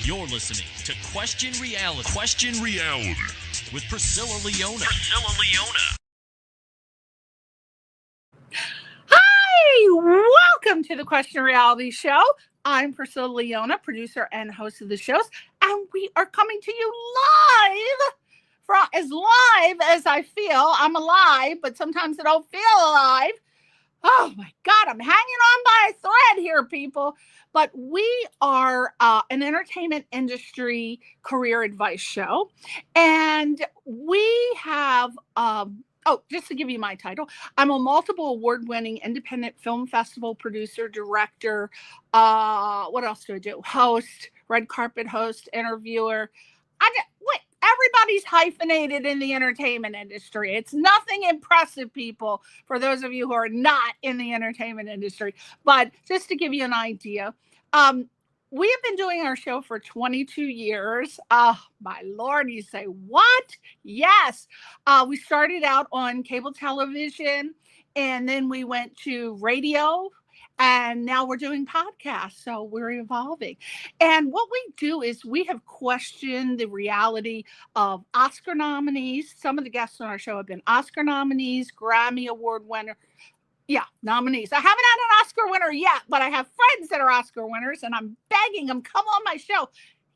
You're listening to Question Reality. Question Reality with Priscilla Leona. Hi, welcome to the Question Reality Show. I'm Priscilla Leona, producer and host of the shows, and we are coming to you as live as I feel. I'm alive, but sometimes I don't feel alive. Oh my God, I'm hanging on by a thread here, people. But we are an entertainment industry career advice show. And we have, just to give you my title, I'm a multiple award-winning independent film festival producer, director. What else do I do? Host, red carpet host, interviewer. Everybody's hyphenated in the entertainment industry. It's nothing impressive, people, for those of you who are not in the entertainment industry. But just to give you an idea, we have been doing our show for 22 years. Oh, my Lord, you say, what? Yes. We started out on cable television, and then we went to radio, and now we're doing podcasts. So we're evolving. And what we do is we have questioned the reality of Oscar nominees. Some of the guests on our show have been Oscar nominees, Grammy Award winner. Yeah, nominees. I haven't had an Oscar winner yet, but I have friends that are Oscar winners, and I'm begging them, come on my show.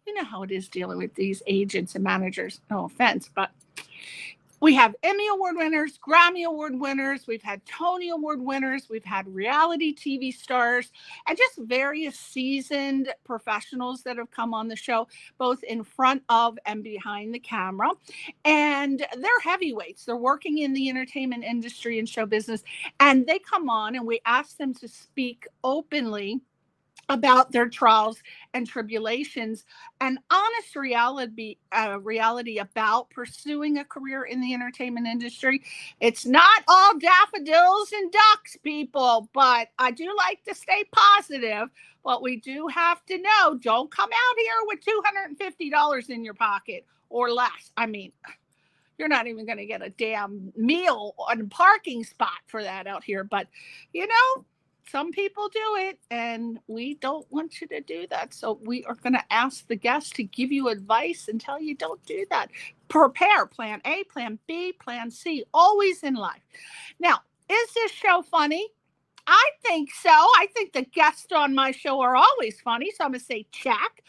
You know how it is dealing with these agents and managers. No offense, but we have Emmy Award winners, Grammy Award winners. We've had Tony Award winners. We've had reality TV stars and just various seasoned professionals that have come on the show, both in front of and behind the camera. And they're heavyweights. They're working in the entertainment industry and show business. And they come on and we ask them to speak openly about their trials and tribulations and honest reality about pursuing a career in the entertainment industry. It's not all daffodils and ducks, people, but I do like to stay positive. But we do have to know, don't come out here with $250 in your pocket or less. I mean, you're not even going to get a damn meal on parking spot for that out here. But, you know, some people do it, and we don't want you to do that. So we are going to ask the guests to give you advice and tell you don't do that. Prepare plan A, plan B, plan C, always in life. Now, is this show funny? I think so. I think the guests on my show are always funny. So I'm going to say check.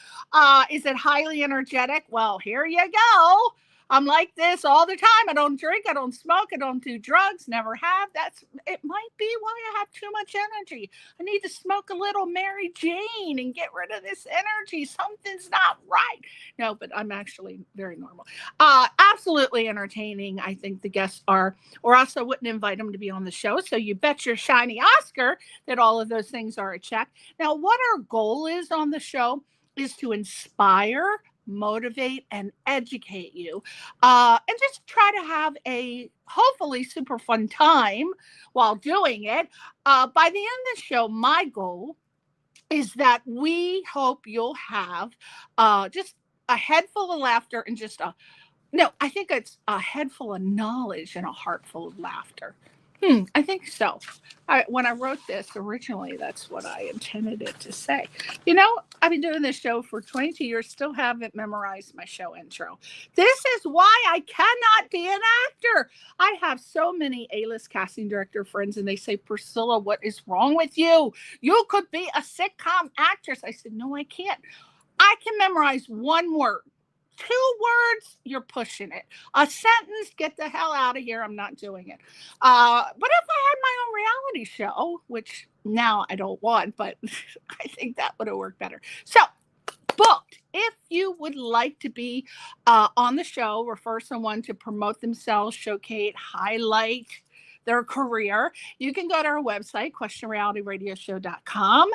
Is it highly energetic? Well, here you go. I'm like this all the time. I don't drink. I don't smoke. I don't do drugs. Never have. It might be why I have too much energy. I need to smoke a little Mary Jane and get rid of this energy. Something's not right. No, but I'm actually very normal. Absolutely entertaining. I think the guests are, or else I wouldn't invite them to be on the show. So you bet your shiny Oscar that all of those things are a check. Now, what our goal is on the show is to inspire, motivate, and educate you, and just try to have a hopefully super fun time while doing it. By the end of the show, my goal is that we hope you'll have just a head full of laughter and I think it's a head full of knowledge and a heart full of laughter. I think so. When I wrote this originally, that's what I intended it to say. You know, I've been doing this show for 22 years, still haven't memorized my show intro. This is why I cannot be an actor. I have so many A-list casting director friends, and they say, Priscilla, what is wrong with you? You could be a sitcom actress. I said, no, I can't. I can memorize one word. 2 words, you're pushing it. A sentence, get the hell out of here. I'm not doing it. But if I had my own reality show, which now I don't want, but I think that would have worked better. So, booked. If you would like to be on the show, refer someone to promote themselves, showcase, highlight their career, you can go to our website, questionrealityradioshow.com.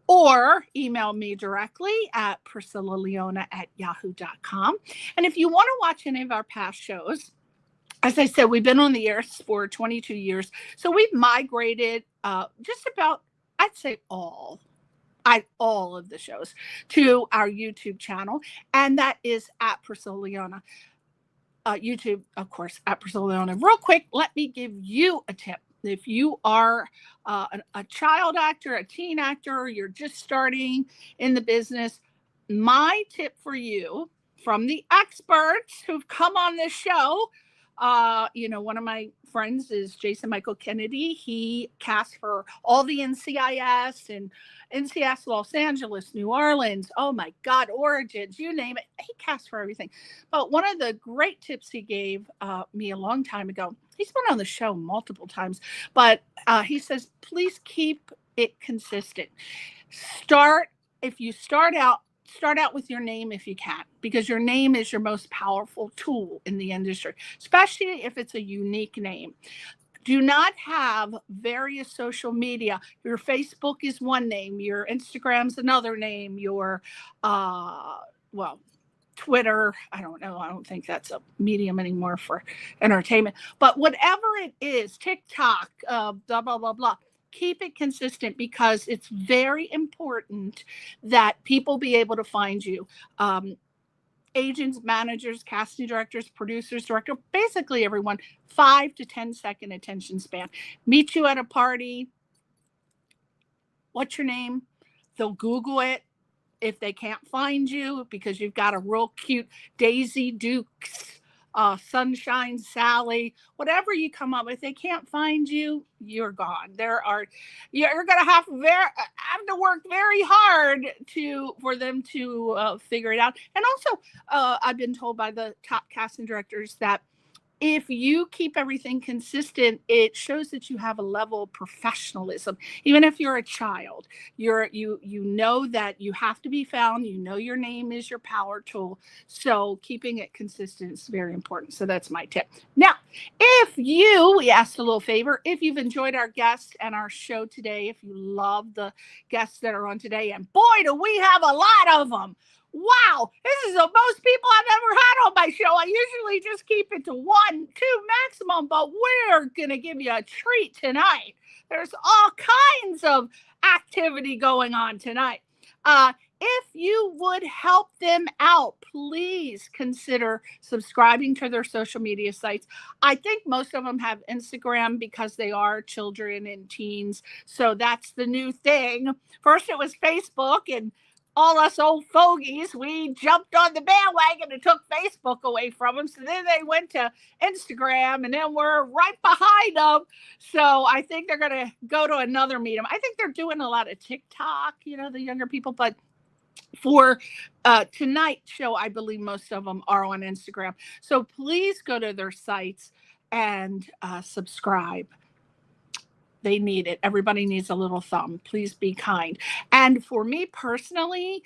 Or email me directly at priscillaleona@yahoo.com. And if you want to watch any of our past shows, as I said, we've been on the air for 22 years. So we've migrated just about, I'd say all of the shows to our YouTube channel. And that is at Priscilla Leona. YouTube, of course, at Priscilla Leona. Real quick, let me give you a tip. If you are a child actor, a teen actor, you're just starting in the business, my tip for you from the experts who've come on this show, one of my friends is Jason Michael Kennedy. He casts for all the NCIS and NCIS Los Angeles, New Orleans, oh my God, Origins, you name it. He casts for everything. But one of the great tips he gave me a long time ago, he's been on the show multiple times, but he says, please keep it consistent. If you start out with your name if you can, because your name is your most powerful tool in the industry, especially if it's a unique name. Do not have various social media. Your Facebook is one name, your Instagram's another name, your Twitter, I don't know. I don't think that's a medium anymore for entertainment. But whatever it is, TikTok, blah, blah, blah, blah. Keep it consistent because it's very important that people be able to find you. Agents, managers, casting directors, producers, director, basically everyone, 5 to 10 second attention span. Meet you at a party. What's your name? They'll Google it if they can't find you because you've got a real cute Daisy Dukes, Sunshine Sally, whatever you come up with. If they can't find you, you're gone. You're going to have to work very hard for them to figure it out. And also, I've been told by the top casting directors that if you keep everything consistent, it shows that you have a level of professionalism. Even if you're a child, you know that you have to be found. You know your name is your power tool. So keeping it consistent is very important. So that's my tip. Now, we asked a little favor, if you've enjoyed our guests and our show today, if you love the guests that are on today, and boy, do we have a lot of them. Wow, this is the most people I've ever had on my show. I usually just keep it to 1, 2 maximum, but we're going to give you a treat tonight. There's all kinds of activity going on tonight. If you would help them out, please consider subscribing to their social media sites. I think most of them have Instagram because they are children and teens. So that's the new thing. First it was Facebook, and all us old fogies, we jumped on the bandwagon and took Facebook away from them. So then they went to Instagram, and then we're right behind them. So I think they're going to go to another medium. I think they're doing a lot of TikTok, the younger people. But for tonight's show, I believe most of them are on Instagram. So please go to their sites and subscribe. They need it. Everybody needs a little thumb. Please be kind. And for me personally,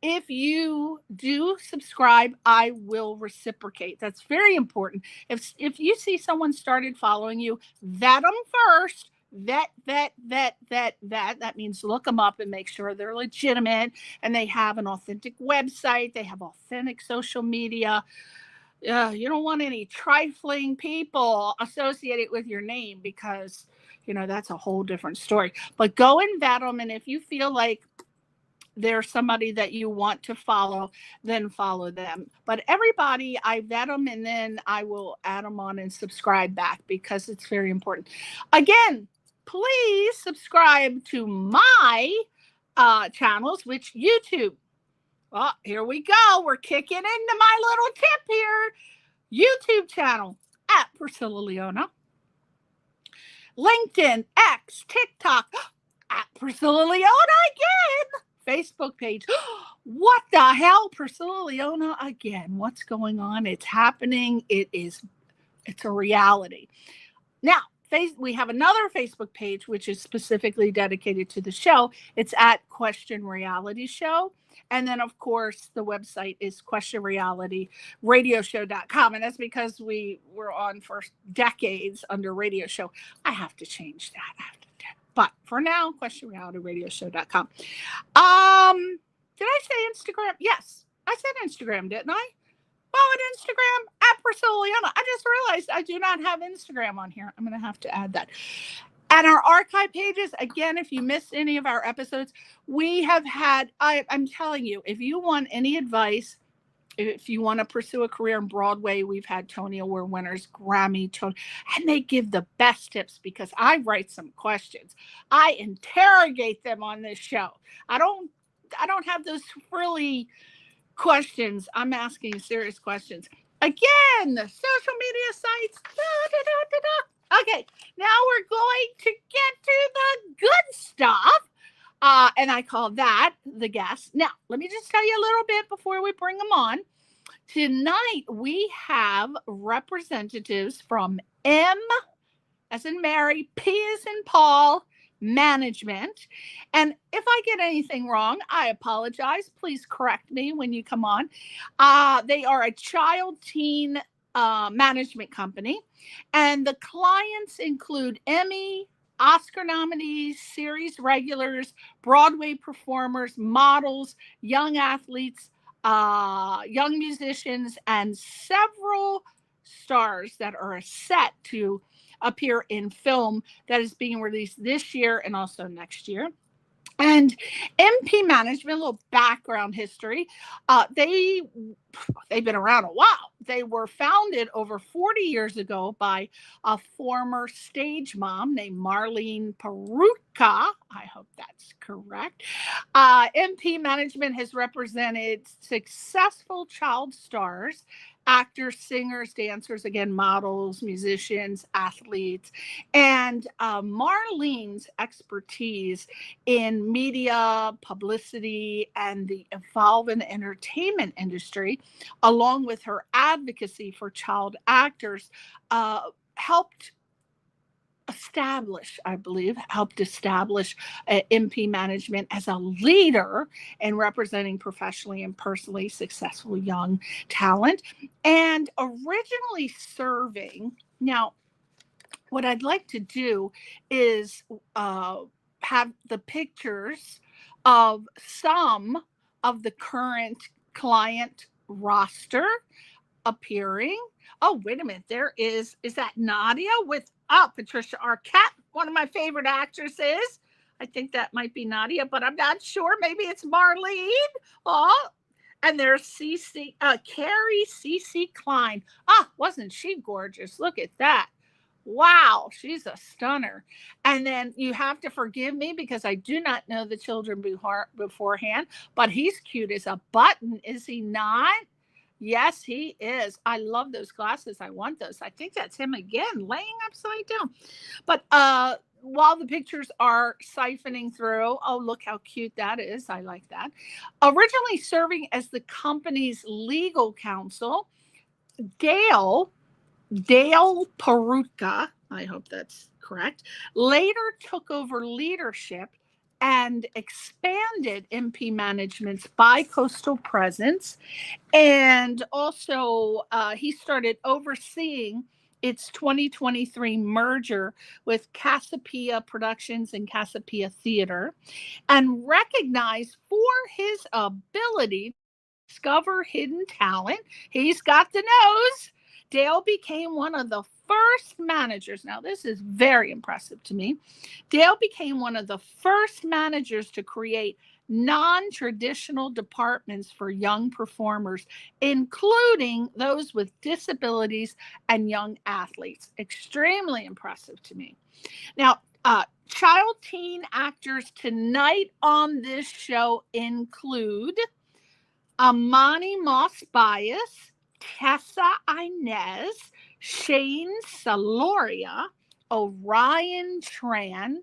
if you do subscribe, I will reciprocate. That's very important. If you see someone started following you, vet them first. Vet. That means look them up and make sure they're legitimate and they have an authentic website. They have authentic social media. You don't want any trifling people associated with your name because that's a whole different story. But go and vet them. And if you feel like there's somebody that you want to follow, then follow them. But everybody, I vet them and then I will add them on and subscribe back because it's very important. Again, please subscribe to my channels, which YouTube. Well, here we go. We're kicking into my little tip here. YouTube channel at Priscilla Leona. LinkedIn, X, TikTok, at Priscilla Leona again. Facebook page. What the hell? Priscilla Leona again. What's going on? It's happening. It's a reality. Now, we have another Facebook page, which is specifically dedicated to the show. It's at Question Reality Show. And then, of course, the website is questionrealityradioshow.com. And that's because we were on for decades under radio show. I have to change that. But for now, questionrealityradioshow.com. Did I say Instagram? Yes, I said Instagram, didn't I? Well, at Instagram, at Priscilla Leona. I just realized I do not have Instagram on here. I'm going to have to add that. And our archive pages, again, if you missed any of our episodes, we have had, I'm telling you, if you want any advice, if you want to pursue a career in Broadway, we've had Tony Award winners, Grammy, Tony, and they give the best tips because I write some questions. I interrogate them on this show. I don't don't have those frilly questions. I'm asking serious questions. Again, the social media sites. Okay, now we're going to get to the good stuff. And I call that the guests. Now, let me just tell you a little bit before we bring them on. Tonight, we have representatives from M as in Mary, P as in Paul, management. And if I get anything wrong, I apologize. Please correct me when you come on. They are a child teen management company. And the clients include Emmy, Oscar nominees, series regulars, Broadway performers, models, young athletes, young musicians, and several stars that are set to appear in film that is being released this year and also next year. And MP Management, a little background history, they've been around a while. They were founded over 40 years ago by a former stage mom named Marlene Perutka. I hope that's correct. MP Management has represented successful child stars, actors, singers, dancers, again, models, musicians, athletes. And Marlene's expertise in media, publicity, and the evolving entertainment industry, along with her advocacy for child actors, helped establish MP Management as a leader in representing professionally and personally successful young talent, and originally serving. Now, what I'd like to do is have the pictures of some of the current client roster appearing. Oh, wait a minute. Is that Nadia with Patricia Arquette, one of my favorite actresses. I think that might be Nadia, but I'm not sure. Maybe it's Marlene. Oh, and there's Carrie CC Klein. Wasn't she gorgeous? Look at that. Wow, she's a stunner. And then you have to forgive me because I do not know the children beforehand, but he's cute as a button, is he not? Yes, he is. I love those glasses. I want those. I think that's him again, laying upside down. But while the pictures are siphoning through, oh, look how cute that is. I like that. Originally serving as the company's legal counsel, Dale Perutka, I hope that's correct, later took over leadership and expanded MP Management's bi-coastal presence. And also he started overseeing its 2023 merger with Casapia Productions and Casapia Theater, and recognized for his ability to discover hidden talent. He's got the nose. Dale became one of the first managers. Now, this is very impressive to me. Dale became one of the first managers to create non-traditional departments for young performers, including those with disabilities and young athletes. Extremely impressive to me. Now, child teen actors tonight on this show include Amani Moss Bias, Tessa Inez, Shane Saloria, Orion Tran,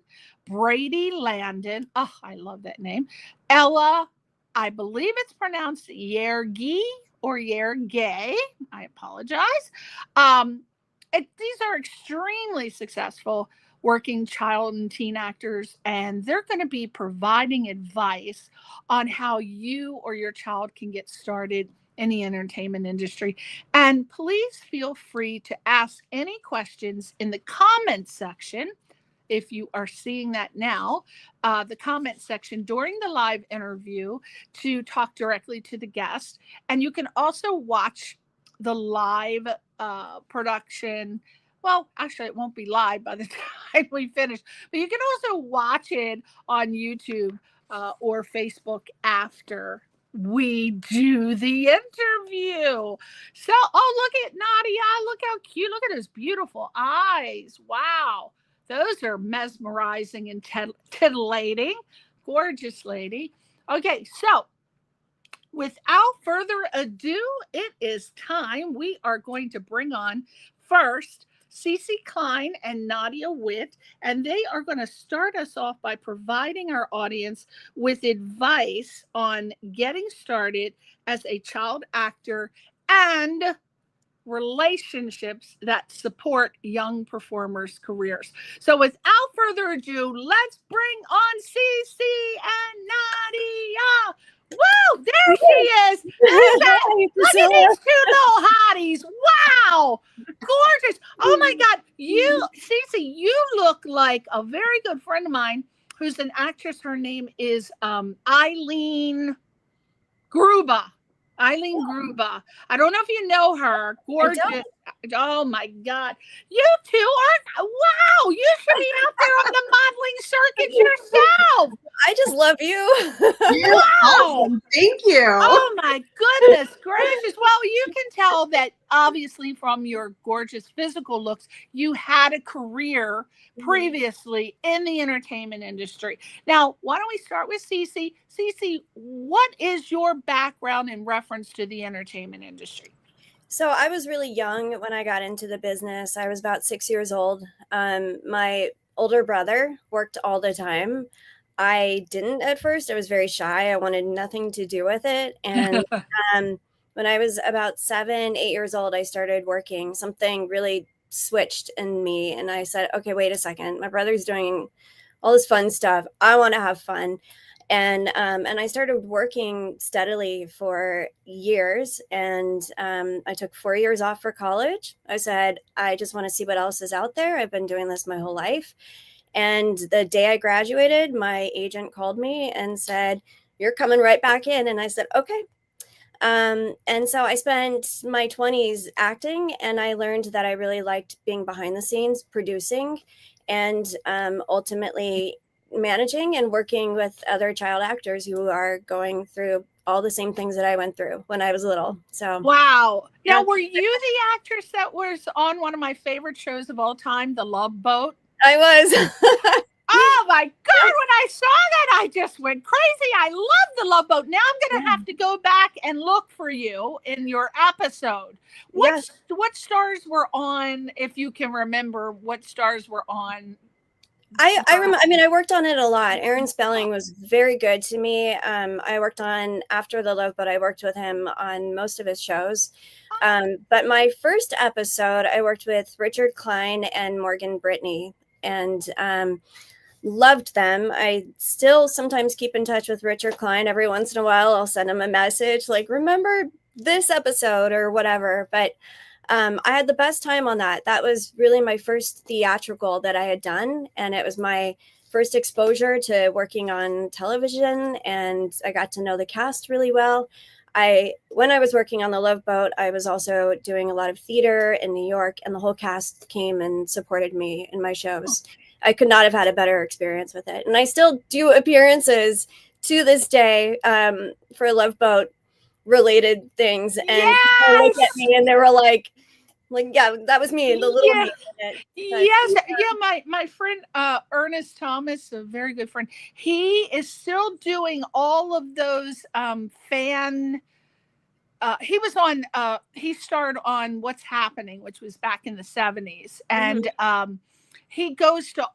Brady Landon. Oh, I love that name. Ella, I believe it's pronounced Yergi or Yergay. I apologize. These are extremely successful working child and teen actors, and they're going to be providing advice on how you or your child can get started in the entertainment industry. And please feel free to ask any questions in the comment section. If you are seeing that now, the comment section during the live interview to talk directly to the guest. And you can also watch the live production. Well, actually, it won't be live by the time we finish, but you can also watch it on YouTube or Facebook after we do the interview. So, oh, look at Nadia. Look how cute. Look at those beautiful eyes. Wow. Those are mesmerizing and titillating. Gorgeous lady. Okay, so without further ado, it is time. We are going to bring on first Cece Klein and Nadia Witt, and they are going to start us off by providing our audience with advice on getting started as a child actor and relationships that support young performers' careers. So, without further ado, let's bring on Cece and Nadia. Woo! There she is. Look at these two little hotties. Wow, gorgeous. Oh my God, Cece, you look like a very good friend of mine who's an actress. Her name is Eileen Gruba. Eileen Gruba. I don't know if you know her. Gorgeous. Oh my God. You two are, wow, you should be out there on the modeling circuit yourself. I just love you. Wow. Awesome. Thank you. Oh my goodness gracious. Well, you can tell that obviously from your gorgeous physical looks, you had a career previously in the entertainment industry. Now, why don't we start with Cece? Cece, what is your background in reference to the entertainment industry? So I was really young when I got into the business. I was about 6 years old. My older brother worked all the time. I didn't at first. I was very shy. I wanted nothing to do with it. And when I was about 7, 8 years old, I started working. Something really switched in me. And I said, okay, wait a second. My brother's doing all this fun stuff. I want to have fun. And I started working steadily for years. And I took 4 years off for college. I said, I just want to see what else is out there. I've been doing this my whole life. And the day I graduated, my agent called me and said, you're coming right back in. And I said, okay. And so I spent my 20s acting, and I learned that I really liked being behind the scenes, producing, and ultimately managing and working with other child actors who are going through all the same things that I went through when I was little. So wow. Now, were you the actress that was on one of my favorite shows of all time, The Love Boat? I was. Oh my God, when I saw that, I just went crazy. I love The Love Boat. Now I'm going to have to go back and look for you in your episode. What stars were on, if you can remember, what stars were on? I remember. I mean, I worked on it a lot. Aaron Spelling was very good to me. I worked on after The Love Boat. I worked with him on most of his shows. But my first episode, I worked with Richard Klein and Morgan Brittany, and loved them. I still sometimes keep in touch with Richard Klein. Every once in a while, I'll send him a message like, remember this episode or whatever. But I had the best time on that. That was really my first theatrical that I had done. And it was my first exposure to working on television. And I got to know the cast really well. When I was working on The Love Boat, I was also doing a lot of theater in New York, and the whole cast came and supported me in my shows. I could not have had a better experience with it. And I still do appearances to this day for Love Boat related things. And people look at me and they were like, yeah, that was me, the little me. Yes, yeah. My friend Ernest Thomas, a very good friend, he is still doing all of those fan. He was on. He starred on What's Happening, which was back in the 70s, and he goes to.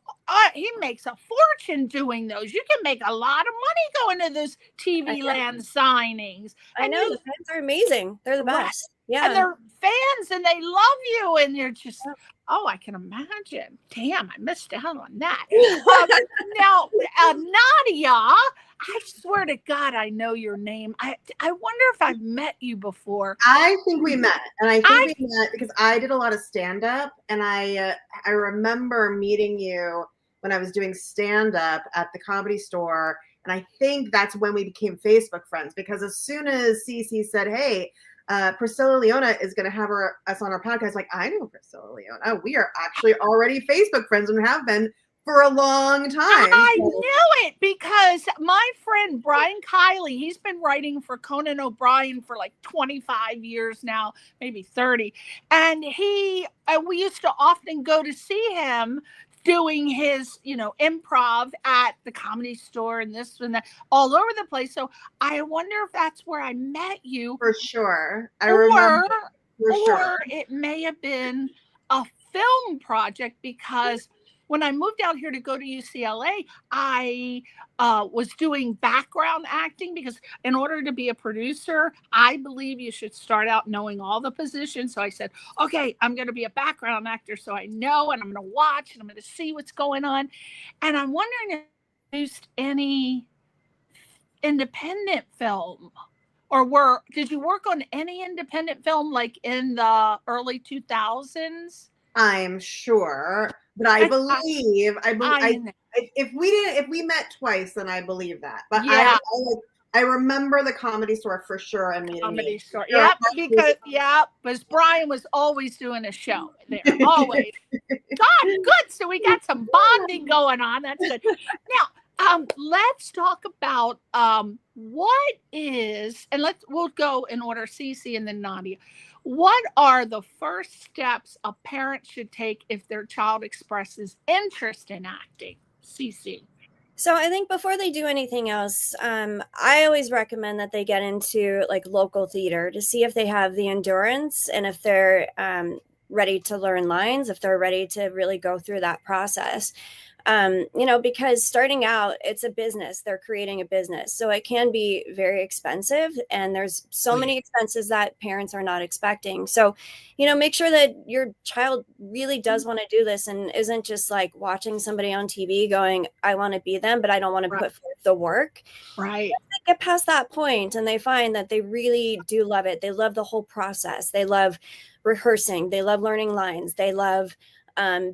He makes a fortune doing those. You can make a lot of money going to those TV Land signings. I know the fans are amazing. They're the best. Yeah, and they're fans, and they love you, and they're just. Oh, I can imagine. Damn, I missed out on that. Now, Nadia, I swear to God, I know your name. I wonder if I've met you before. I think we met, and I think we met because I did a lot of stand-up, and I remember meeting you when I was doing stand-up at the Comedy Store, and I think that's when we became Facebook friends, because as soon as Cece said, hey, Priscilla Leona is going to have us on our podcast. Like, I know Priscilla Leona. We are actually already Facebook friends and have been for a long time. I knew it because my friend Brian Kiley, he's been writing for Conan O'Brien for like 25 years now, maybe 30. And we used to often go to see him doing his, improv at the Comedy Store and this and that all over the place. So I wonder if that's where I met you. For sure. I remember. For or sure. it may have been a film project, because when I moved out here to go to UCLA, I was doing background acting, because in order to be a producer, I believe you should start out knowing all the positions. So I said, okay, I'm going to be a background actor, so I know, and I'm going to watch, and I'm going to see what's going on. And I'm wondering if you produced any independent film, or did you work on any independent film like in the early 2000s? I'm sure, but I believe if we met twice, then I believe that. But yeah. I remember the Comedy Store for sure, and meeting Comedy you. Store. Yep, because Brian was always doing a show there, always. God, good. So we got some bonding going on. That's good. Now, let's talk about what is, and we'll go in order, Cece and then Nadia. What are the first steps a parent should take if their child expresses interest in acting? Cece. So I think before they do anything else, I always recommend that they get into like local theater to see if they have the endurance and if they're ready to learn lines, if they're ready to really go through that process. Because starting out, it's a business. They're creating a business. So it can be very expensive, and there's so many expenses that parents are not expecting. So, make sure that your child really does want to do this and isn't just like watching somebody on TV going, I want to be them, but I don't want to put forth the work. Right. Once they get past that point and they find that they really do love it. They love the whole process. They love rehearsing. They love learning lines. They love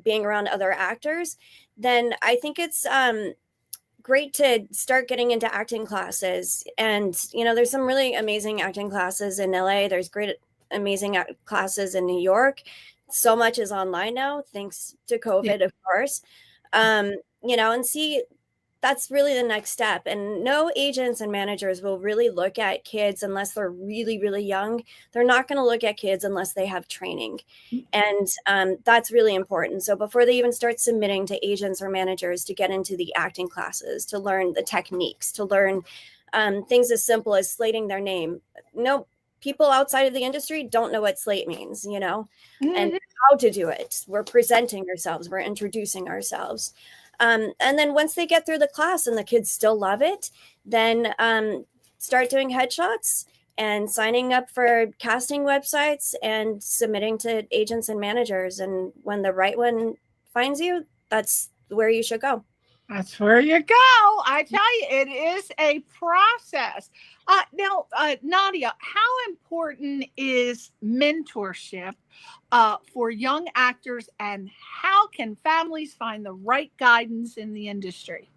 being around other actors. Then I think it's great to start getting into acting classes. And, there's some really amazing acting classes in LA. There's great, amazing classes in New York. So much is online now, thanks to COVID, of course. And see, that's really the next step. And no agents and managers will really look at kids unless they're really, really young. They're not going to look at kids unless they have training. And that's really important. So before they even start submitting to agents or managers, to get into the acting classes, to learn the techniques, to learn things as simple as slating their name. No, people outside of the industry don't know what slate means, and how to do it. We're presenting ourselves. We're introducing ourselves. And then once they get through the class and the kids still love it, then start doing headshots and signing up for casting websites and submitting to agents and managers. And when the right one finds you, that's where you should go. That's where you go. I tell you, it is a process. Now, Nadia, how important is mentorship for young actors, and how can families find the right guidance in the industry?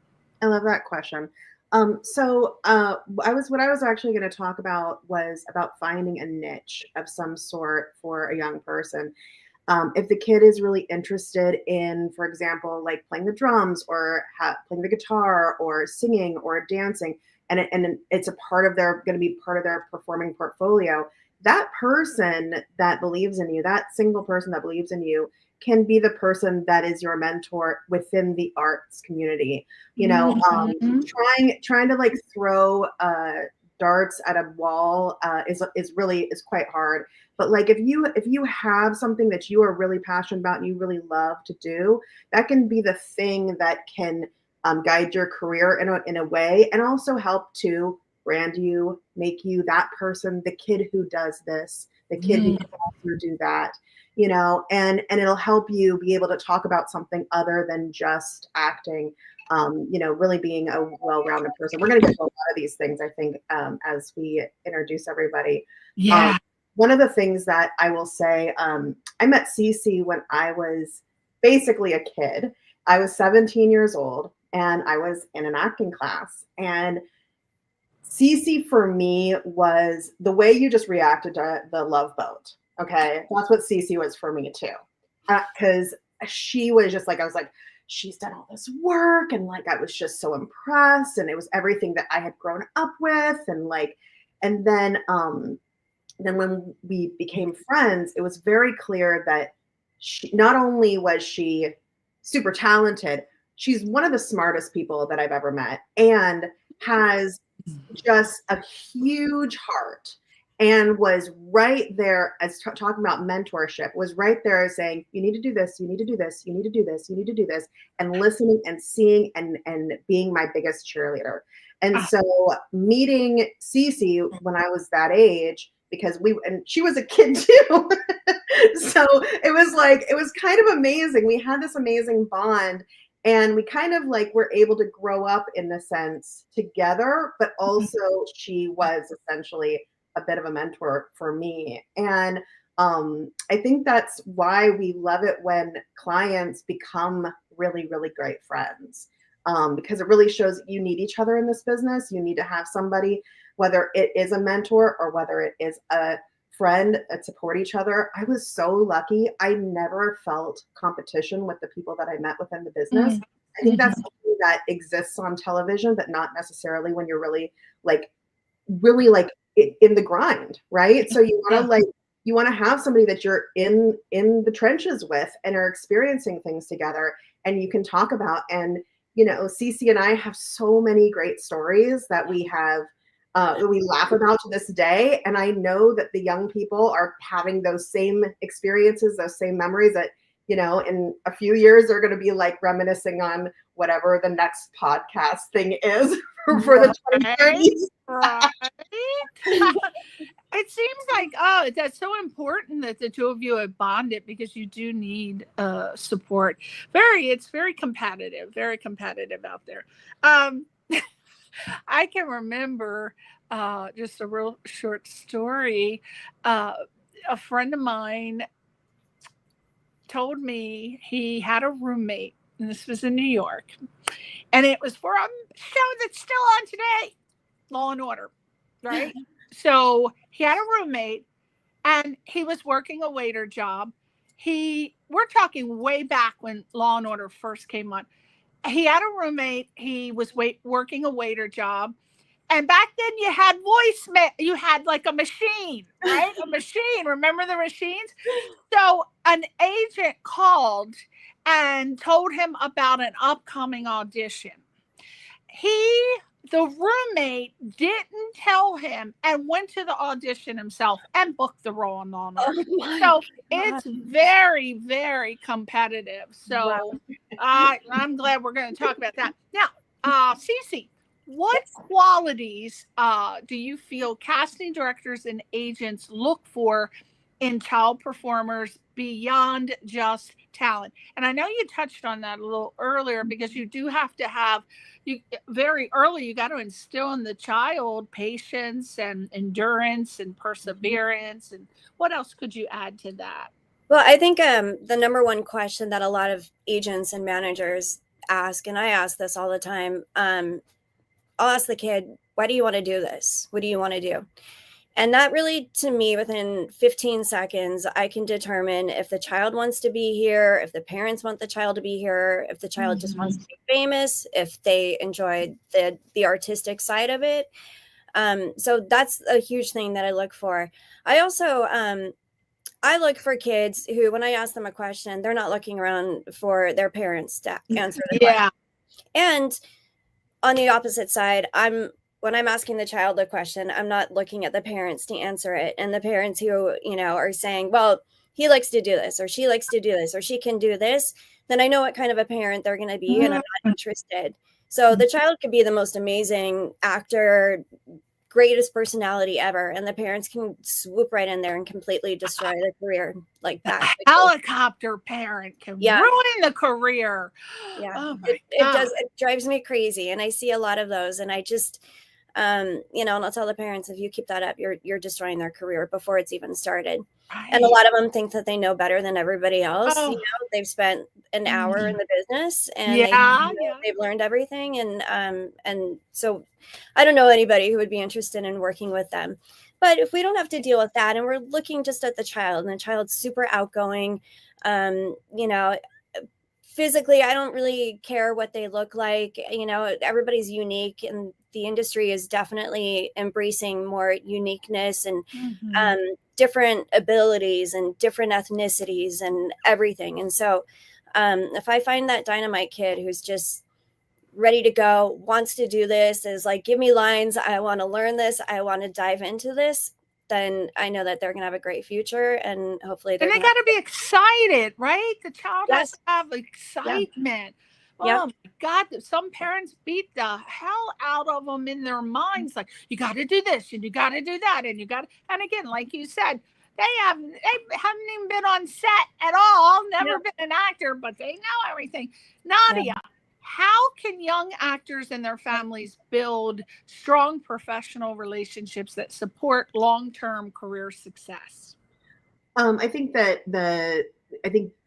I love that question. What I was actually going to talk about was about finding a niche of some sort for a young person. If the kid is really interested in, for example, like playing the drums or playing the guitar or singing or dancing, and it's going to be part of their performing portfolio, that person that believes in you, that single person that believes in you, can be the person that is your mentor within the arts community. Trying to like throw darts at a wall is quite hard. But like if you have something that you are really passionate about and you really love to do, that can be the thing that can guide your career in a way, and also help to brand you, make you that person, the kid who does this, the kid who can also do that, and it'll help you be able to talk about something other than just acting. Really being a well-rounded person. We're going to get to a lot of these things, I think, as we introduce everybody. Yeah. One of the things that I will say, I met Cece when I was basically a kid. I was 17 years old, and I was in an acting class. And Cece, for me, was the way you just reacted to the Love Boat. Okay, that's what Cece was for me too, because she was just like, I was like, she's done all this work, and like I was just so impressed, and it was everything that I had grown up with, and then when we became friends, it was very clear that not only was she super talented. She's one of the smartest people that I've ever met and has just a huge heart and was right there as talking about mentorship, was right there saying, you need to do this, you need to do this, you need to do this, you need to do this, and listening and seeing and being my biggest cheerleader. And so meeting Cece when I was that age, because she was a kid too. So it was kind of amazing. We had this amazing bond. And we kind of like were able to grow up in the sense together, but also she was essentially a bit of a mentor for me. And I think that's why we love it when clients become really, really great friends, because it really shows you need each other in this business. You need to have somebody, whether it is a mentor or whether it is a friend, support each other. I was so lucky. I never felt competition with the people that I met within the business. I think that's something that exists on television, but not necessarily when you're really like in the grind, right? So you want to have somebody that you're in the trenches with and are experiencing things together and you can talk about. And Cece and I have so many great stories that we have that we laugh about to this day. And I know that the young people are having those same experiences, those same memories that, in a few years, they're going to be like reminiscing on whatever the next podcast thing is for the 2030s. Right. It seems like, that's so important that the two of you have bonded because you do need support. It's very competitive out there. I can remember just a real short story. A friend of mine told me he had a roommate, and this was in New York, and it was for a show that's still on today, Law and Order, right? So he had a roommate, and he was working a waiter job. We're talking way back when Law and Order first came on. He had a roommate. He was working a waiter job. And back then you had voicemail. You had like a machine, right? A machine. Remember the machines? So an agent called and told him about an upcoming audition. The roommate didn't tell him and went to the audition himself and booked the role in Law and Order. So it's very, very competitive. So I'm glad we're going to talk about that. Now, Cece, what qualities do you feel casting directors and agents look for in child performers beyond just talent? And I know you touched on that a little earlier because you do have to have, very early, you got to instill in the child patience and endurance and perseverance. And what else could you add to that? Well, I think the number one question that a lot of agents and managers ask, and I ask this all the time, I'll ask the kid, why do you want to do this? What do you want to do? And that really, to me, within 15 seconds, I can determine if the child wants to be here, if the parents want the child to be here, if the child just wants to be famous, if they enjoy the artistic side of it. So that's a huge thing that I look for. I also, I look for kids who, when I ask them a question, they're not looking around for their parents to answer the question. And on the opposite side, when I'm asking the child a question, I'm not looking at the parents to answer it. And the parents who, are saying, well, he likes to do this, or she likes to do this, or she can do this, then I know what kind of a parent they're going to be, and I'm not interested. So the child could be the most amazing actor, greatest personality ever, and the parents can swoop right in there and completely destroy their career like that. Helicopter parent can ruin the career. Yeah, oh it does. It drives me crazy, and I see a lot of those, and I just... and I'll tell the parents, if you keep that up, you're destroying their career before it's even started. Right. And a lot of them think that they know better than everybody else. They've spent an hour in the business and they've learned everything. And so I don't know anybody who would be interested in working with them. But if we don't have to deal with that, and we're looking just at the child, and the child's super outgoing, physically, I don't really care what they look like. Everybody's unique, and the industry is definitely embracing more uniqueness and different abilities and different ethnicities and everything. And so If I find that dynamite kid who's just ready to go, wants to do this, is like, give me lines, I want to learn this, I want to dive into this, then I know that they're going to have a great future, and hopefully And they got to be excited, right? The child has to have excitement. Oh my God, some parents beat the hell out of them in their minds. Like, you got to do this and you got to do that. And and again, like you said, they haven't even been on set at all, never been an actor, but they know everything. Nadia, how can young actors and their families build strong professional relationships that support long-term career success? I think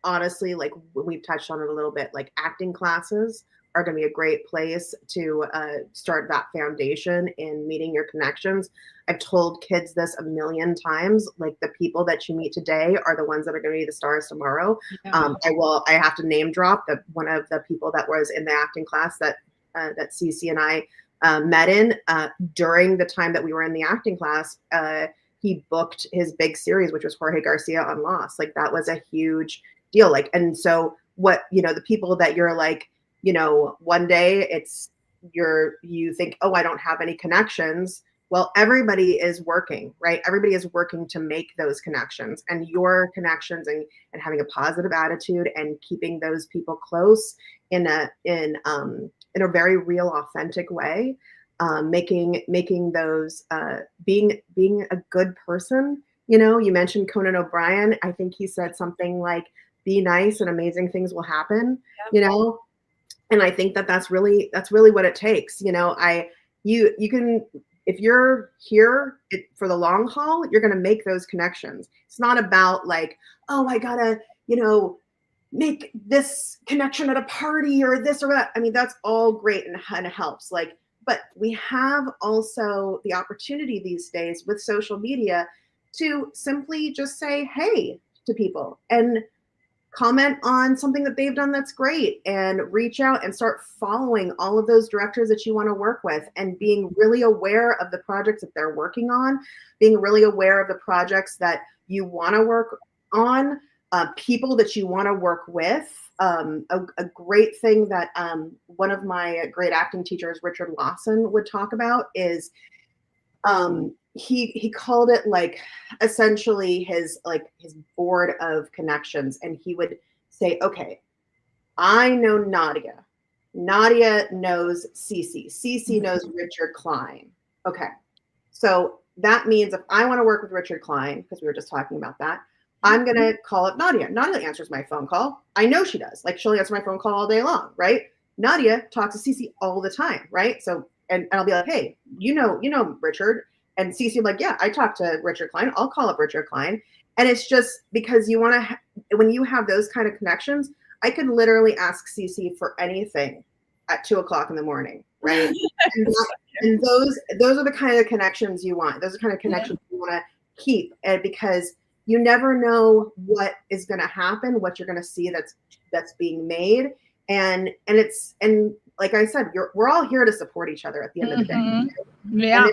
honestly, like we've touched on it a little bit, like acting classes are going to be a great place to start that foundation in meeting your connections. I've told kids this a million times, like the people that you meet today are the ones that are going to be the stars tomorrow. I have to name drop that one of the people that was in the acting class that Cece and I met in during the time that we were in the acting class. He booked his big series, which was Jorge Garcia on Lost. Like that was a huge deal. Like, and so what, the people that you're like, one day you think, oh, I don't have any connections. Well, everybody is working, right? Everybody is working to make those connections, and your connections and having a positive attitude and keeping those people close in a very real, authentic way. Making those being a good person. You mentioned Conan O'Brien. I think he said something like, be nice and amazing things will happen. And I think that's really what it takes. You can, if you're here for the long haul, you're going to make those connections. It's not about like, oh, I gotta make this connection at a party or this or that. I mean, that's all great and it helps, like, but we have also the opportunity these days with social media to simply just say hey to people and comment on something that they've done that's great, and reach out and start following all of those directors that you want to work with, and being really aware of the projects that they're working on, being really aware of the projects that you want to work on, people that you want to work with. A great thing that one of my great acting teachers, Richard Lawson, would talk about is he called it like essentially his board of connections, and he would say, okay, I know Nadia knows Cece knows Richard Klein. Okay, so that means if I want to work with Richard Klein, because we were just talking about that, I'm going to call up Nadia. Nadia answers my phone call. I know she does. Like, she'll answer my phone call all day long, right? Nadia talks to Cece all the time, right? So, and I'll be like, hey, you know Richard. And Cece will be like, yeah, I talked to Richard Klein. I'll call up Richard Klein. And it's just because you want to, when you have those kind of connections, I could literally ask Cece for anything at 2:00 in the morning, right? and those are the kind of connections you want. Those are the kind of connections you want to keep, and because you never know what is going to happen, what you're going to see that's being made, and like I said, we're all here to support each other at the end of the day. Yeah.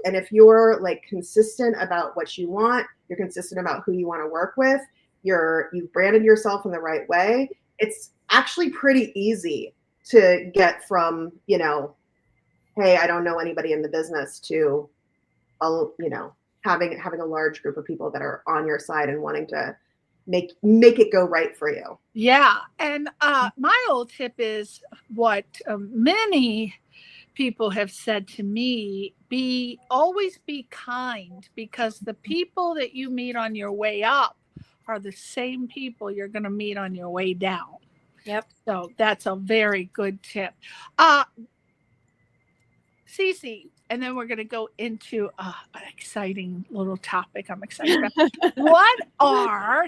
And if you're like consistent about what you want, you're consistent about who you want to work with, you've branded yourself in the right way, it's actually pretty easy to get from, hey, I don't know anybody in the business, to, having a large group of people that are on your side and wanting to make it go right for you. Yeah. And my old tip is what many people have said to me: always be kind, because the people that you meet on your way up are the same people you're going to meet on your way down. Yep. So that's a very good tip. Cece, and then we're going to go into an exciting little topic I'm excited about. What are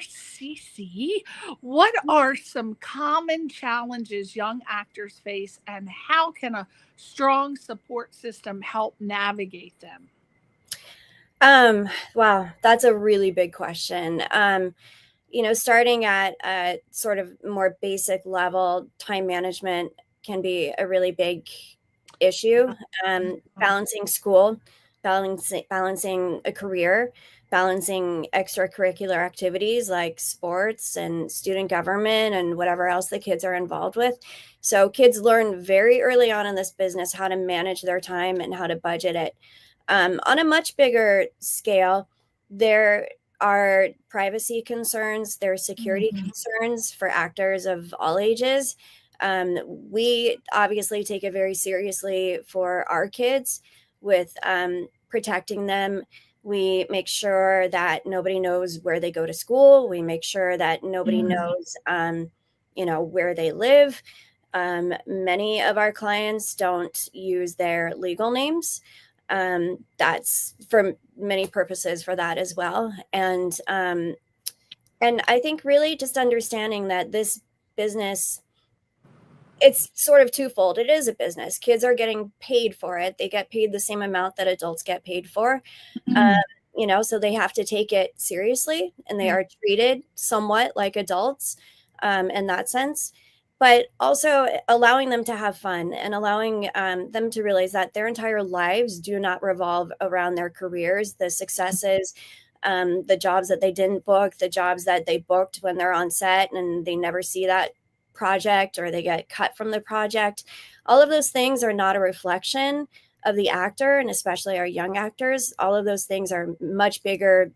some common challenges young actors face, and how can a strong support system help navigate them? Wow, that's a really big question. Starting at a sort of more basic level, time management can be a really big issue. Balancing school, balancing a career, balancing extracurricular activities like sports and student government and whatever else the kids are involved with. So kids learn very early on in this business how to manage their time and how to budget it. On a much bigger scale, there are privacy concerns, there are security concerns for actors of all ages. We obviously take it very seriously for our kids with protecting them. We make sure that nobody knows where they go to school. We make sure that nobody knows, where they live. Many of our clients don't use their legal names. That's for many purposes for that as well. And I think really just understanding that this business, it's sort of twofold. It is a business. Kids are getting paid for it. They get paid the same amount that adults get paid for. So they have to take it seriously, and they are treated somewhat like adults in that sense, but also allowing them to have fun and allowing them to realize that their entire lives do not revolve around their careers, the successes, the jobs that they didn't book, the jobs that they booked when they're on set and they never see that project or they get cut from the project. All of those things are not a reflection of the actor, and especially our young actors. All of those things are much bigger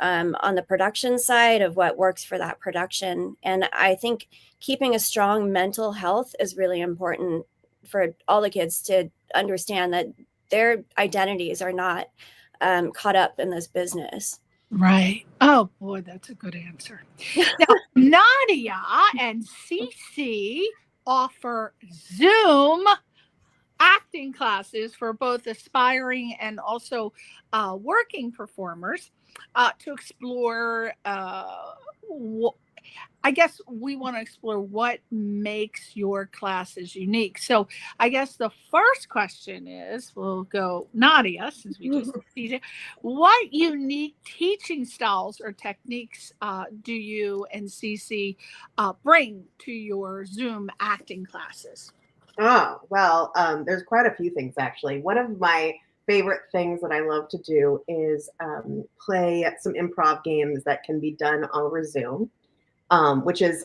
on the production side of what works for that production. And I think keeping a strong mental health is really important for all the kids to understand that their identities are not caught up in this business. Right. Oh boy, that's a good answer. Now, Nadia and Cece offer Zoom acting classes for both aspiring and also working performers to explore I guess we want to explore what makes your classes unique. So I guess the first question is, we'll go Nadia, since we just teach it. What unique teaching styles or techniques do you and Cece bring to your Zoom acting classes? Oh, well, there's quite a few things, actually. One of my favorite things that I love to do is play some improv games that can be done over Zoom. Which is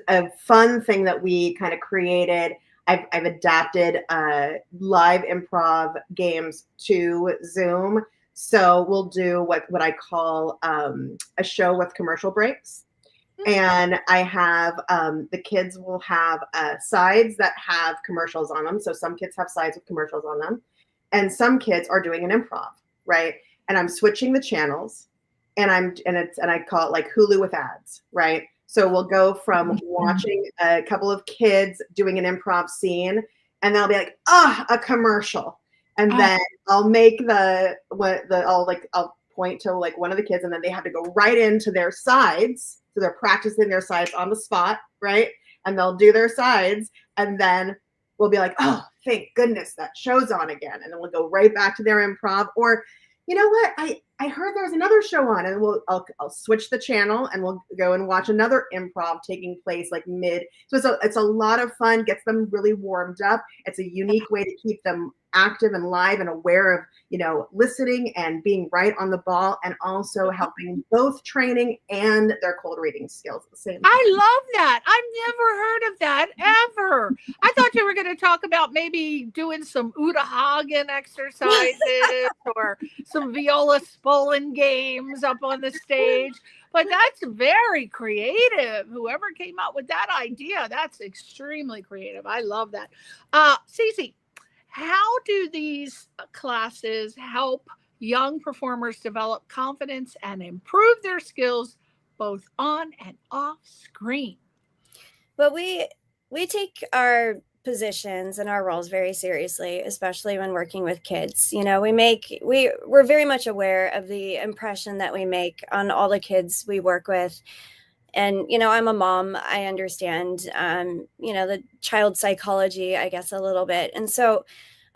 a fun thing that we kind of created. I've adapted live improv games to Zoom. So we'll do what I call a show with commercial breaks. And I have the kids will have sides that have commercials on them. So some kids have sides with commercials on them, and some kids are doing an improv, right? And I'm switching the channels. And I call it like Hulu with ads, right? So we'll go from watching a couple of kids doing an improv scene, and they'll be like, a commercial. And then I'll make I'll point to like one of the kids, and then they have to go right into their sides. So they're practicing their sides on the spot, right? And they'll do their sides, and then we'll be like, oh, thank goodness that show's on again. And then we'll go right back to their improv. Or, you know what? I heard there was another show on, and I'll switch the channel and we'll go and watch another improv taking place like mid. So it's a lot of fun, gets them really warmed up. It's a unique way to keep them active and live and aware of, listening and being right on the ball, and also helping both training and their cold reading skills at the same time. I love that. I've never heard of that ever. I thought you were going to talk about maybe doing some Uta Hagen exercises or some viola Spolin games up on the stage. But that's very creative. Whoever came up with that idea, that's extremely creative. I love that. Cece, how do these classes help young performers develop confidence and improve their skills both on and off screen? Well, we take our positions and our roles very seriously, especially when working with kids. We're very much aware of the impression that we make on all the kids we work with. And, I'm a mom. I understand, the child psychology, I guess, a little bit. And so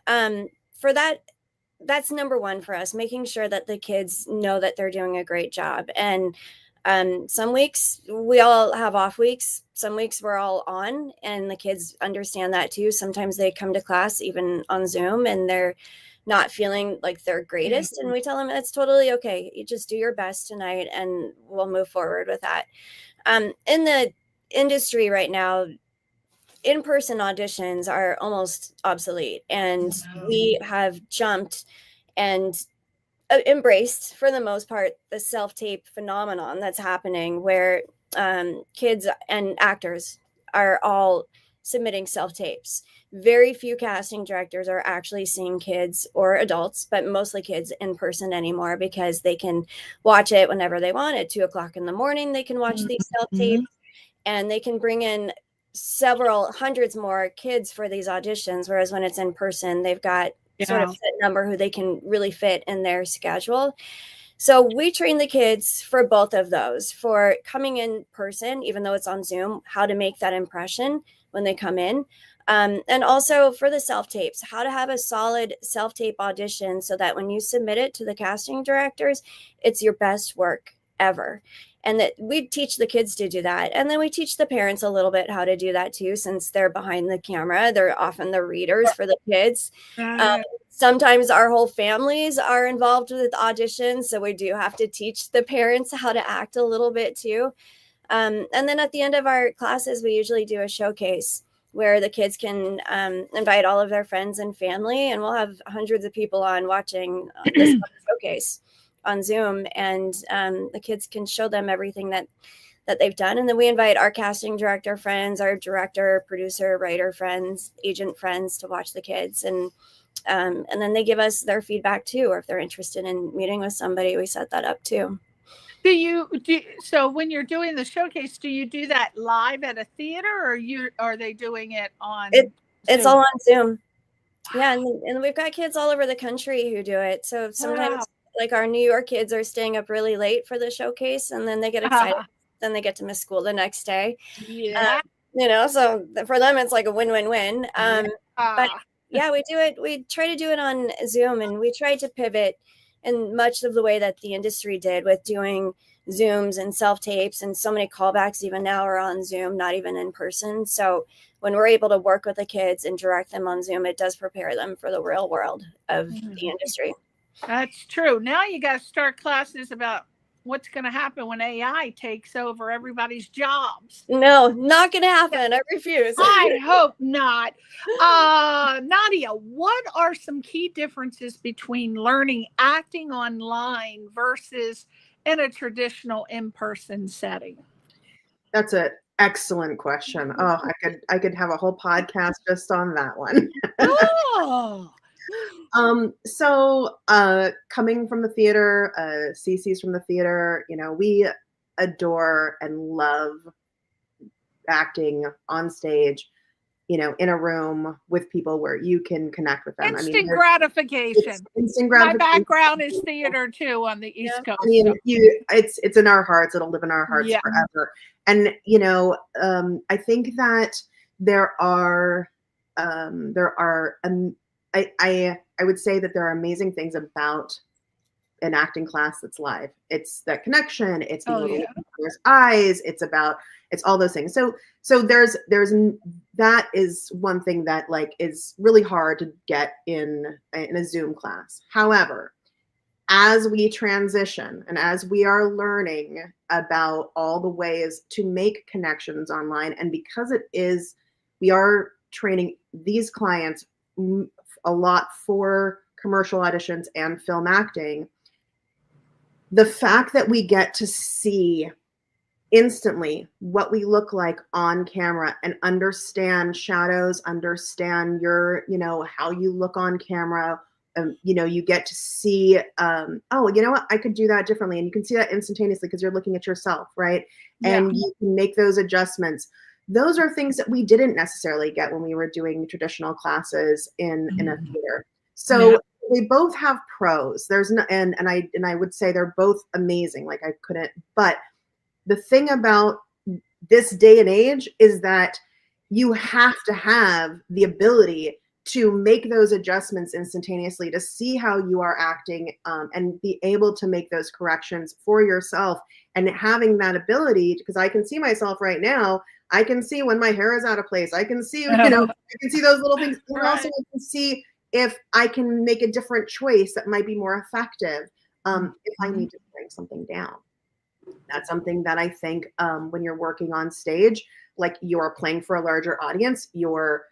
for that's number one for us, making sure that the kids know that they're doing a great job. And some weeks we all have off weeks. Some weeks we're all on, and the kids understand that too. Sometimes they come to class even on Zoom, and they're not feeling like their greatest. And we tell them it's totally okay. You just do your best tonight and we'll move forward with that. In the industry right now, in-person auditions are almost obsolete, and we have jumped and embraced, for the most part, the self-tape phenomenon that's happening, where kids and actors are all submitting self-tapes. Very few casting directors are actually seeing kids or adults, but mostly kids, in person anymore, because they can watch it whenever they want. At 2:00 in the morning, they can watch these self-tapes, and they can bring in several hundreds more kids for these auditions. Whereas when it's in person, they've got sort of set number who they can really fit in their schedule. So we train the kids for both of those, for coming in person, even though it's on Zoom, how to make that impression when they come in. And also for the self-tapes, how to have a solid self-tape audition so that when you submit it to the casting directors, it's your best work ever. And that we teach the kids to do that. And then we teach the parents a little bit how to do that too, since they're behind the camera. They're often the readers for the kids. Sometimes our whole families are involved with auditions. So we do have to teach the parents how to act a little bit too. And then at the end of our classes, we usually do a showcase where the kids can invite all of their friends and family, and we'll have hundreds of people on watching this showcase on Zoom, and the kids can show them everything that they've done. And then we invite our casting director friends, our director, producer, writer friends, agent friends to watch the kids. And then they give us their feedback too, or if they're interested in meeting with somebody, we set that up too. So when you're doing the showcase, do you do that live at a theater, or are they doing it on it's all on Zoom? Yeah. And we've got kids all over the country who do it. So sometimes like our New York kids are staying up really late for the showcase, and then they get excited. Then they get to miss school the next day. So for them, it's like a win-win-win. But yeah, we do it. We try to do it on Zoom, and we try to pivot in much of the way that the industry did with doing Zooms and self-tapes, and so many callbacks even now are on Zoom, not even in person. So when we're able to work with the kids and direct them on Zoom, it does prepare them for the real world of the industry. That's true. Now you got to start classes about what's going to happen when AI takes over everybody's jobs. No, not going to happen. I refuse. I hope not. Nadia, what are some key differences between learning acting online versus in a traditional in-person setting? That's an excellent question. Oh, I could have a whole podcast just on that one. So coming from the theater, Cece's from the theater, we adore and love acting on stage, in a room with people where you can connect with them. Instant gratification. Instant gratification. My background is theater too on the East Coast. It's in our hearts. It'll live in our hearts forever. And, I think that I would say that there are amazing things about an acting class that's live. It's that connection. It's being able to look in others' eyes. It's all those things. So there's that is one thing that is really hard to get in a Zoom class. However, as we transition and as we are learning about all the ways to make connections online, and because we are training these clients a lot for commercial auditions and film acting, the fact that we get to see instantly what we look like on camera and understand shadows, understand your, how you look on camera, you get to see, oh, you know what, I could do that differently. And you can see that instantaneously because you're looking at yourself, right? Yeah. And you can make those adjustments. Those are things that we didn't necessarily get when we were doing traditional classes in a theater. So they both have pros. There's no, and I would say they're both amazing. But the thing about this day and age is that you have to have the ability to make those adjustments instantaneously, to see how you are acting, and be able to make those corrections for yourself. And having that ability, because I can see myself right now, I can see when my hair is out of place. I can see, I can see those little things. And also I can see if I can make a different choice that might be more effective, if I need to bring something down. That's something that I think when you're working on stage, like you're playing for a larger audience, your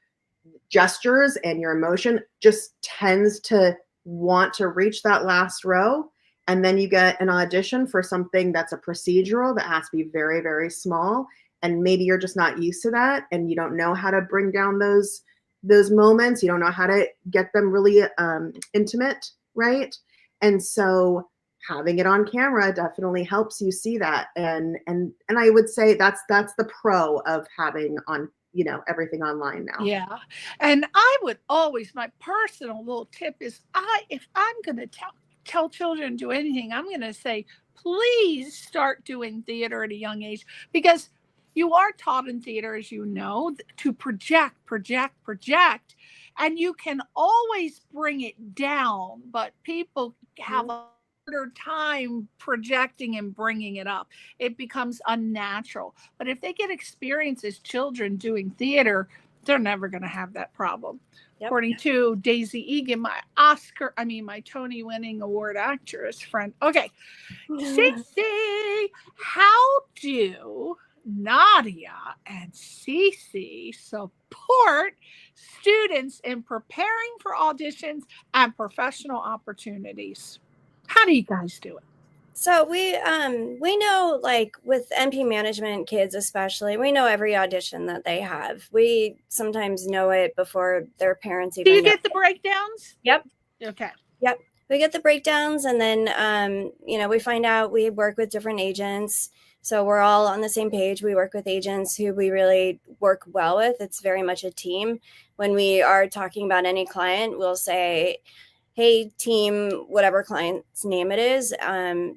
gestures and your emotion just tends to want to reach that last row. And then you get an audition for something that's a procedural that has to be very, very small. And maybe you're just not used to that, and you don't know how to bring down those moments. You don't know how to get them really intimate, right? And so having it on camera definitely helps you see that. And I would say that's the pro of having on, everything online now. Yeah. And I would always, my personal little tip is if I'm going to tell children to do anything, I'm going to say, please start doing theater at a young age, because you are taught in theater, as you know, to project, and you can always bring it down, but people have a harder time projecting and bringing it up. It becomes unnatural. But if they get experience as children doing theater, they're never going to have that problem. Yep. According to Daisy Egan, my Tony-winning award actress friend. Okay, Cece, how do Nadia and Cece support students in preparing for auditions and professional opportunities? How do you guys do it? So we know, like with NP management kids especially, we know every audition that they have. We sometimes know it before their parents even. Do you get the breakdowns? Yep. Okay. Yep. We get the breakdowns, and then we find out we work with different agents. So we're all on the same page. We work with agents who we really work well with. It's very much a team. When we are talking about any client, we'll say, hey, team, whatever client's name it is.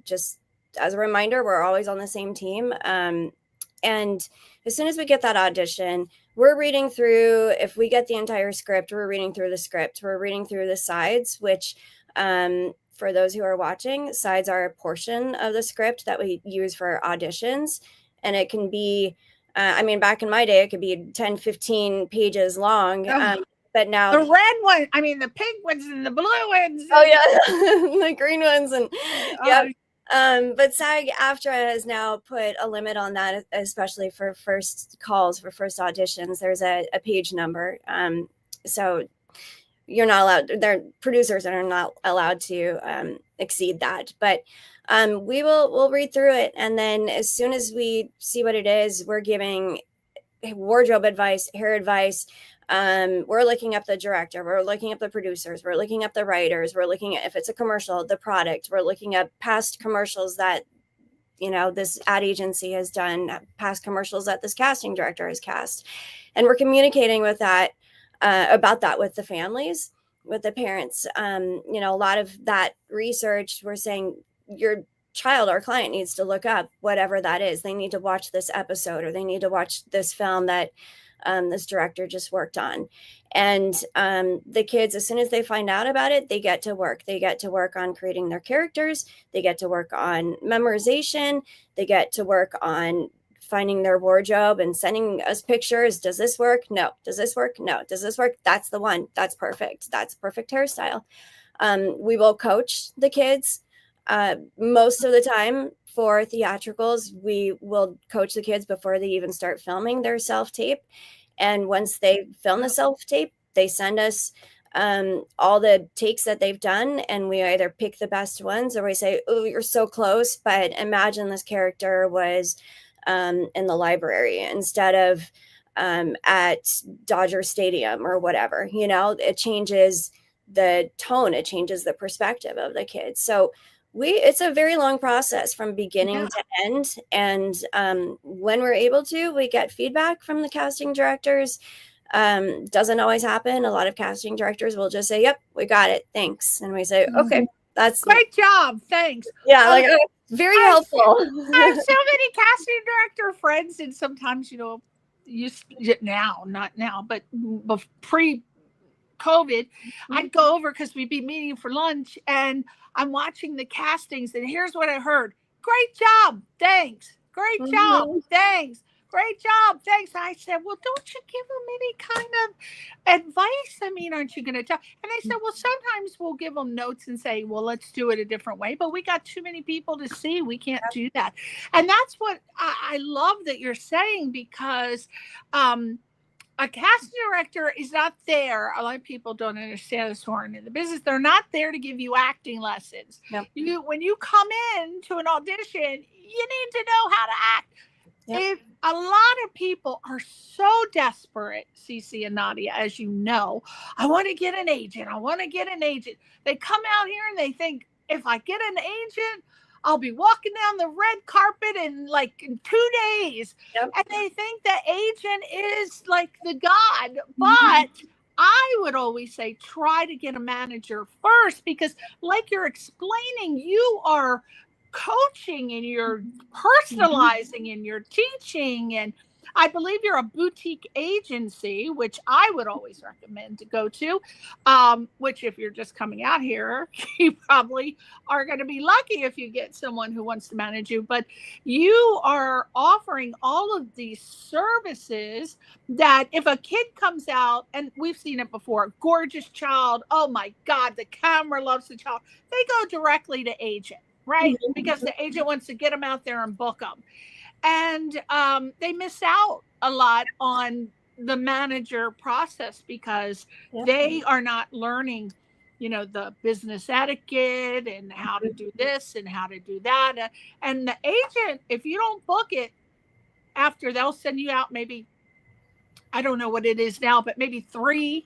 Just as a reminder, we're always on the same team. And as soon as we get that audition, we're reading through, if we get the entire script, we're reading through the script. We're reading through the sides, which for those who are watching, sides are a portion of the script that we use for auditions. And it can be, back in my day, it could be 10, 15 pages long. But now the red one, the pink ones and the blue ones. Oh yeah, the green ones and but SAG-AFTRA has now put a limit on that, especially for first calls, for first auditions. There's a page number, so you're not allowed. Their producers are not allowed to exceed that. But we'll read through it, and then as soon as we see what it is, we're giving wardrobe advice, hair advice. We're looking up the director, we're looking up the producers, we're looking up the writers, we're looking at, if it's a commercial, the product, we're looking at past commercials that, this ad agency has done, past commercials that this casting director has cast. And we're communicating with that, about that with the families, with the parents. A lot of that research, we're saying your child, our client, needs to look up whatever that is. They need to watch this episode, or they need to watch this film that this director just worked on. And the kids, as soon as they find out about it, they get to work. They get to work on creating their characters. They get to work on memorization. They get to work on finding their wardrobe and sending us pictures. Does this work? No. Does this work? No. Does this work? That's the one. That's perfect. That's perfect hairstyle. We will coach the kids. Most of the time for theatricals, we will coach the kids before they even start filming their self-tape. And once they film the self-tape, they send us all the takes that they've done, and we either pick the best ones, or we say, oh, you're so close, but imagine this character was in the library instead of at Dodger Stadium or whatever. It changes the tone, it changes the perspective of the kids. So it's a very long process from beginning to end. And when we're able to, we get feedback from the casting directors. Doesn't always happen. A lot of casting directors will just say, yep, we got it. Thanks. And we say, okay, that's great job. Thanks. Yeah. Very helpful. I have so many casting director friends, and sometimes, not now, but pre-COVID, I'd go over because we'd be meeting for lunch, and I'm watching the castings, and here's what I heard. Great job. Thanks. Great job. Thanks. great job. Thanks. I said, well, don't you give them any kind of advice? I mean, aren't you going to tell? And they said, well, sometimes we'll give them notes and say, well, let's do it a different way. But we got too many people to see. We can't do that. And that's what I love that you're saying, because a casting director is not there. A lot of people don't understand this who aren't in the business. They're not there to give you acting lessons. Yep. When you come in to an audition, you need to know how to act. Yep. If a lot of people are so desperate, Cece and Nadia, as you know, I want to get an agent. I want to get an agent. They come out here and they think, if I get an agent, I'll be walking down the red carpet in 2 days. Yep. And they think the agent is like the God. But I would always say, try to get a manager first, because like you're explaining, you are coaching and you're personalizing and you're teaching. And I believe you're a boutique agency, which I would always recommend to go to, which if you're just coming out here, you probably are going to be lucky if you get someone who wants to manage you. But you are offering all of these services that if a kid comes out, and we've seen it before, gorgeous child, oh my God, the camera loves the child, they go directly to agent, right? Because the agent wants to get them out there and book them. And they miss out a lot on the manager process, because they are not learning, the business etiquette and how to do this and how to do that. And the agent, if you don't book it after, they'll send you out maybe, I don't know what it is now, but maybe 3-5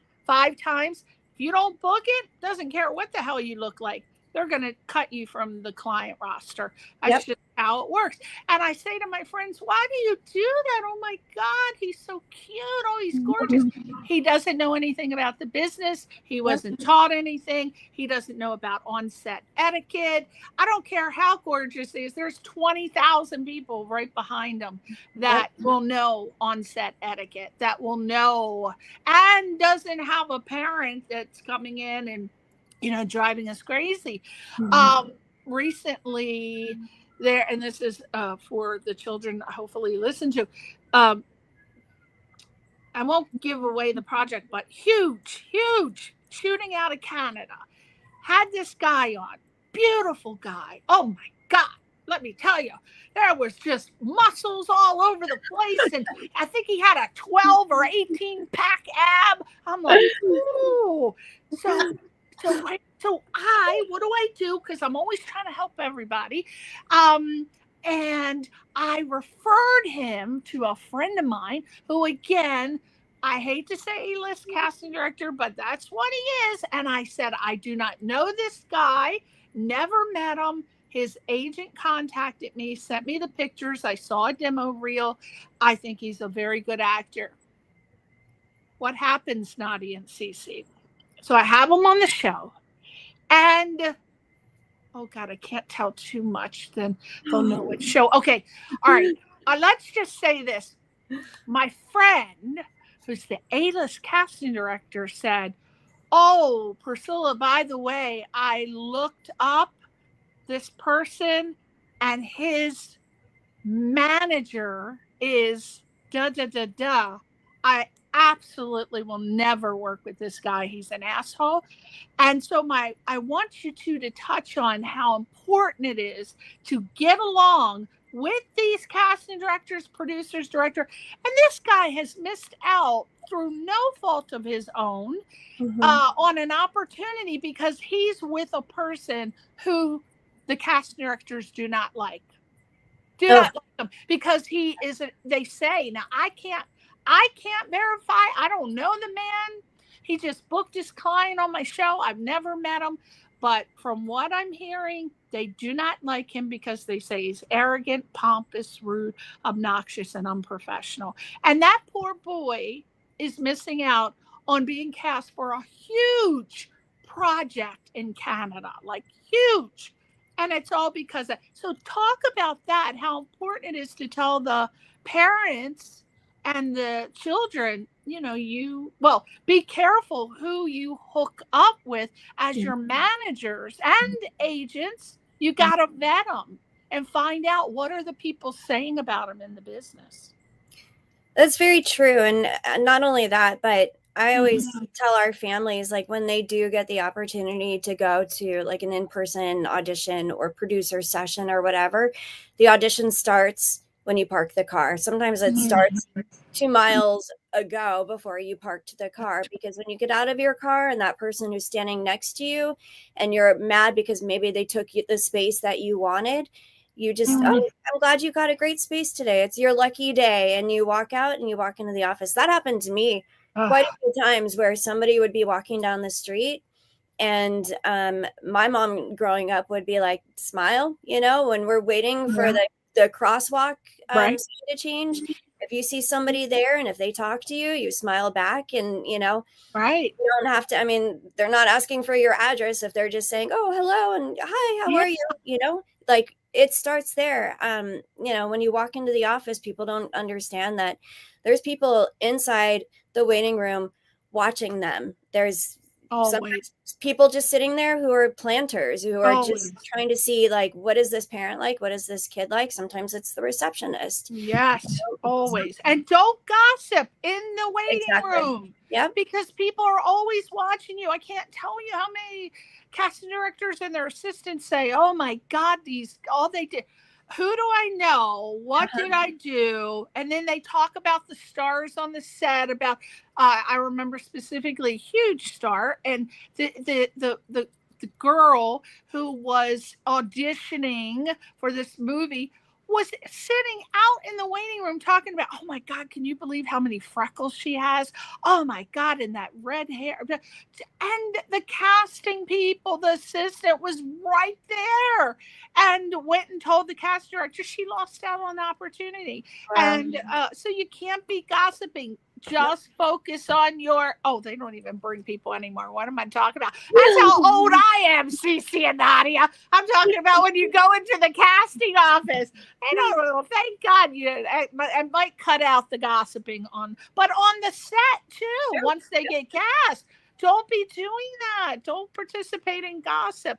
times. If you don't book it, doesn't care what the hell you look like, they're going to cut you from the client roster. That's just how it works. And I say to my friends, why do you do that? Oh my God, he's so cute. Oh, he's gorgeous. He doesn't know anything about the business. He wasn't taught anything. He doesn't know about on-set etiquette. I don't care how gorgeous he is. There's 20,000 people right behind him that will know on-set etiquette, that will know, and doesn't have a parent that's coming in and driving us crazy. Recently there, and this is for the children, hopefully listen to, I won't give away the project, but huge shooting out of Canada. Had this guy on, beautiful guy. Oh my God. Let me tell you, there was just muscles all over the place. And I think he had a 12 or 18 pack ab. I'm like, ooh. So what do I do? Because I'm always trying to help everybody. And I referred him to a friend of mine who, again, I hate to say A-list casting director, but that's what he is. And I said, I do not know this guy, never met him. His agent contacted me, sent me the pictures. I saw a demo reel. I think he's a very good actor. What happens, Nadia and Cece? So I have him on the show, and oh God, I can't tell too much. Then they'll know what show. Okay, all right. Let's just say this: my friend, who's the A-list casting director, said, "Oh, Priscilla, by the way, I looked up this person, and his manager is da da da da. I absolutely will never work with this guy. He's an asshole." And so I want you to touch on how important it is to get along with these casting directors, producers, director. And this guy has missed out through no fault of his own on an opportunity, because he's with a person who the casting directors do not like. Not like him, because he isn't, they say, now I can't verify. I don't know the man. He just booked his client on my show. I've never met him. But from what I'm hearing, they do not like him because they say he's arrogant, pompous, rude, obnoxious, and unprofessional. And that poor boy is missing out on being cast for a huge project in Canada, like huge. And it's all because of, so talk about that, how important it is to tell the parents and the children, be careful who you hook up with as your managers and agents. You got to vet them and find out what are the people saying about them in the business. That's very true. And not only that, but I always tell our families, like, when they do get the opportunity to go to like an in-person audition or producer session or whatever, the audition starts when you park the car. Sometimes it starts 2 miles ago before you parked the car, because when you get out of your car and that person who's standing next to you and you're mad because maybe they took the space that you wanted, you just, oh, I'm glad you got a great space today. It's your lucky day. And you walk out and you walk into the office. That happened to me quite a few times, where somebody would be walking down the street and my mom growing up would be like, smile, when we're waiting for the crosswalk Right. to change. If you see somebody there and if they talk to you, you smile back, and Right. you don't have to, I mean, they're not asking for your address if they're just saying, oh, hello and hi, how are you? Like, it starts there. When you walk into the office, people don't understand that there's people inside the waiting room watching them. There's sometimes people just sitting there who are planters, who are just trying to see, like, what is this parent like? What is this kid like? Sometimes it's the receptionist. Yes, always. And don't gossip in the waiting room. Yeah. Because people are always watching you. I can't tell you how many casting directors and their assistants say, oh my God, all they did. Who do I know? What did I do? And then they talk about the stars on the set, about I remember specifically Huge Star, and the girl who was auditioning for this movie was sitting out in the waiting room talking about, oh my God, can you believe how many freckles she has? Oh my God, and that red hair. And the casting people, the assistant was right there and went and told the cast director she lost out on the opportunity. Wow. And so you can't be gossiping. Just focus on they don't even bring people anymore. What am I talking about? That's how old I am, Cece and Nadia. I'm talking about when you go into the casting office. Thank God I might cut out the gossiping but on the set too, once they get cast. Don't be doing that. Don't participate in gossip.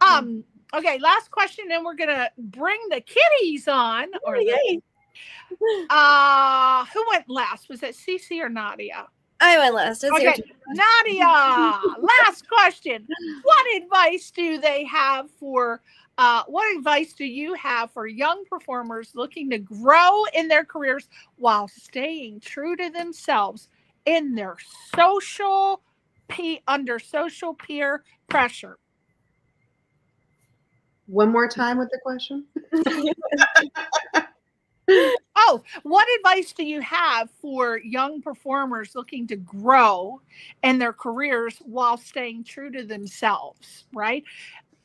Okay, last question, then we're gonna bring the kiddies on. Who went last? Was it Cece or Nadia? I went last. Okay, Nadia, last question. What advice do you have for young performers looking to grow in their careers while staying true to themselves in their under social peer pressure? One more time with the question. What advice do you have for young performers looking to grow in their careers while staying true to themselves, right?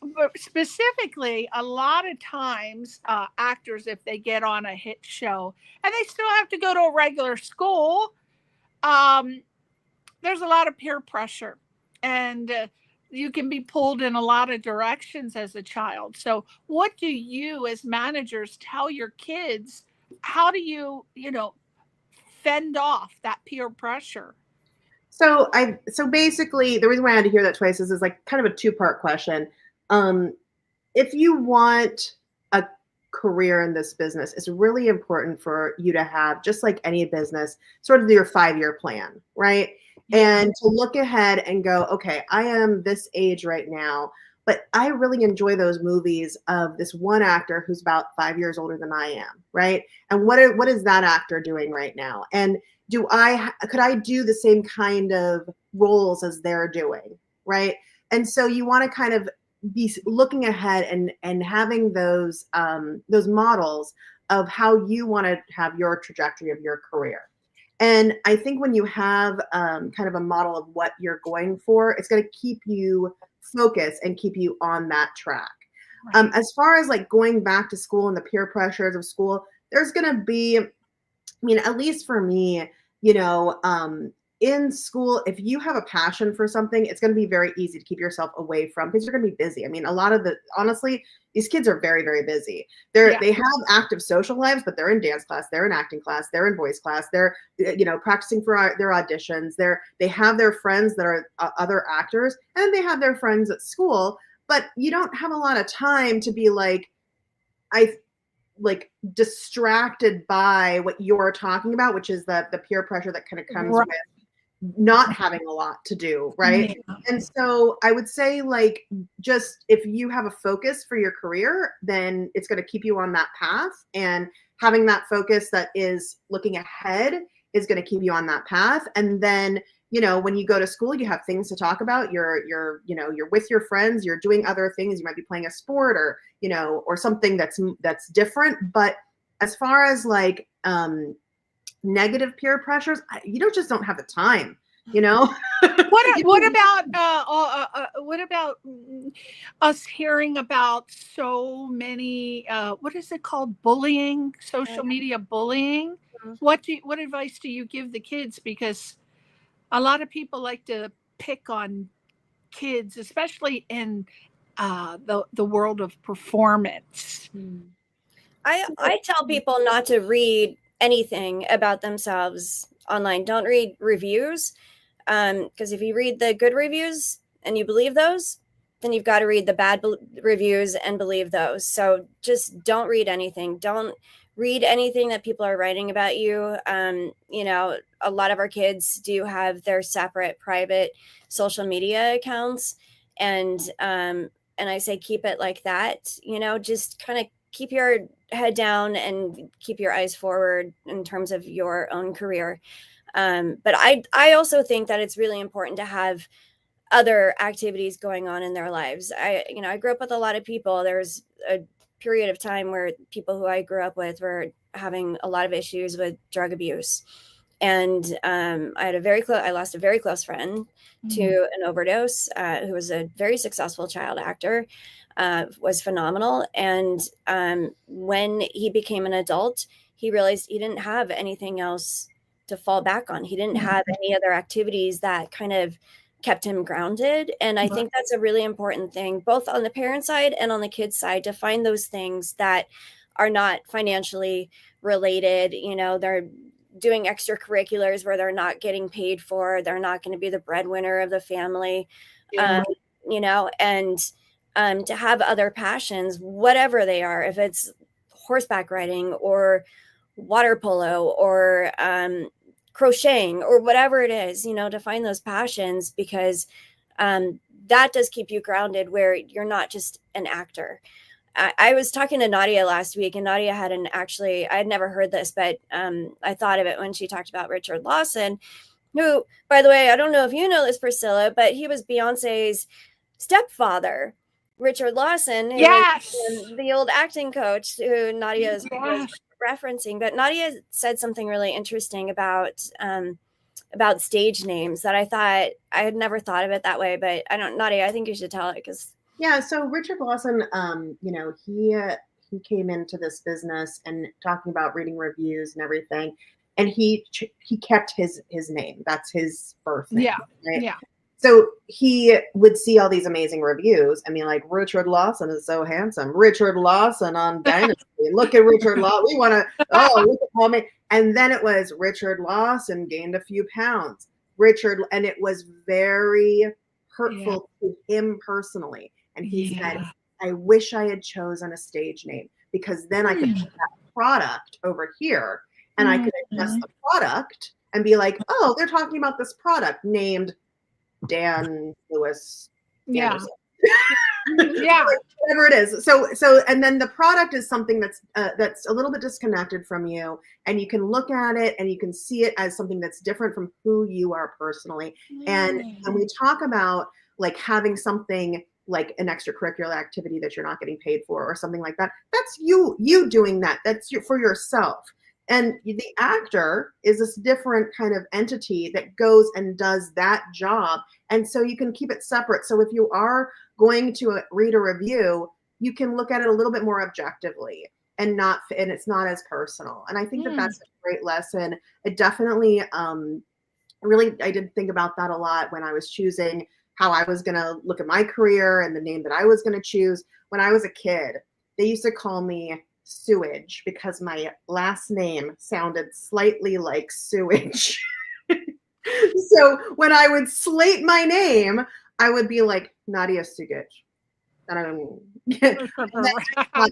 But specifically, a lot of times actors, if they get on a hit show and they still have to go to a regular school, there's a lot of peer pressure, and you can be pulled in a lot of directions as a child. So what do you as managers tell your kids? How do you, fend off that peer pressure? So basically the reason why I had to hear that twice is like kind of a two-part question. If you want a career in this business, it's really important for you to have, just like any business, sort of your 5-year plan, right? And to look ahead and go, okay, I am this age right now, but I really enjoy those movies of this one actor who's about 5 years older than I am, right? And what is that actor doing right now? And could I do the same kind of roles as they're doing, right? And so you want to kind of be looking ahead and having those models of how you want to have your trajectory of your career. And I think when you have kind of a model of what you're going for, it's going to keep you focused and keep you on that track. Right. As far as like going back to school and the peer pressures of school, there's going to be, at least for me, in school, if you have a passion for something, it's going to be very easy to keep yourself away from, because you're going to be busy. Honestly, these kids are very, very busy. They have active social lives, but they're in dance class, they're in acting class, they're in voice class, they're, practicing for their auditions. They have their friends that are other actors, and they have their friends at school, but you don't have a lot of time to be like, like distracted by what you're talking about, which is the peer pressure that kind of comes Right. with not having a lot to do, right? Yeah. And so I would say, like, just if you have a focus for your career, then it's going to keep you on that path, and having that focus that is looking ahead is going to keep you on that path. And then, you know, when you go to school, you have things to talk about. You're with your friends, you're doing other things. You might be playing a sport, or, you know, or something that's different. But as far as like negative peer pressures, you just don't have the time, you know. What about us hearing about so many what is it called, bullying, social media bullying? What advice do you give the kids, because a lot of people like to pick on kids, especially in the world of performance? I tell people not to read anything about themselves online. Don't read reviews, because if you read the good reviews and you believe those, then you've got to read the bad reviews and believe those. So just don't read anything. Don't read anything that people are writing about you. You know, a lot of our kids do have their separate private social media accounts, and I say keep it like that. You know, just kind of keep your head down and keep your eyes forward in terms of your own career. But I also think that it's really important to have other activities going on in their lives. I grew up with a lot of people. There's a period of time where people who I grew up with were having a lot of issues with drug abuse. And I lost a very close friend to an overdose, who was a very successful child actor, was phenomenal. And when he became an adult, he realized he didn't have anything else to fall back on. He didn't have any other activities that kind of kept him grounded. And I think that's a really important thing, both on the parent side and on the kid side, to find those things that are not financially related. You know, they're doing extracurriculars where they're not getting paid for, they're not going to be the breadwinner of the family, you know, and to have other passions, whatever they are, if it's horseback riding or water polo or crocheting or whatever it is, you know, to find those passions, because that does keep you grounded, where you're not just an actor. I was talking to Nadia last week, and Nadia had I had never heard this, but I thought of it when she talked about Richard Lawson, who, by the way, I don't know if you know this, Priscilla, but he was Beyonce's stepfather. Richard Lawson, who was the old acting coach who Nadia is referencing. But Nadia said something really interesting about stage names that I thought, I had never thought of it that way. But Nadia, I think you should tell it, because so Richard Lawson, you know, he came into this business and talking about reading reviews and everything, and he kept his name. That's his birth name. Right? So he would see all these amazing reviews. I mean, like, Richard Lawson is so handsome. Richard Lawson on Dynasty. Look at Richard Lawson. We want to, look at Paul May. And then it was Richard Lawson gained a few pounds. And it was very hurtful to him personally. And he said, I wish I had chosen a stage name, because then I could put that product over here, and I could adjust the product and be like, oh, they're talking about this product named Dan Lewis Anderson. Whatever it is. So and then the product is something that's a little bit disconnected from you, and you can look at it and you can see it as something that's different from who you are personally. And when we talk about like having something like an extracurricular activity that you're not getting paid for or something like that, that's you doing that. That's for yourself. And the actor is this different kind of entity that goes and does that job. And so you can keep it separate. So if you are going to read a review, you can look at it a little bit more objectively and it's not as personal. And I think that that's a great lesson. It definitely, I did think about that a lot when I was choosing how I was going to look at my career and the name that I was going to choose. When I was a kid, they used to call me Sewage because my last name sounded slightly like sewage. So when I would slate my name, I would be like Nadia Sugic. And I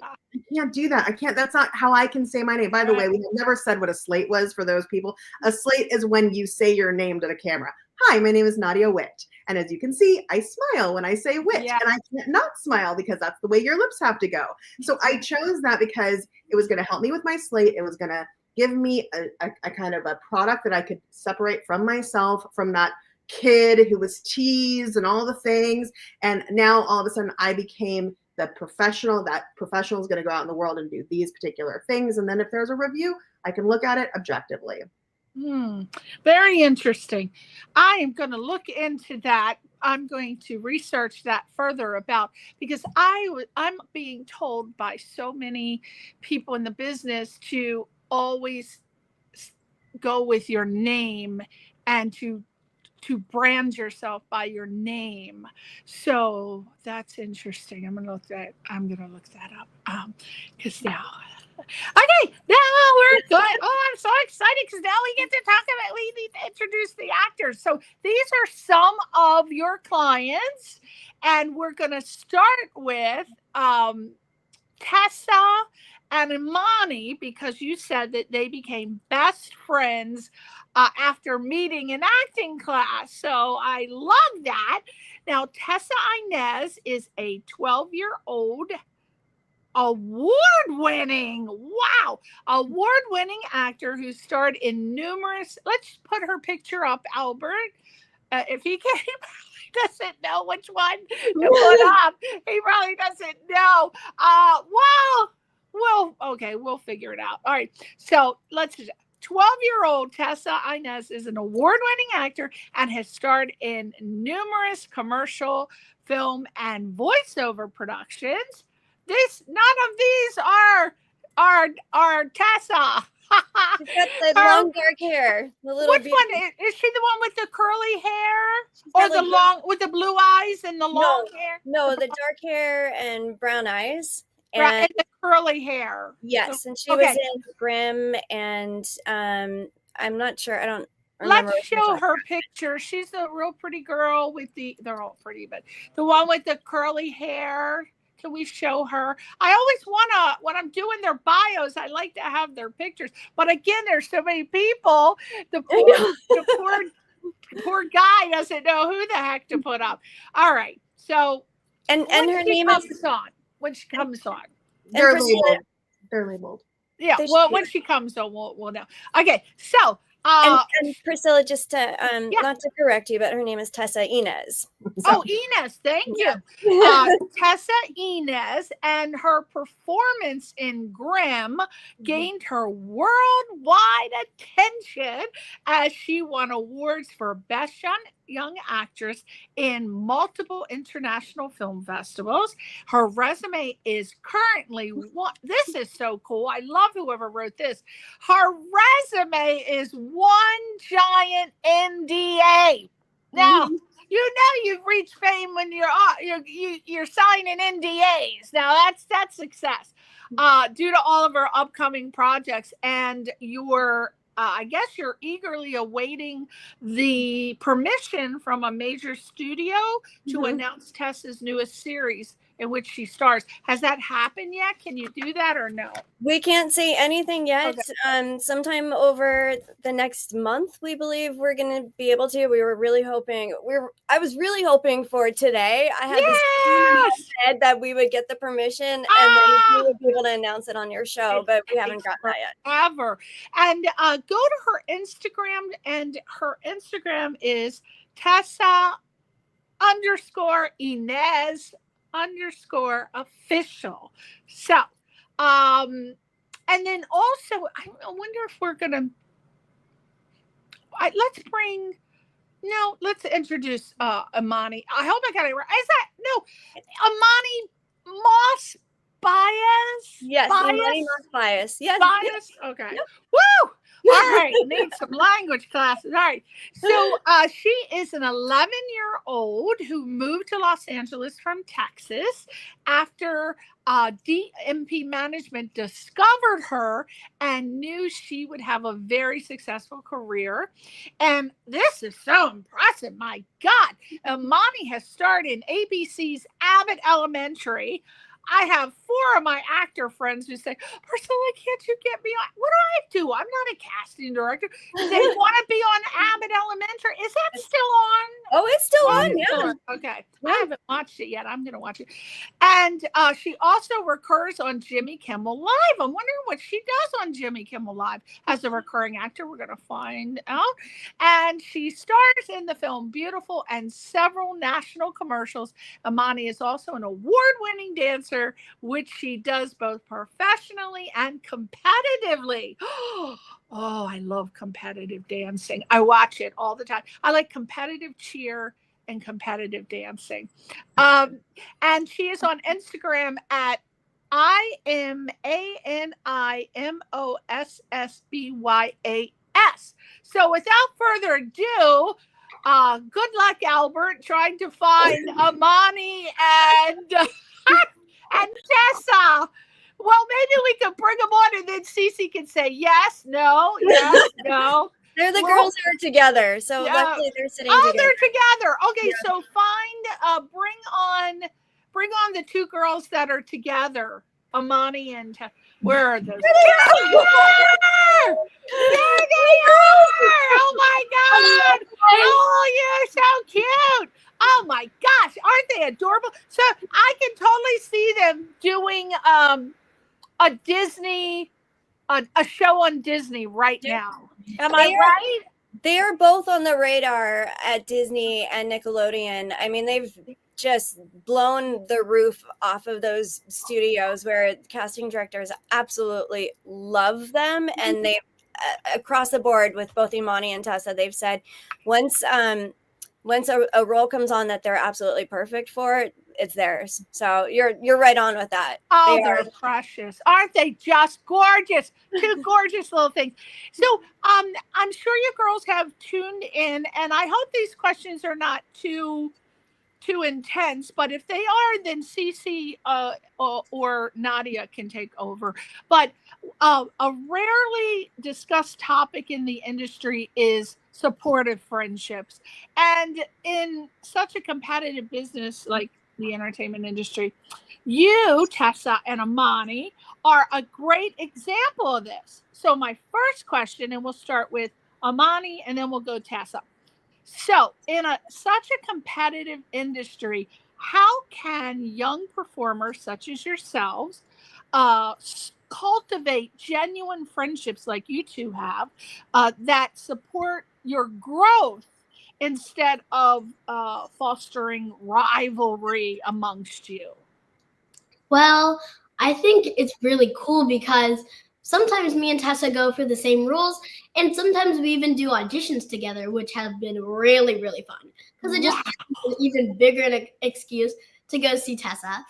can't do that. I can't. That's not how I can say my name. By the way, we have never said what a slate was for those people. A slate is when you say your name to the camera. Hi, my name is Nadia Witt. And as you can see, I smile when I say Witt, and I can't not smile because that's the way your lips have to go. So I chose that because it was going to help me with my slate. It was going to give me a kind of a product that I could separate from myself, from that kid who was teased and all the things. And now all of a sudden I became the professional. That professional is going to go out in the world and do these particular things. And then if there's a review, I can look at it objectively. Very interesting. I am going to look into that. I'm going to research that further because I'm being told by so many people in the business to always go with your name and to brand yourself by your name. So that's interesting. I'm gonna look that up. Because now, okay, now we're good. Oh, I'm so excited because now we get to talk about. We need to introduce the actors. So these are some of your clients, and we're gonna start with Tessa and Imani, because you said that they became best friends after meeting in acting class. So I love that. Now, Tessa Inez is a 12-year-old award-winning actor who starred in numerous, let's put her picture up, Albert. If he can, he probably doesn't know which one to put up. He probably doesn't know. We'll figure it out. All right. So 12-year-old Tessa Inez is an award-winning actor and has starred in numerous commercial, film, and voiceover productions. None of these are Tessa. She's got the long dark hair. Which one is she? The one with the curly hair, or the long with the blue eyes and the long hair? No, the dark hair and brown eyes. And the curly hair. Yes, and she was in Grimm, and I'm not sure. I don't remember. Let's show her picture. She's a real pretty girl with they're all pretty, but the one with the curly hair. Can we show her? I always when I'm doing their bios, I like to have their pictures. But again, there's so many people. The poor guy doesn't know who the heck to put up. All right. So, and her name is on. When she comes on, they're labeled. Yeah. When she comes on, we'll know. Okay. So, and Priscilla, just to not to correct you, but her name is Tessa Inez. So. Oh, Inez, thank you. Tessa Inez, and her performance in Grimm gained her worldwide attention as she won awards for Best Young Actress in multiple international film festivals. Her resume is currently this is so cool. I love whoever wrote this. Her resume is one giant NDA. Now, you've reached fame when you're signing NDAs. Now that's success due to all of her upcoming projects, and I guess you're eagerly awaiting the permission from a major studio to announce Tessa's newest series in which she stars. Has that happened yet? Can you do that or no? We can't say anything yet. Okay. Sometime over the next month, we believe we're going to be able to. We were really hoping. I was really hoping for today. I had this head that we would get the permission and then we would be able to announce it on your show, but we haven't gotten that yet. Ever. And go to her Instagram, and her Instagram is Tessa_Inez_official. So, and then also, I wonder if we're gonna. Let's introduce Imani. I hope I got it right. Imani Moss Bias? Yes, Imani Moss Bias. Yes. Bias? Okay. Yep. Woo! All right, need some language classes. All right. So she is an 11-year-old who moved to Los Angeles from Texas after DMP management discovered her and knew she would have a very successful career. And this is so impressive. My God. Imani has starred in ABC's Abbott Elementary. I have 4 of my actor friends who say, Priscilla, can't you get me on? What do I do? I'm not a casting director. They want to be on Abbott Elementary. Is that still on? Oh, it's still on, yeah. Okay. I haven't watched it yet. I'm going to watch it. And she also recurs on Jimmy Kimmel Live. I'm wondering what she does on Jimmy Kimmel Live as a recurring actor. We're going to find out. And she stars in the film Beautiful and several national commercials. Imani is also an award-winning dancer, which she does both professionally and competitively. Oh, I love competitive dancing. I watch it all the time. I like competitive cheer and competitive dancing. And she is on Instagram at IMANIMOSSBYAS. So without further ado, good luck, Albert, trying to find Imani and Tessa. Well, maybe we could bring them on and then Cece can say yes, no, yes, no. They're the girls who are together. So luckily they're sitting together. They're together. Okay, so find bring on the 2 girls that are together. Imani and where are those? There they are! Oh my God! Oh, you're so cute! Oh my gosh, aren't they adorable? So I can totally see them doing a show on Disney right now. Am I right? They are both on the radar at Disney and Nickelodeon. I mean, they've just blown the roof off of those studios where casting directors absolutely love them. And they across the board with both Imani and Tessa, they've said once a role comes on that they're absolutely perfect for, it's theirs. So you're right on with that. Oh, they're precious. Aren't they just gorgeous? 2 gorgeous little things. So I'm sure you girls have tuned in, and I hope these questions are not too intense, but if they are, then Cece or Nadia can take over. But a rarely discussed topic in the industry is supportive friendships. And in such a competitive business like the entertainment industry, you, Tessa and Imani, are a great example of this. So my first question, and we'll start with Imani and then we'll go Tessa. So in such a competitive industry, how can young performers such as yourselves cultivate genuine friendships like you 2 have that support your growth instead of fostering rivalry amongst you? Well, I think it's really cool because sometimes me and Tessa go for the same roles, and sometimes we even do auditions together, which have been really, really fun because it just gives an even bigger excuse to go see Tessa.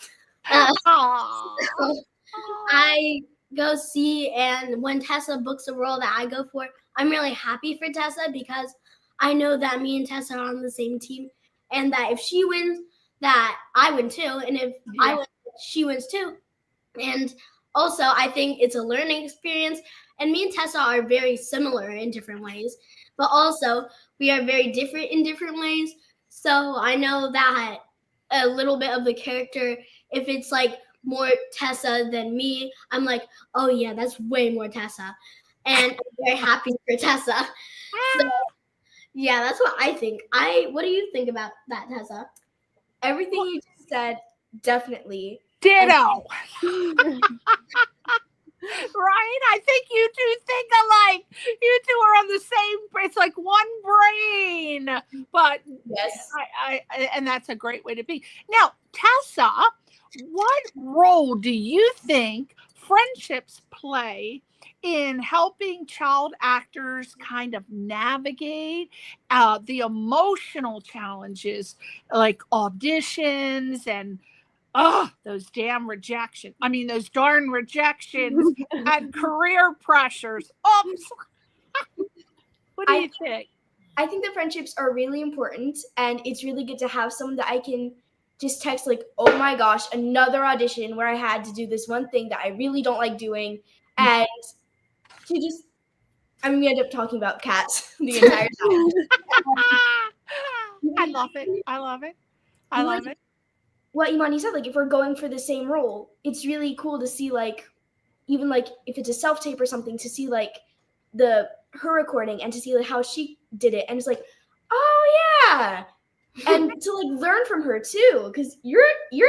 I go see, and when Tessa books a role that I go for, I'm really happy for Tessa because I know that me and Tessa are on the same team, and that if she wins, that I win too, and if I win, she wins too. And also, I think it's a learning experience, and me and Tessa are very similar in different ways, but also we are very different in different ways. So I know that a little bit of the character, if it's like more Tessa than me, I'm like, oh yeah, that's way more Tessa. And I'm very happy for Tessa. So yeah, that's what I think. What do you think about that, Tessa? Everything you just said, definitely. Ditto. Right? I think you 2 think alike. You 2 are on the same, it's like one brain. But yes, and that's a great way to be. Now, Tessa, what role do you think friendships play in helping child actors kind of navigate the emotional challenges like auditions and those darn rejections and career pressures. What do you think? I think that friendships are really important, and it's really good to have someone that I can just text like, oh my gosh, another audition where I had to do this one thing that I really don't like doing, and to just, we end up talking about cats the entire time. I love it. I love it. I love it. What Imani said, like if we're going for the same role, it's really cool to see like, even like if it's a self-tape or something, to see like her recording and to see like how she did it, and it's like, oh yeah, and to like learn from her too, because you're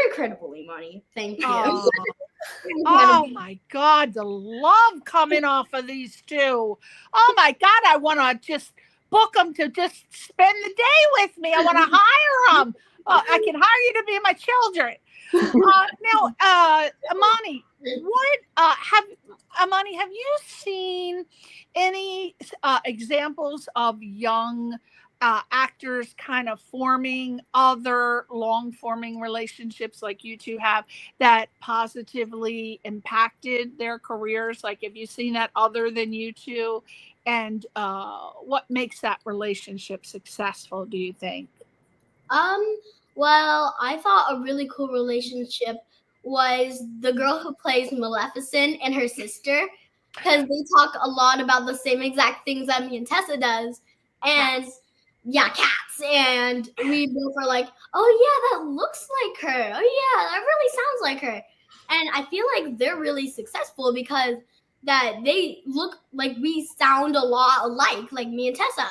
incredible, Imani. Thank you. Oh. Oh my God, the love coming off of these two. Oh my God, I want to just book them to just spend the day with me. I want to hire them. I can hire you to be my children. Now, Imani, Imani, have you seen any examples of young actors kind of forming other long-forming relationships like you two have that positively impacted their careers? Like, have you seen that other than you two? And what makes that relationship successful, do you think? Well, I thought a really cool relationship was the girl who plays Maleficent and her sister, because they talk a lot about the same exact things that me and Tessa does. And cats. And we both are like, oh yeah, that looks like her. Oh yeah, that really sounds like her. And I feel like they're really successful because that they look like we sound a lot alike, like me and Tessa.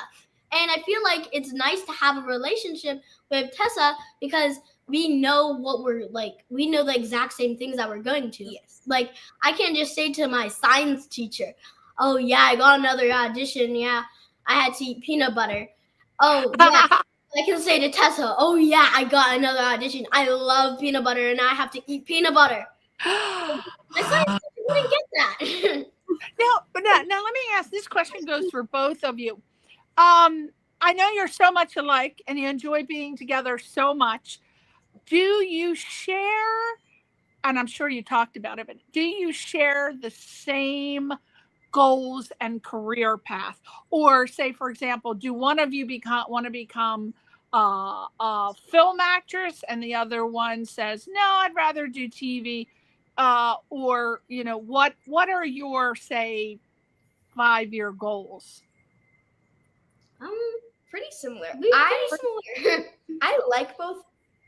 And I feel like it's nice to have a relationship with Tessa because we know what we're like. We know the exact same things that we're going to. Yes. Like, I can't just say to my science teacher, oh, yeah, I got another audition. Yeah, I had to eat peanut butter. Oh, yeah. I can say to Tessa, oh, yeah, I got another audition. I love peanut butter, and I have to eat peanut butter. My science teacher wouldn't get that. Now, let me ask, this question goes for both of you. I know you're so much alike and you enjoy being together so much. Do you share, and I'm sure you talked about it, but do you share the same goals and career path? Or say, for example, do one of you want to become a film actress and the other one says, no, I'd rather do TV? Or, what are your, say, 5-year goals? Pretty similar. I like both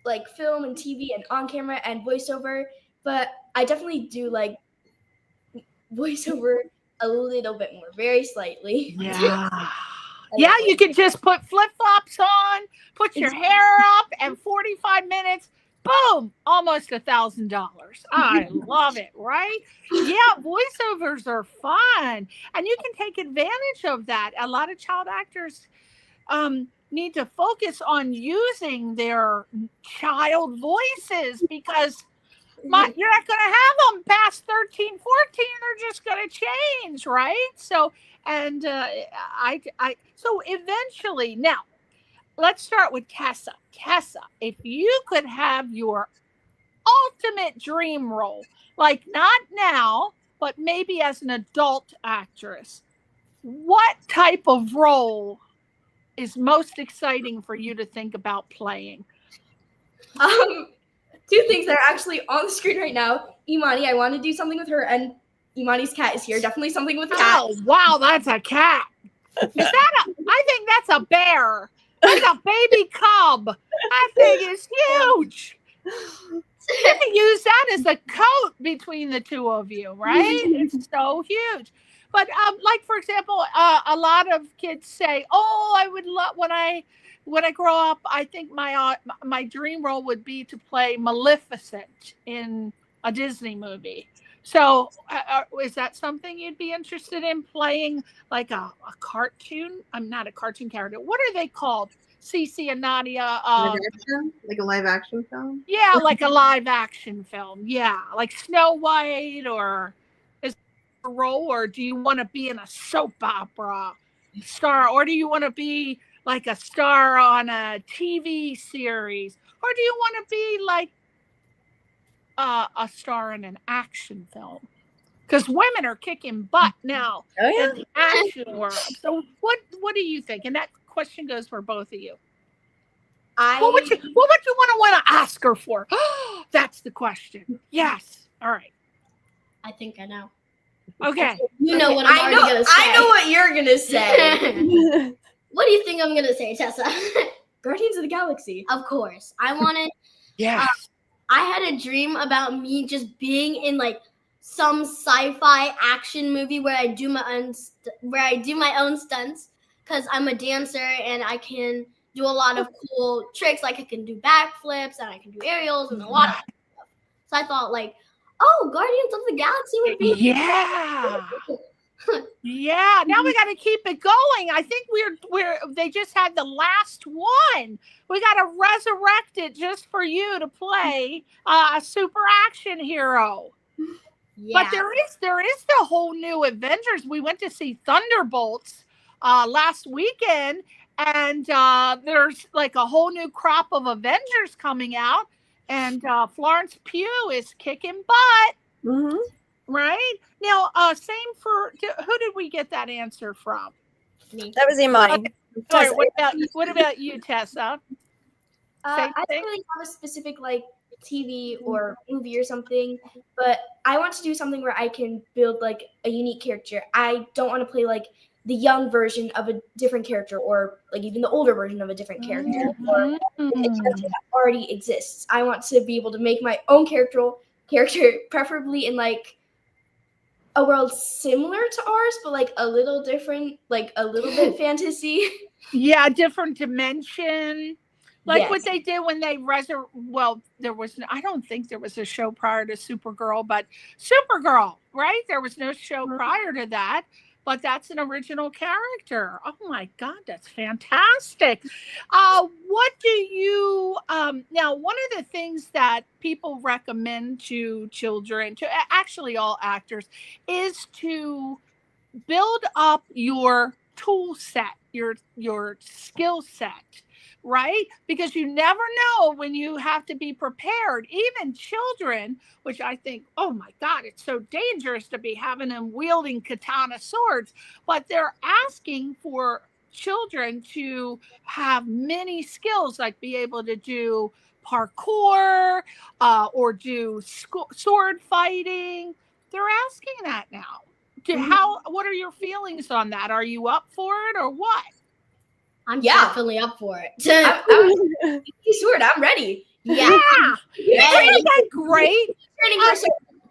like film and TV and on camera and voiceover, but I definitely do like voiceover a little bit more, very slightly. Yeah. Yeah, you can just put flip-flops on, put your hair up, and 45 minutes, boom, almost $1,000. I love it, right? Yeah, voiceovers are fun, and you can take advantage of that. A lot of child actors need to focus on using their child voices because you're not going to have them past 13, 14. They're just going to change, right? So, and so eventually, now, let's start with Tessa. Tessa, if you could have your ultimate dream role, like not now, but maybe as an adult actress, what type of role is most exciting for you to think about playing? 2 things that are actually on the screen right now. Imani, I want to do something with her, and Imani's cat is here. Definitely something with cat. Oh, wow, that's a cat. I think that's a bear. That's a baby cub. That thing is huge. You can use that as a coat between the two of you, right? It's so huge. But like, for example, a lot of kids say, oh, I would love when I grow up, I think my dream role would be to play Maleficent in a Disney movie. So is that something you'd be interested in, playing like a cartoon? I'm not a cartoon character. What are they called? Cece and Nadia. Like a live action film? Yeah, like a live action film. Yeah, like Snow White, or is a role, or do you want to be in a soap opera star, or do you want to be like a star on a TV series, or do you want to be like a star in an action film? because women are kicking butt now Oh yeah. in the action world. So what do you think? And that question goes for both of you. What would you want to ask her for? That's the question. Yes. All right. I think I know. Okay. You know what I'm already gonna say. I know what you're gonna say. What do you think I'm gonna say, Tessa? Guardians of the Galaxy. Of course. I wanted. Yes. I had a dream about me just being in like some sci-fi action movie where I do my own stunts, because I'm a dancer and I can do a lot of cool tricks. Like I can do backflips and I can do aerials and a lot of stuff. So I thought like, oh, Guardians of the Galaxy would be Yeah. Yeah. Now we got to keep it going. I think they just had the last one. We got to resurrect it just for you to play a super action hero. Yeah. But there is the whole new Avengers. We went to see Thunderbolts last weekend, and there's like a whole new crop of Avengers coming out, and Florence Pugh is kicking butt. Mm-hmm. Right now, same for who did we get that answer from? Me. That was Imani. All right, what about you, Tessa? I don't really have a specific like TV or movie or something, but I want to do something where I can build like a unique character. I don't want to play like the young version of a different character, or like even the older version of a different character, or a character that already exists. I want to be able to make my own character, preferably in like a world similar to ours, but like a little different, like a little bit fantasy. Yeah, different dimension. Like Yes. what they did when they I don't think there was a show prior to Supergirl, but Supergirl, right? There was no show prior to that, but that's an original character. Oh my God, that's fantastic. What do you, now, one of the things that people recommend to children, to actually all actors, is to build up your tool set, your skill set. Right? Because you never know when you have to be prepared. Even children, which I think, oh my God, it's so dangerous to be having them wielding katana swords. But they're asking for children to have many skills, like be able to do parkour or do sword fighting. They're asking that now. What are your feelings on that? Are you up for it or what? I'm Yeah. definitely up for it. Sword, I'm ready. Yeah. Isn't that great? Training person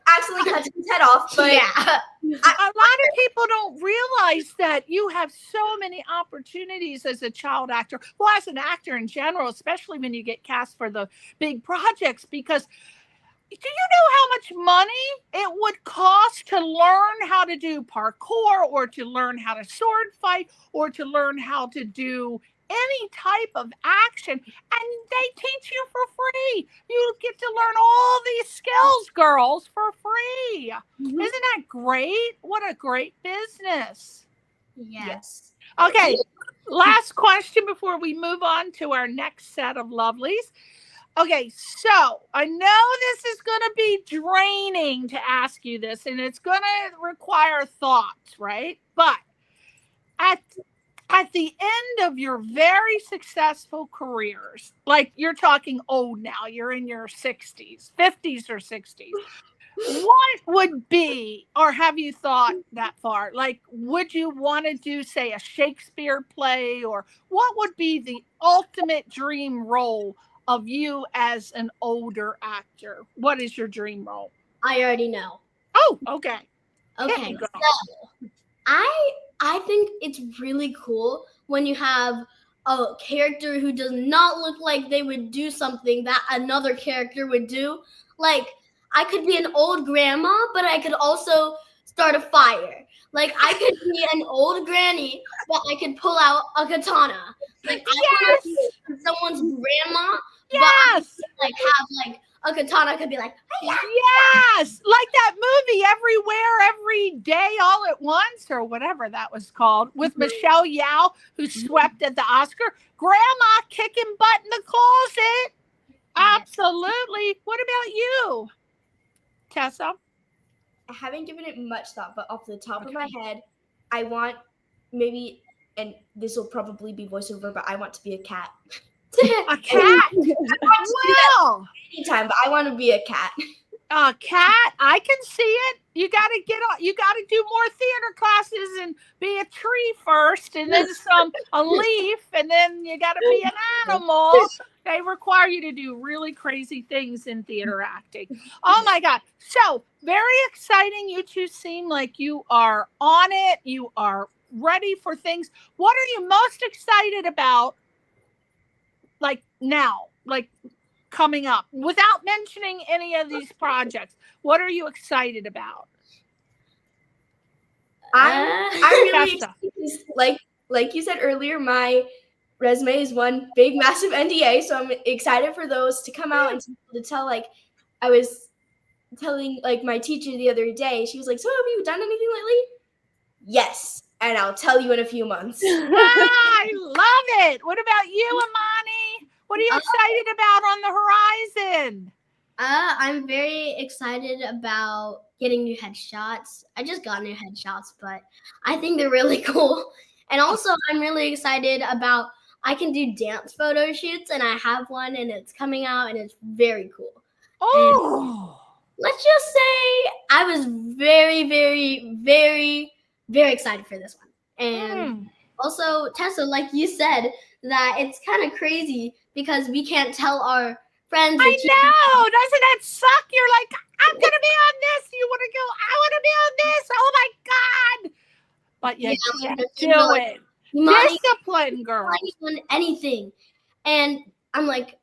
accidentally cuts his head off, but yeah. A lot of people don't realize that you have so many opportunities as a child actor, well, as an actor in general, especially when you get cast for the big projects, because do you know how much money it would cost to learn how to do parkour, or to learn how to sword fight, or to learn how to do any type of action? And they teach you for free. You get to learn all these skills, girls, for free. Isn't that great? What a great business. Yes. Okay, last question before we move on to our next set of lovelies. Okay, so I know this is going to be draining to ask you this, and it's going to require thought, right? But at the end of your very successful careers, like you're talking old now, you're in your 60s, 50s or 60s, what would be, or have you thought that far? Like, would you want to do, say, a Shakespeare play, or what would be the ultimate dream role of you as an older actor? What is your dream role? I already know. Oh, okay. Okay. Go. So I think it's really cool when you have a character who does not look like they would do something that another character would do. Like, I could be an old grandma, but I could also start a fire. Like, I could be an old granny, but I could pull out a katana. Like, I want to be someone's grandma, but I could, like, have like a katana. Could be like, yes, like that movie Everywhere, Every Day, All at Once, or whatever that was called, with Michelle Yeoh, who swept at the Oscar. Grandma kicking butt in the closet. Absolutely. What about you, Tessa? haven't given it much thought, but off the top of my head, I want maybe, and this will probably be voiceover, but I want to be a cat. A cat? Well, Anytime, but I want to be a cat. a cat, I can see it. You got to do more theater classes and be a tree first, and then a leaf, and then you got to be an animal. They require you to do really crazy things in theater acting. Oh my God. So very exciting. You two seem like you are on it. You are ready for things. What are you most excited about? Like now, like coming up, without mentioning any of these projects, what are you excited about? I'm really excited. Like you said earlier, my resume is one big massive NDA, so I'm excited for those to come out and to tell. Like I was telling like my teacher the other day, she was like, "So have you done anything lately?" Yes, and I'll tell you in a few months. I love it. What about you, Amani? What are you excited about on the horizon? I'm very excited about getting new headshots. I just got new headshots, but I think they're really cool. And also, I'm really excited about I can do dance photo shoots, and I have one, and it's coming out, and it's very cool. Oh. And let's just say I was very, very, very, very excited for this one. And also, Tessa, like you said, that it's kind of crazy because we can't tell our friends. I know. Doesn't that suck? You're like, I'm going to be on this. You want to go? I want to be on this. Oh, my God. But you can't do it. Discipline, girl. Anything. And I'm like,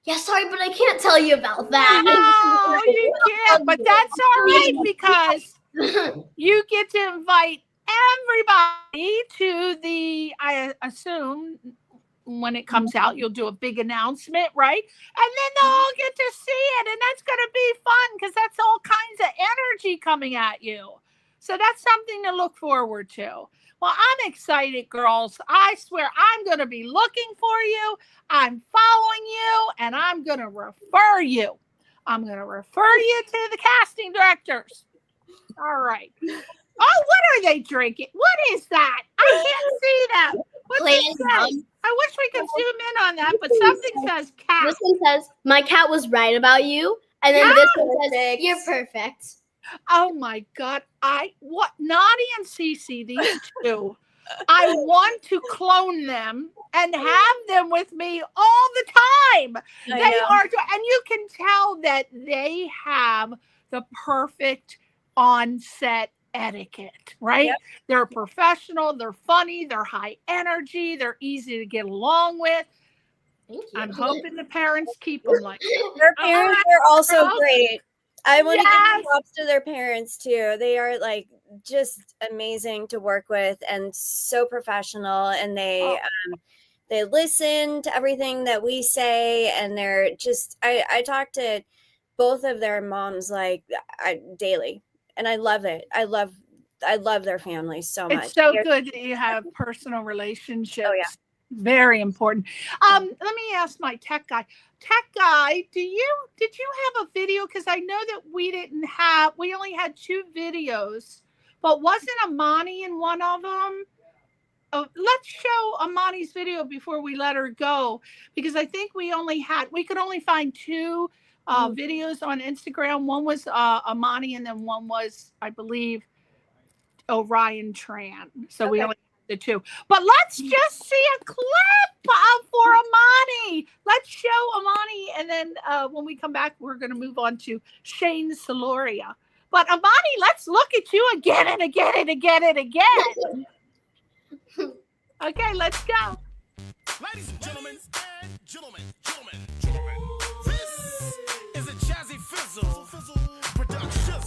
yeah, sorry, but I can't tell you about that. No, you can't. But that's all right because you get to invite everybody to I assume when it comes out, you'll do a big announcement, right? And then they'll all get to see it. And that's going to be fun because that's all kinds of energy coming at you. So that's something to look forward to. Well, I'm excited, girls. I swear I'm going to be looking for you. I'm following you, and I'm going to refer you. I'm going to refer you to the casting directors. All right. Oh, what are they drinking? What is that? I can't see that. What's it say? I wish we could zoom in on that, but something says cat. This one says, my cat was right about you. And then this one says, you're perfect. Oh my God. Naughty and Cece, these two, I want to clone them and have them with me all the time. They are, and you can tell that they have the perfect on-set etiquette, right? Yep. They're professional, they're funny, they're high energy, they're easy to get along with. I'm hoping the parents keep them like that. Their parents are also great. I want to give props to their parents too. They are like just amazing to work with and so professional, and they listen to everything that we say, and they're just I talk to both of their moms like daily, and I love it. I love their families so much. It's so good that you have personal relationships. Oh yeah. Very important. Let me ask my tech guy. Tech guy, did you have a video? Because I know that we only had 2 videos, but wasn't Amani in one of them? Let's show Amani's video before we let her go, because I think we could only find 2 videos on Instagram. One was Amani, and then one was, I believe, Orion Tran. So we only the 2. But let's just see a clip for Amani. Let's show Amani, and then when we come back, we're going to move on to Shane Soloria. But Amani, let's look at you again and again and again and again. Okay, let's go. Ladies and gentlemen, this is a Jazzy Fizzle production.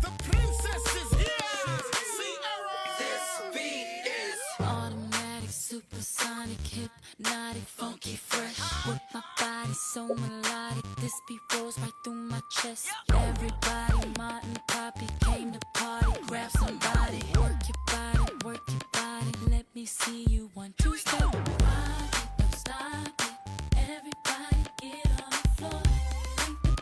The princess is here. This beat is automatic, supersonic, hypnotic, funky, fresh. With my body so melodic, this beat rolls right through my chest. Everybody, Martin, Poppy came to party. Grab somebody, work your body. Let me see you 1, 2 step. Rock it, don't stop it. Everybody get on the floor. Bring the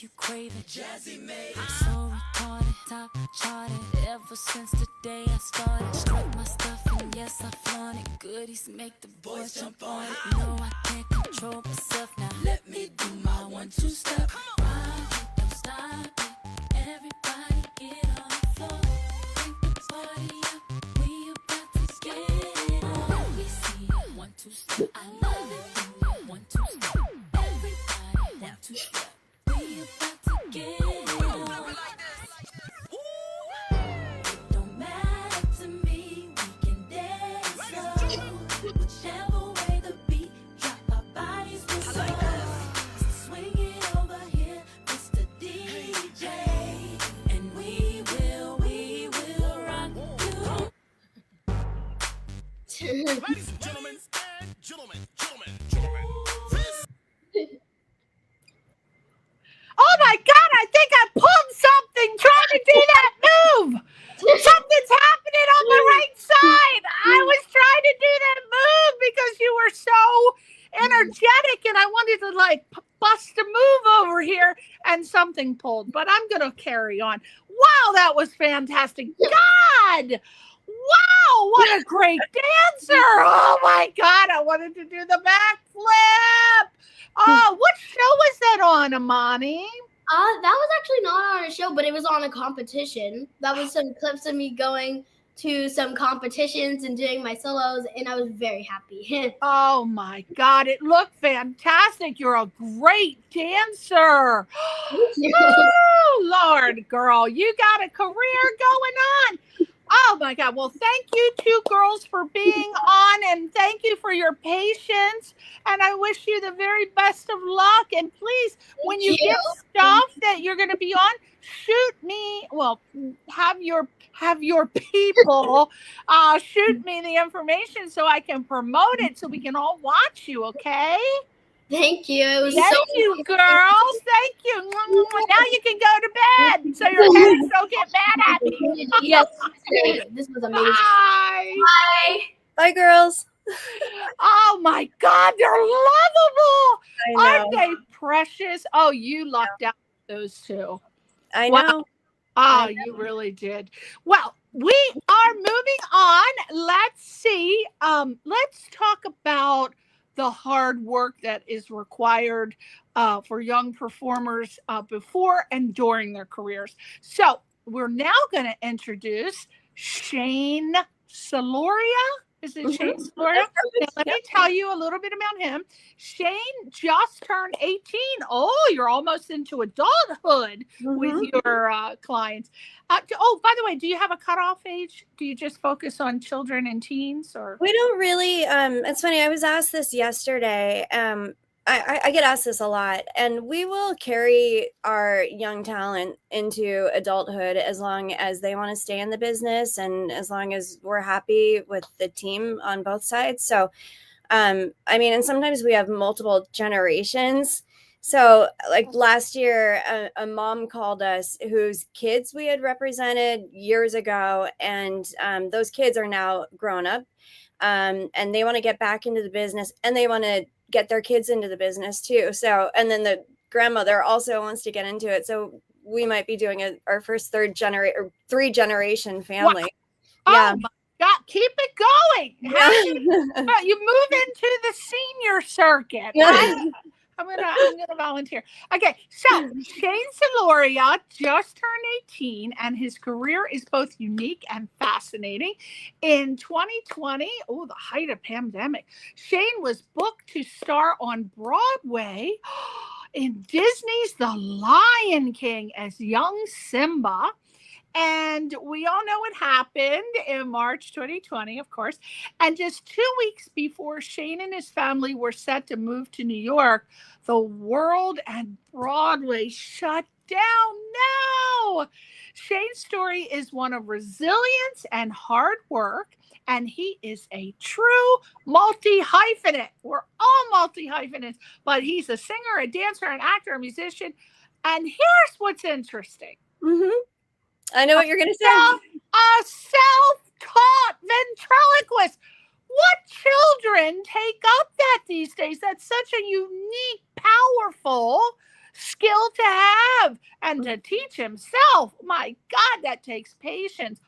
make you crave it. So retarded, top charted. Ever since the day I started, strike my stuff and yes I flaunt it. Goodies make the boys jump on it. No, I can't control myself now. Let me do my 1-2 step. Rock it, don't stop it. Everybody get on the floor. Bring the party up. We about to get it on. Let me see it. 1-2 step. I love it. 1-2 step. Everybody 1-2 step. We about to get it on. It don't matter to me. We can dance slow. Whichever way the beat drop, our bodies will slow. Swing it over here, Mr. DJ, and we will rock you. Ladies and gentlemen, this Oh my God, I think I pulled something trying to do that move. Something's happening on the right side. I was trying to do that move because you were so energetic and I wanted to like bust a move over here and something pulled, but I'm going to carry on. Wow, that was fantastic. God, wow, what a great dancer. Oh my God, I wanted to do the backflip. Oh, what show was that on, Amani? That was actually not on a show, but it was on a competition. That was some clips of me going to some competitions and doing my solos, and I was very happy. Oh my God, it looked fantastic. You're a great dancer. Oh, Lord, girl, you got a career going on. Oh my God. Well, thank you two girls for being on and thank you for your patience. And I wish you the very best of luck. And please, when you get stuff that you're going to be on, shoot me. Well, have your people shoot me the information so I can promote it so we can all watch you. Okay. Thank you. It was Thank you, girls. Thank you. Now you can go to bed so your parents don't get mad at me. Yes, this was amazing. Bye. Bye. Bye, girls. Oh my God, they're lovable. I know. Aren't they precious? Oh, you lucked out with those two. I Wow. know. Oh, you really did. Well, we are moving on. Let's see. Let's talk about the hard work that is required for young performers before and during their careers. So we're now going to introduce Shane Soloria. Is it Shane Soloria? Now, let me tell you a little bit about him. Shane just turned 18. Oh, you're almost into adulthood with your clients. Oh, by the way, do you have a cutoff age? Do you just focus on children and teens, or? We don't really. It's funny. I was asked this yesterday. I get asked this a lot, and we will carry our young talent into adulthood as long as they want to stay in the business and as long as we're happy with the team on both sides. So, I mean, and sometimes we have multiple generations. So like last year, a mom called us whose kids we had represented years ago. And those kids are now grown up and they want to get back into the business and they want to get their kids into the business too. So, and then the grandmother also wants to get into it. So we might be doing our first three generation family. Wow. Yeah. Oh my God, keep it going. You move into the senior circuit. I'm gonna volunteer. Okay, so Shane Soloria just turned 18, and his career is both unique and fascinating. In 2020, the height of pandemic, Shane was booked to star on Broadway in Disney's The Lion King as young Simba. And we all know what happened in March 2020, of course. And just 2 weeks before Shane and his family were set to move to New York, the world and Broadway shut down. No! Shane's story is one of resilience and hard work. And he is a true multi-hyphenate. We're all multi-hyphenates. But he's a singer, a dancer, an actor, a musician. And here's what's interesting. I know what you're going to say. A self-taught ventriloquist. What children take up that these days? That's such a unique, powerful skill to have and to teach himself. My God, that takes patience.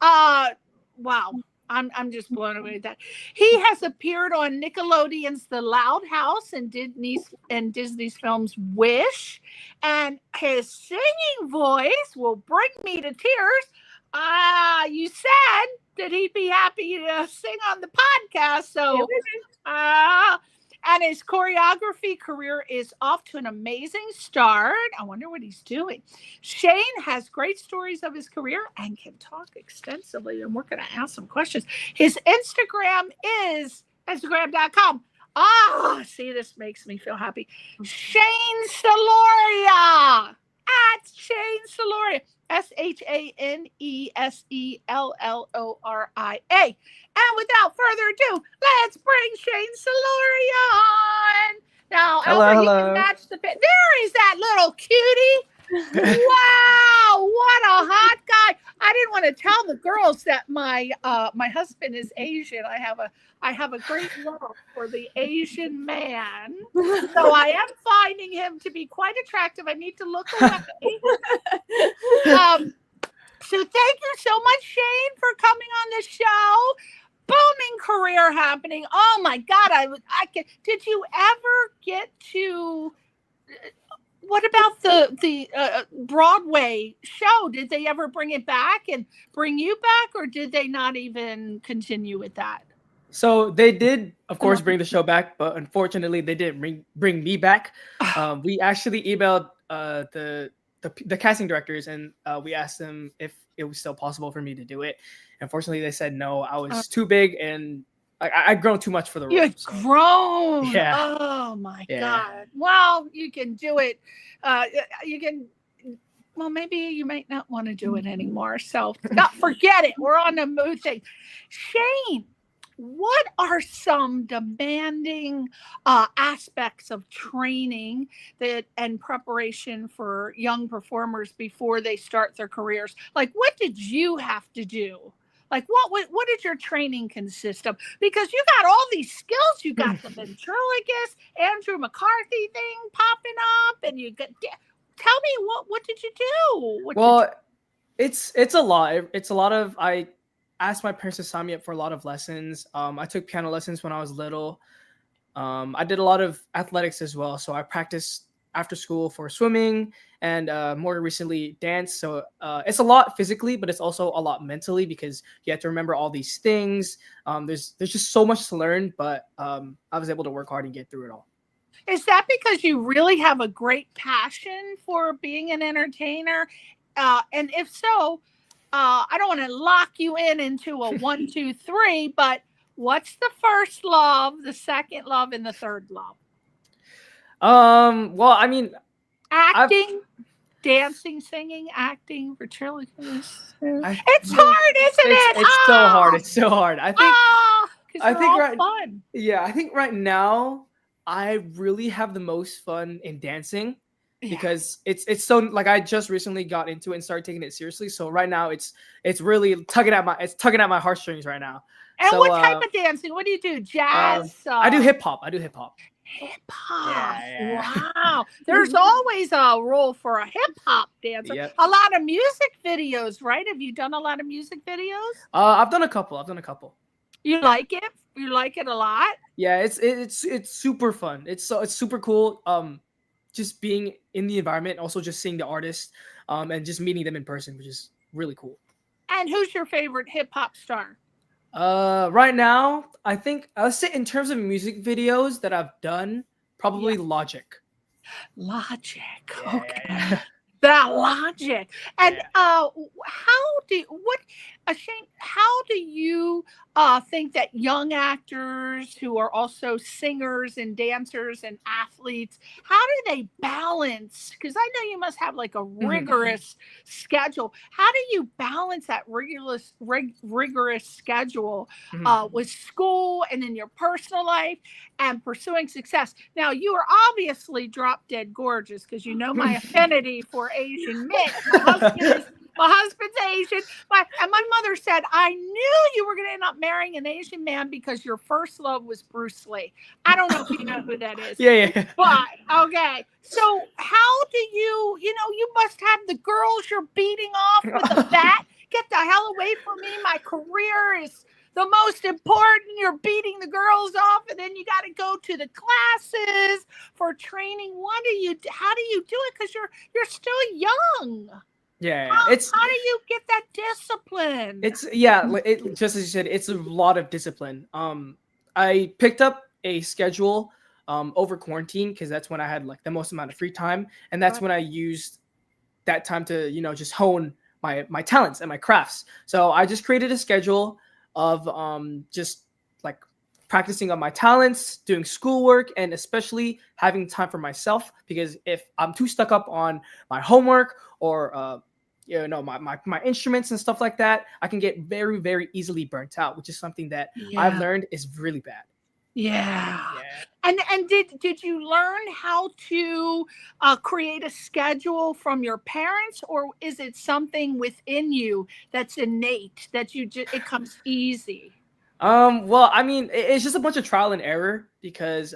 Wow. I'm just blown away with that. He has appeared on Nickelodeon's The Loud House and Disney's films Wish, and his singing voice will bring me to tears. You said that he'd be happy to sing on the podcast, so and his choreography career is off to an amazing start. I wonder what he's doing. Shane has great stories of his career and can talk extensively, and we're going to ask some questions. His Instagram is Instagram.com. See, this makes me feel happy. Shane Soloria. At Shane Soloria. ShaneSelloria. And without further ado, let's bring Shane Soloria on. Now, Albert, you can match the pit. There is that little cutie. Wow, what a hot guy. I didn't want to tell the girls that my husband is Asian. I have a great love for the Asian man. So I am finding him to be quite attractive. I need to look away. So thank you so much, Shane, for coming on the show. Booming career happening. Oh my God. Did you ever get to, what about the Broadway show? Did they ever bring it back and bring you back, or did they not even continue with that? So they did, of course, bring the show back, but unfortunately they didn't bring me back. We actually emailed the casting directors, and we asked them if it was still possible for me to do it. Unfortunately, they said no. I was too big, and I'd grown too much for the role. You'd grown. Yeah. Oh my God. Well, you can do it. You can. Well, maybe you might not want to do it anymore. So forget it. We're on the move thing. Shane, what are some demanding aspects of training and preparation for young performers before they start their careers? Like, what did you have to do? Like, what did your training consist of? Because you got all these skills. You got the ventriloquist, Andrew McCarthy thing popping up, and you got. Tell me what did you do? It's a lot. It's a lot of I asked my parents to sign me up for a lot of lessons. I took piano lessons when I was little. I did a lot of athletics as well. So I practiced after school for swimming and more recently dance. So it's a lot physically, but it's also a lot mentally because you have to remember all these things. There's just so much to learn, but I was able to work hard and get through it all. Is that because you really have a great passion for being an entertainer? And if so, I don't want to lock you into a 1, 2, 3, but what's the first love, the second love, and the third love? Well, I mean, acting, dancing, singing, acting, ventriloquist. It's hard, isn't it? It's so hard. It's so hard. I think fun. Yeah, I think right now I really have the most fun in dancing. Because it's so like I just recently got into it and started taking it seriously. So right now it's really tugging at my heartstrings right now. And what type of dancing? What do you do? Jazz? I do hip hop. Hip hop. Yeah. Wow. There's always a role for a hip hop dancer. Yep. A lot of music videos, right? Have you done a lot of music videos? I've done a couple. You like it? You like it a lot? Yeah, it's super fun. It's super cool. Just being in the environment, also just seeing the artists, and just meeting them in person, which is really cool. And who's your favorite hip hop star? Right now, I think I'll say in terms of music videos that I've done, probably Logic. Logic. Yeah. Okay. That Logic. And Shane, how do you think that young actors who are also singers and dancers and athletes, how do they balance? Because I know you must have like a rigorous schedule. How do you balance that rigorous schedule with school and in your personal life and pursuing success? Now, you are obviously drop dead gorgeous because you know my affinity for Asian men. My husband's Asian. My mother said, I knew you were going to end up marrying an Asian man because your first love was Bruce Lee. I don't know if you know who that is. Yeah. But, okay. So how do you you must have the girls you're beating off with a bat. Get the hell away from me. My career is the most important. You're beating the girls off, and then you got to go to the classes for training. How do you do it? Because you're still young. Yeah, How it's do you get that discipline? it just as you said, it's a lot of discipline. I picked up a schedule over quarantine because that's when I had like the most amount of free time, and that's when I used that time to just hone my talents and my crafts. So I just created a schedule of just like practicing on my talents, doing schoolwork, and especially having time for myself, because if I'm too stuck up on my homework or my instruments and stuff like that, I can get very, very easily burnt out, which is something that I've learned is really bad. Yeah. And did you learn how to create a schedule from your parents, or is it something within you that's innate that it comes easy? Well, I mean, it's just a bunch of trial and error because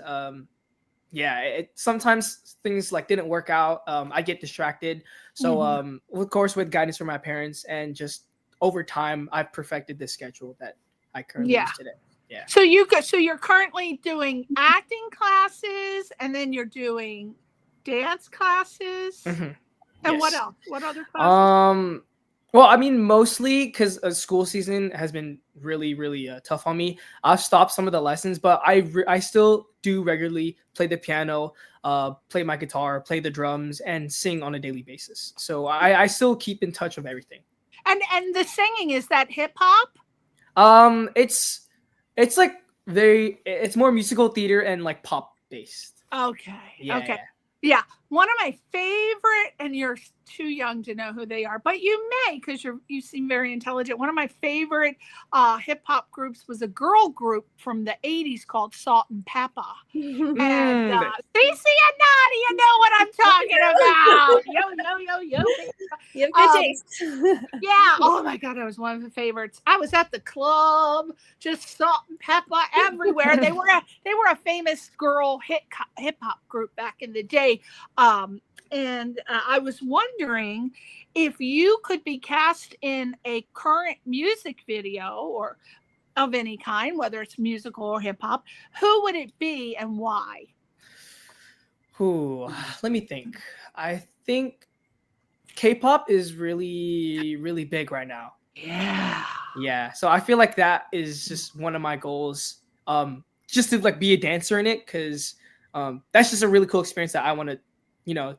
sometimes things like didn't work out. I get distracted. So of course, with guidance from my parents and just over time, I've perfected this schedule that I currently use today. Yeah. So you're currently doing acting classes, and then you're doing dance classes. And what else? What other classes? Well, I mean, mostly because school season has been really, really tough on me. I've stopped some of the lessons, but I still do regularly play the piano, play my guitar, play the drums, and sing on a daily basis. So I still keep in touch with everything. And the singing, is that hip hop? It's like it's more musical theater and like pop based. Okay. Yeah, okay. Yeah. One of my favorite, and you're too young to know who they are, but you may, because you seem very intelligent. One of my favorite hip hop groups was a girl group from the 80s called Salt and Pepper. And Cece and Nadi, you know what I'm talking about. Yo. You have good taste. Yeah. Oh my God, that was one of the favorites. I was at the club, just Salt and Pepper everywhere. They were a famous girl hip hop group back in the day. And I was wondering if you could be cast in a current music video or of any kind, whether it's musical or hip hop, who would it be and why? Let me think. I think K-pop is really, really big right now. Yeah. So I feel like that is just one of my goals. Just to like be a dancer in it, because that's just a really cool experience that I want to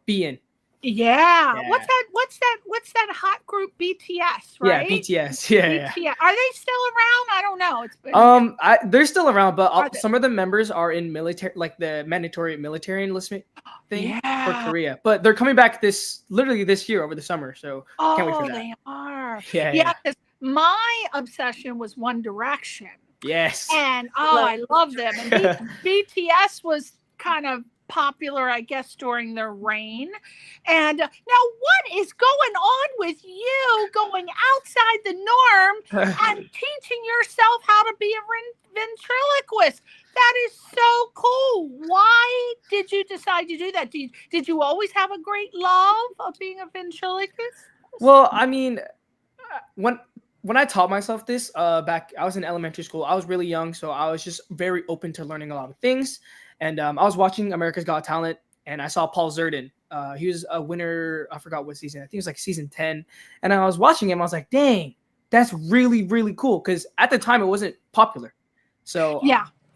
be in. Yeah. What's that hot group? BTS, right? Yeah, BTS. Yeah. Are they still around? I don't know. They're still around, but some of the members are in military, like the mandatory military enlistment thing for Korea. But they're coming back literally this year over the summer. So can't wait for that. They are. Yeah. Because my obsession was One Direction. Yes. And I love them. And BTS was kind of popular, I guess, during their reign. And now what is going on with you going outside the norm and teaching yourself how to be a ventriloquist? That is so cool. Why did you decide to do that? Did you always have a great love of being a ventriloquist? Well, I mean, when I taught myself this back, I was in elementary school. I was really young, so I was just very open to learning a lot of things. And I was watching America's Got Talent, and I saw Paul Zerden. He was a winner. I forgot what season. I think it was like season 10. And I was watching him. I was like, dang, that's really, really cool. Because at the time, it wasn't popular. So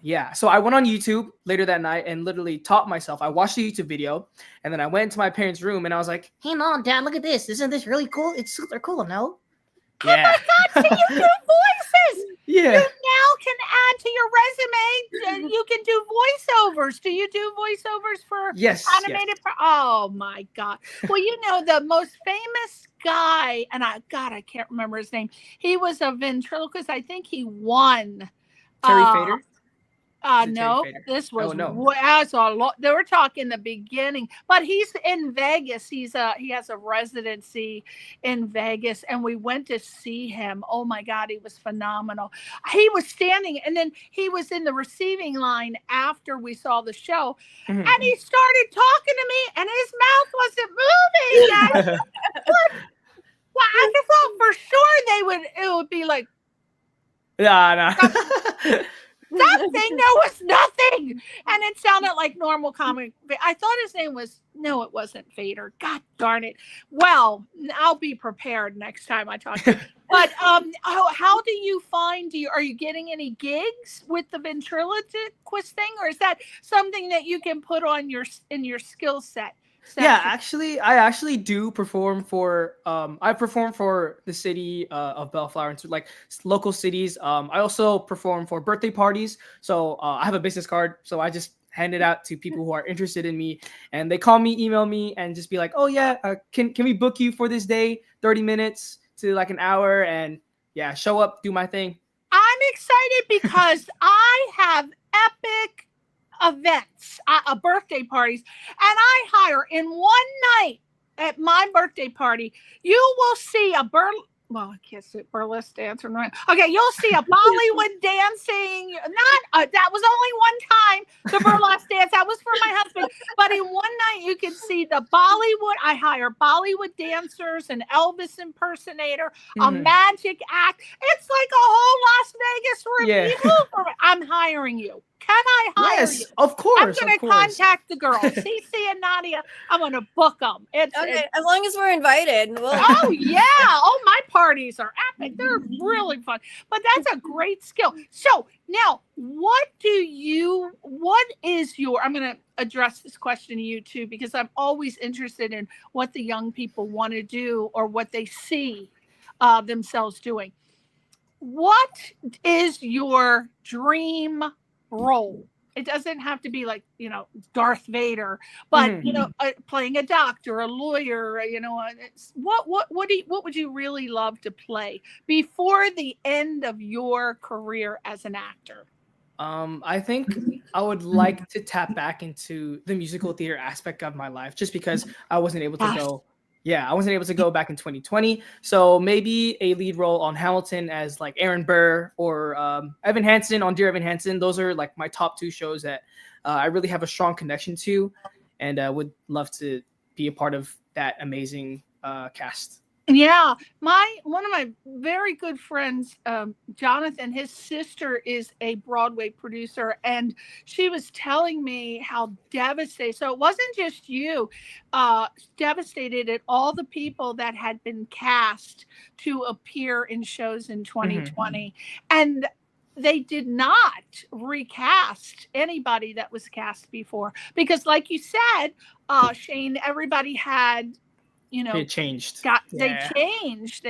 yeah. So I went on YouTube later that night and literally taught myself. I watched the YouTube video, and then I went into my parents' room, and I was like, hey, Mom, Dad, look at this. Isn't this really cool? It's super cool, no? Yeah. Oh my God, so you do voices. Yeah. You now can add to your resume, and you can do voiceovers. Do you do voiceovers for animated? Yes. Oh my God. Well, the most famous guy, and I can't remember his name. He was a ventriloquist. I think he won. Terry Fader? Is it Terry No, Fader? this was Oh no. as a lot. They were talking the beginning, but he's in Vegas. He has a residency in Vegas, and we went to see him. Oh my God, he was phenomenal. He was standing, and then he was in the receiving line after we saw the show, Mhm. and he started talking to me, and his mouth wasn't moving. And well, I just thought for sure it would be like Yeah, no. nothing. There was nothing, and it sounded like normal comic. I thought his name was no, it wasn't Vader. God darn it. Well, I'll be prepared next time I talk to you. But how do you find? Are you getting any gigs with the ventriloquist thing, or is that something that you can put on your skill set? Yeah, actually, I actually do perform for. I perform for the city of Bellflower and like local cities. I also perform for birthday parties. So I have a business card. So I just hand it out to people who are interested in me, and they call me, email me, and just be like, "Oh yeah, can we book you for this day? 30 minutes to like an hour, and yeah, show up, do my thing." I'm excited because I have epic events, birthday parties, and I hire in one night at my birthday party. You will see well, I can't say burlesque dancer, right? Okay, you'll see a Bollywood dancing. That was only one time the burlesque dance. That was for my husband. But in one night, you can see the Bollywood. I hire Bollywood dancers, an Elvis impersonator, a magic act. It's like a whole Las Vegas review. Yeah. I'm hiring you. Can I hire you? Yes, of course. I'm going to contact the girls, Cece and Nadia. I'm going to book them. Okay, as long as we're invited. Oh yeah! Oh, my parties are epic. They're really fun. But that's a great skill. So now, what is your? I'm going to address this question to you too, because I'm always interested in what the young people want to do or what they see themselves doing. What is your dream role? It doesn't have to be like, Darth Vader, but playing a doctor, a lawyer, what would you really love to play before the end of your career as an actor? I think I would like to tap back into the musical theater aspect of my life, just because I wasn't able to go. Yeah, I wasn't able to go back in 2020. So maybe a lead role on Hamilton as like Aaron Burr, or Evan Hansen on Dear Evan Hansen. Those are like my top two shows that I really have a strong connection to, and would love to be a part of that amazing cast. Yeah, one of my very good friends, Jonathan, his sister is a Broadway producer, and she was telling me how devastated. So it wasn't just you, devastated at all the people that had been cast to appear in shows in 2020, and they did not recast anybody that was cast before, because, like you said, Shane, everybody had. They changed. They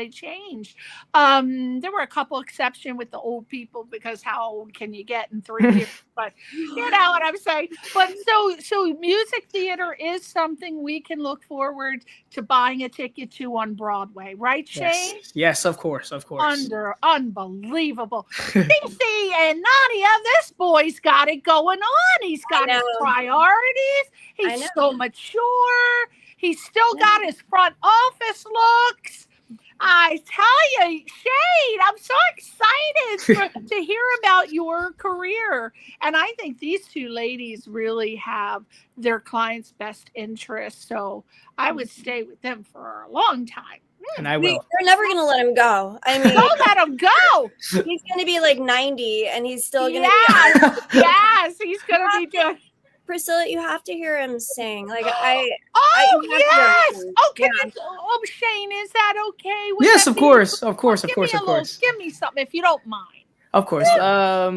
changed. There were a couple exceptions with the old people, because how old can you get in 3 years? But you know what I'm saying. But so music theater is something we can look forward to buying a ticket to on Broadway, right, Shane? Yes, of course. Unbelievable. Cece and Nadia, this boy's got it going on. He's got his priorities. He's so mature. He's still got his front office looks. I tell you, Shane, I'm so excited to hear about your career. And I think these two ladies really have their clients' best interests. So I would stay with them for a long time. And I will. You're never going to let him go. I mean, don't let him go. He's going to be like 90 and he's still going to be. Yes, he's going to be doing. Priscilla, you have to hear him sing. Like yes. Okay. Oh, Shane, is that okay? Yes, of course. Give me something if you don't mind. Of course. Let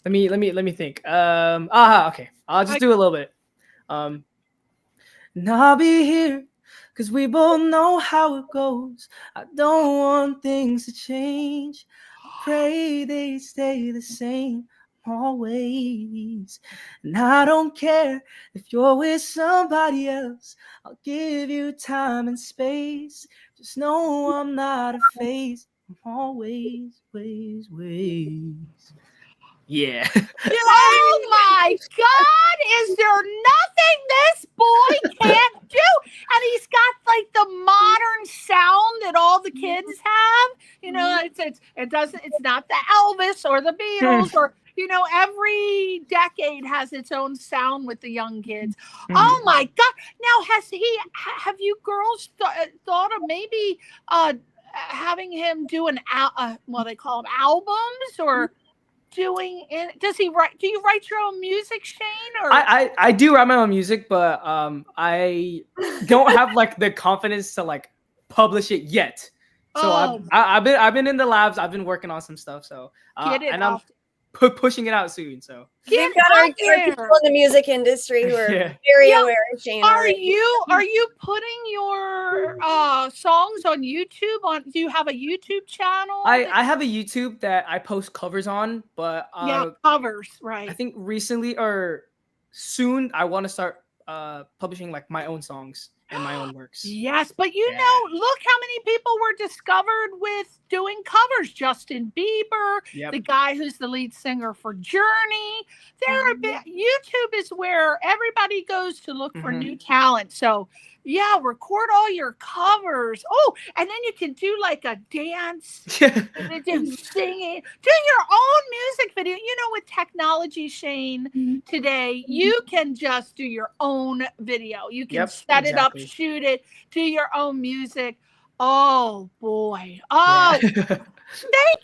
me think. Okay. I'll just do a little bit. And I'll be here, 'cause we both know how it goes. I don't want things to change. Pray they stay the same always. And I don't care if you're with somebody else. I'll give you time and space. Just know I'm not a phase. I'm always, ways. Yeah. Oh my God! Is there nothing this boy can't do? And he's got like the modern sound that all the kids have. You know, it's not the Elvis or the Beatles or every decade has its own sound with the young kids. Oh my God! Now, have you girls thought of maybe having him do they call them albums or? Does he write? Do you write your own music, Shane? Or I do write my own music, but I don't have like the confidence to like publish it yet. So I've been in the labs. I've been working on some stuff. So I'm pushing it out soon. So we've got our people in the music industry who are very aware of Shane. Are you putting your songs on YouTube? Do you have a YouTube channel? I have a YouTube that I post covers on, but covers, right? I think recently or soon I want to start publishing like my own songs and my own works. Yes, but look how many people were discovered with doing covers. Justin Bieber, the guy who's the lead singer for Journey. YouTube is where everybody goes to look for new talent. So record all your covers. Oh, and then you can do like a dance, and do singing, do your own music video. With technology, Shane, today you can just do your own video. You can set it up, shoot it, do your own music. Oh boy! Oh, thank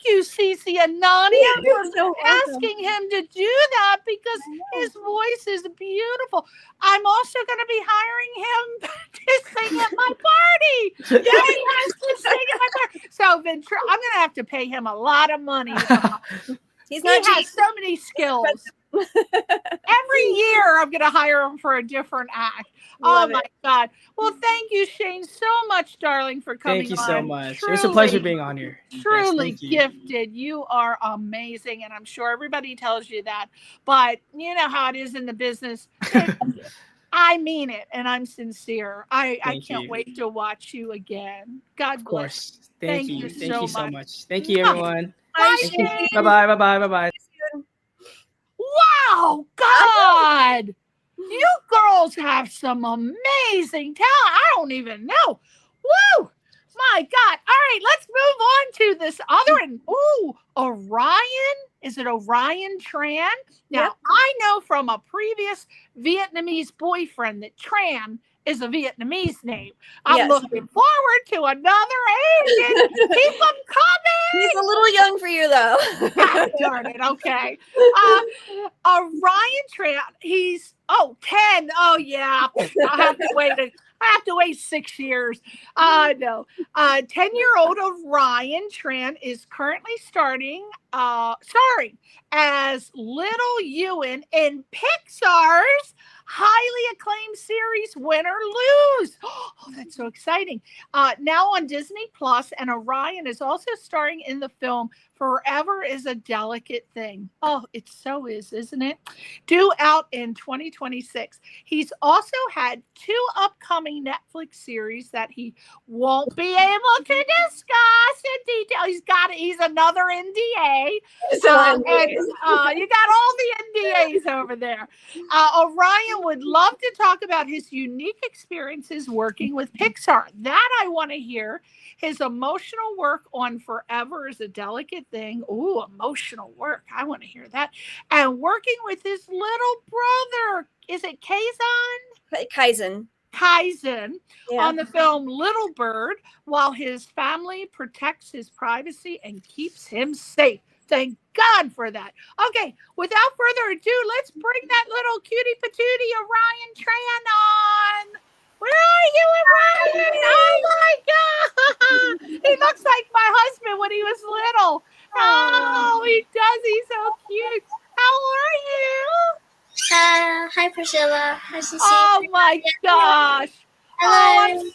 you, Cece and Nadia, for asking him to do that because his voice is beautiful. I'm also going to be hiring him to sing at my party. Yeah, he has to sing at my party. So, I'm going to have to pay him a lot of money. He has so many skills. Every year, I'm going to hire him for a different act. Oh my God. Well, thank you, Shane, so much, darling, for coming on. Thank you so much. It was a pleasure being on here. Truly gifted. You are amazing. And I'm sure everybody tells you that. But you know how it is in the business. I mean it. And I'm sincere. I can't wait to watch you again. God bless. Of course. Thank you so much. Thank you, everyone. Bye, Shane. Bye-bye. Bye-bye. Bye-bye. Wow, God. You girls have some amazing talent. I don't even know. Woo! My God. All right, let's move on to this other one. Ooh, Orion. Is it Orion Tran? Now, I know from a previous Vietnamese boyfriend that Tran is a Vietnamese name. I'm looking forward to another Asian. Keep them coming. He's a little young for you, though. God darn it. Okay. Orion Tran, he's 10. Oh, yeah. I have to wait 6 years. No. 10-year-old Orion Tran is currently starring as Little Ewan in Pixar's highly acclaimed series Win or Lose. Oh, that's so exciting. Now on Disney Plus, and Orion is also starring in the film Forever is a Delicate Thing. Oh, it so is, isn't it? Due out in 2026. He's also had 2 upcoming Netflix series that he won't be able to discuss in detail. He's another NDA. You got all the NDAs over there. Orion would love to talk about his unique experiences working with Pixar. That I want to hear. His emotional work on Forever is a Delicate Thing. Ooh, emotional work. I want to hear that. And working with his little brother. Is it Kaizen on the film Little Bird, while his family protects his privacy and keeps him safe. Thank God for that. Okay, without further ado, let's bring that little cutie patootie Orion Tran on. Where are you, Orion? Oh my God! He looks like my husband when he was little. Oh, he does. He's so cute. How are you? Hi, Priscilla. Nice to see Oh you. my gosh. Hello. Oh,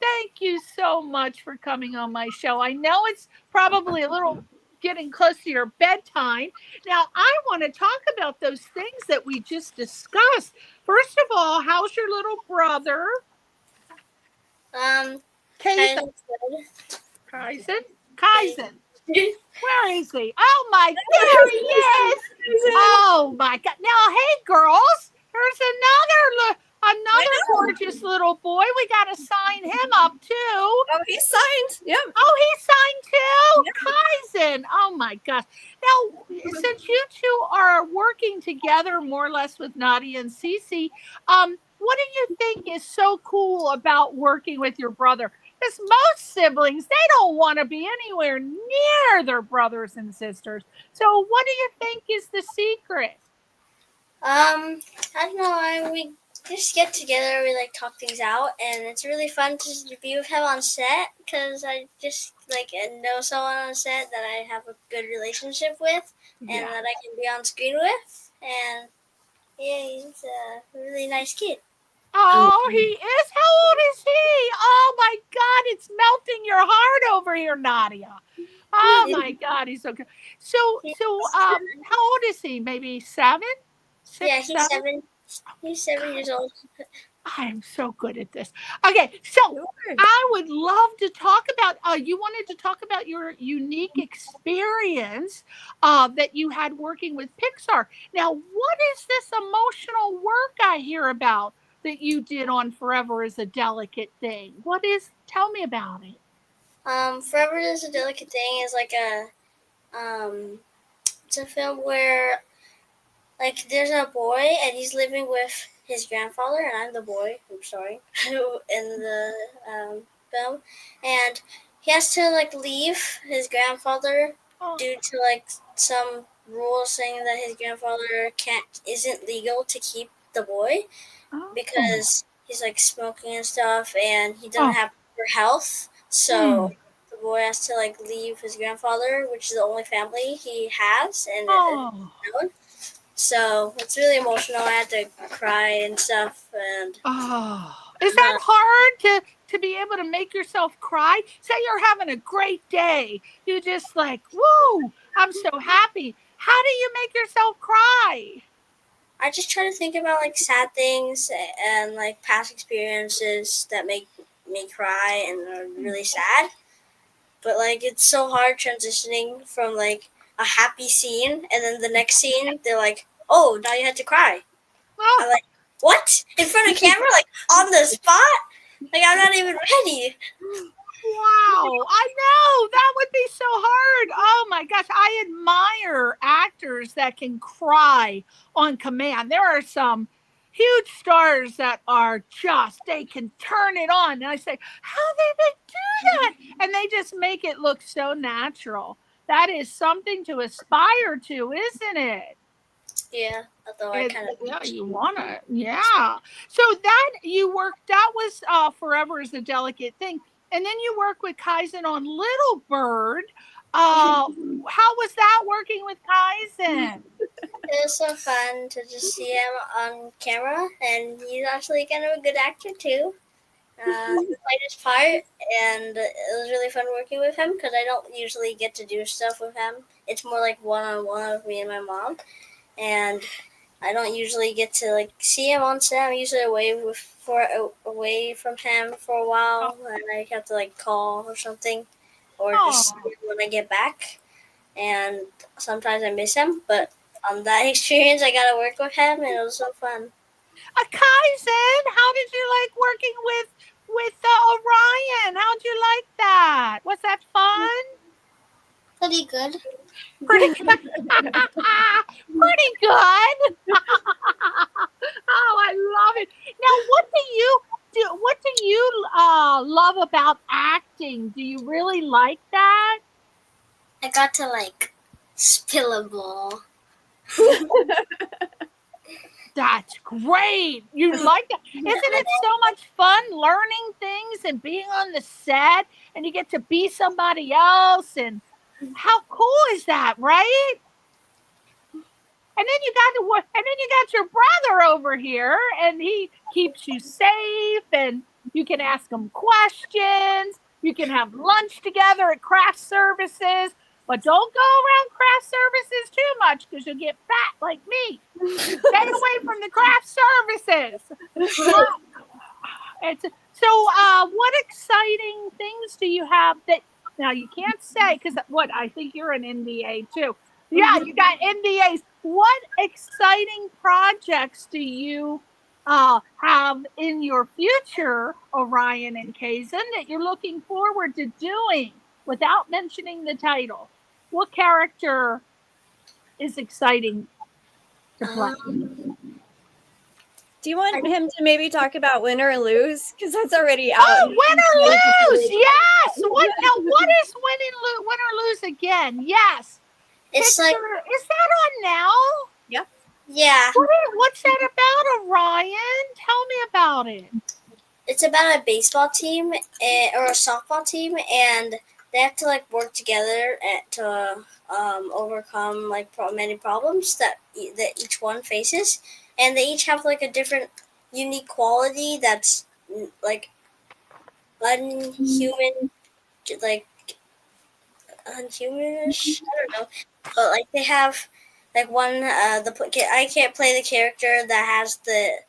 thank you so much for coming on my show. I know it's probably a little getting close to your bedtime. Now, I want to talk about those things that we just discussed. First of all, how's your little brother? Kaizen. Kaizen. Where is he? Oh my, there he is. Oh my God. Now, hey girls, there's another gorgeous little boy. We got to sign him up too. Oh, he's signed. Yep. Oh, he's signed too? Kaizen. Oh my gosh. Now, since you two are working together more or less with Nadia and Cece, what do you think is so cool about working with your brother? Because most siblings, they don't want to be anywhere near their brothers and sisters. So what do you think is the secret? I don't know. We just get together, we like talk things out, and it's really fun to be with him on set because I just like know someone on set that I have a good relationship with and that I can be on screen with. And yeah, he's a really nice kid. Oh, he is. How old is he? Oh my God, it's melting your heart over here, Nadia. Oh my God, he's so good. So, how old is he? Maybe 7? 6, yeah, he's 7? 7. He's 7 years old. I am so good at this. Okay, so I would love to talk about, you wanted to talk about your unique experience that you had working with Pixar. Now, what is this emotional work I hear about that you did on Forever is a Delicate Thing? Tell me about it. Forever is a Delicate Thing is like it's a film where like there's a boy and he's living with his grandfather, and I'm the boy, I'm sorry, in the film, and he has to like leave his grandfather due to like some rules saying that his grandfather isn't legal to keep the boy because he's like smoking and stuff, and he doesn't have proper health, so the boy has to like leave his grandfather, which is the only family he has, and so it's really emotional. I had to cry and stuff. And is that hard to be able to make yourself cry? Say you're having a great day, you just like, woo, I'm so happy. How do you make yourself cry? I just try to think about like sad things and like past experiences that make me cry and are really sad. But like it's so hard transitioning from like a happy scene and then the next scene they're like, oh, now you had to cry. I'm like, what? In front of camera? Like on the spot? Like I'm not even ready. Wow, I know, that would be so hard. Oh my gosh, I admire actors that can cry on command. There are some huge stars that are they can turn it on. And I say, how did they do that? And they just make it look so natural. That is something to aspire to, isn't it? Yeah, although I kind of you want to. Yeah. So that was Forever is a Delicate Thing. And then you work with Kaizen on Little Bird. How was that working with Kaizen? It was so fun to just see him on camera, and he's actually kind of a good actor too. He played his part, and it was really fun working with him because I don't usually get to do stuff with him. It's more like one-on-one with me and my mom, and I don't usually get to like see him on set. I'm usually away from him for a while, and I have to like call or something, or just when I get back. And sometimes I miss him, but on that experience, I got to work with him, and it was so fun. Kaizen, how did you like working with Orion? How'd you like that? Was that fun? Pretty good. Pretty good. Pretty good. Oh, I love it. Now, what do you love about acting? Do you really like that? I got to like spill a ball. That's great. You like that. Isn't it so much fun learning things and being on the set, and you get to be somebody else, and how cool is that, right? And then you got your brother over here, and he keeps you safe, and you can ask him questions. You can have lunch together at craft services. But don't go around craft services too much because you'll get fat like me. Stay away from the craft services. So what exciting things do you have that Now you can't say because what I think you're an NBA too. Yeah, you got NDAs. What exciting projects do you have in your future, Orion and Kaizen, that you're looking forward to doing without mentioning the title? What character is exciting to play? Do you want him to maybe talk about Win or Lose? Because that's already out. Oh, Win or Lose! Yes. What is Win or Lose again? Yes. It's like, is that on now? Yep. Yeah. What's that about, Orion? Tell me about it. It's about a baseball team or a softball team, and they have to like work together to overcome like many problems that each one faces, and they each have like a different unique quality that's like unhuman, like unhumanish. I don't know, but like they have like one I can't play the character that has that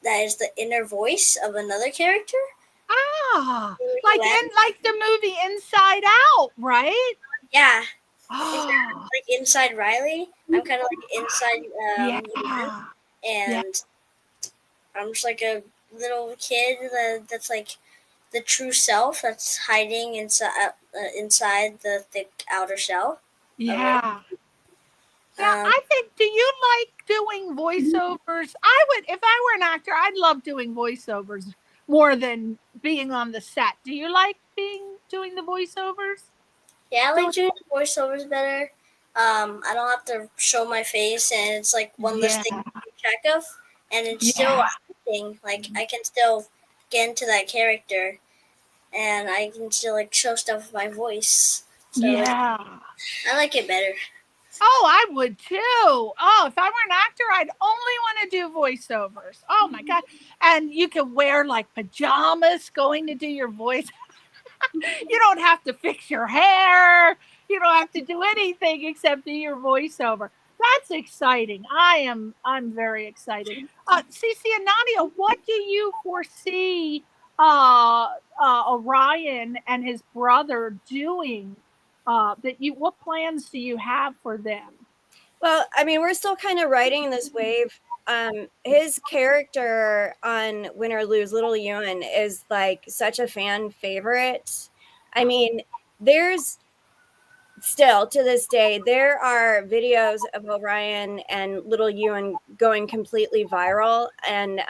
is the inner voice of another character. Ah, like the movie Inside Out, right? Yeah. Oh. Like inside Riley. I'm kind of like inside yeah. And I'm just like a little kid that's like the true self that's hiding inside the thick outer shell. Yeah. I think, do you like doing voiceovers? I would, if I were an actor, I'd love doing voiceovers more than being on the set. Do you like doing the voiceovers? Yeah, I like doing the voiceovers better. I don't have to show my face, and it's like one less thing to keep track of, and it's still acting. Like I can still get into that character, and I can still like show stuff with my voice. So yeah, I like it better. Oh, I would too. Oh, if I were an actor, I'd only want to do voiceovers. Oh my God. And you can wear like pajamas going to do your voice. You don't have to fix your hair. You don't have to do anything except do your voiceover. That's exciting. I'm very excited. Cece and Nadia, what do you foresee Orion and his brother doing? What plans do you have for them? Well, I mean, we're still kind of riding this wave. His character on Win or Lose, Little Ewan, is like such a fan favorite. I mean, there's still to this day, there are videos of Orion and Little Ewan going completely viral. And,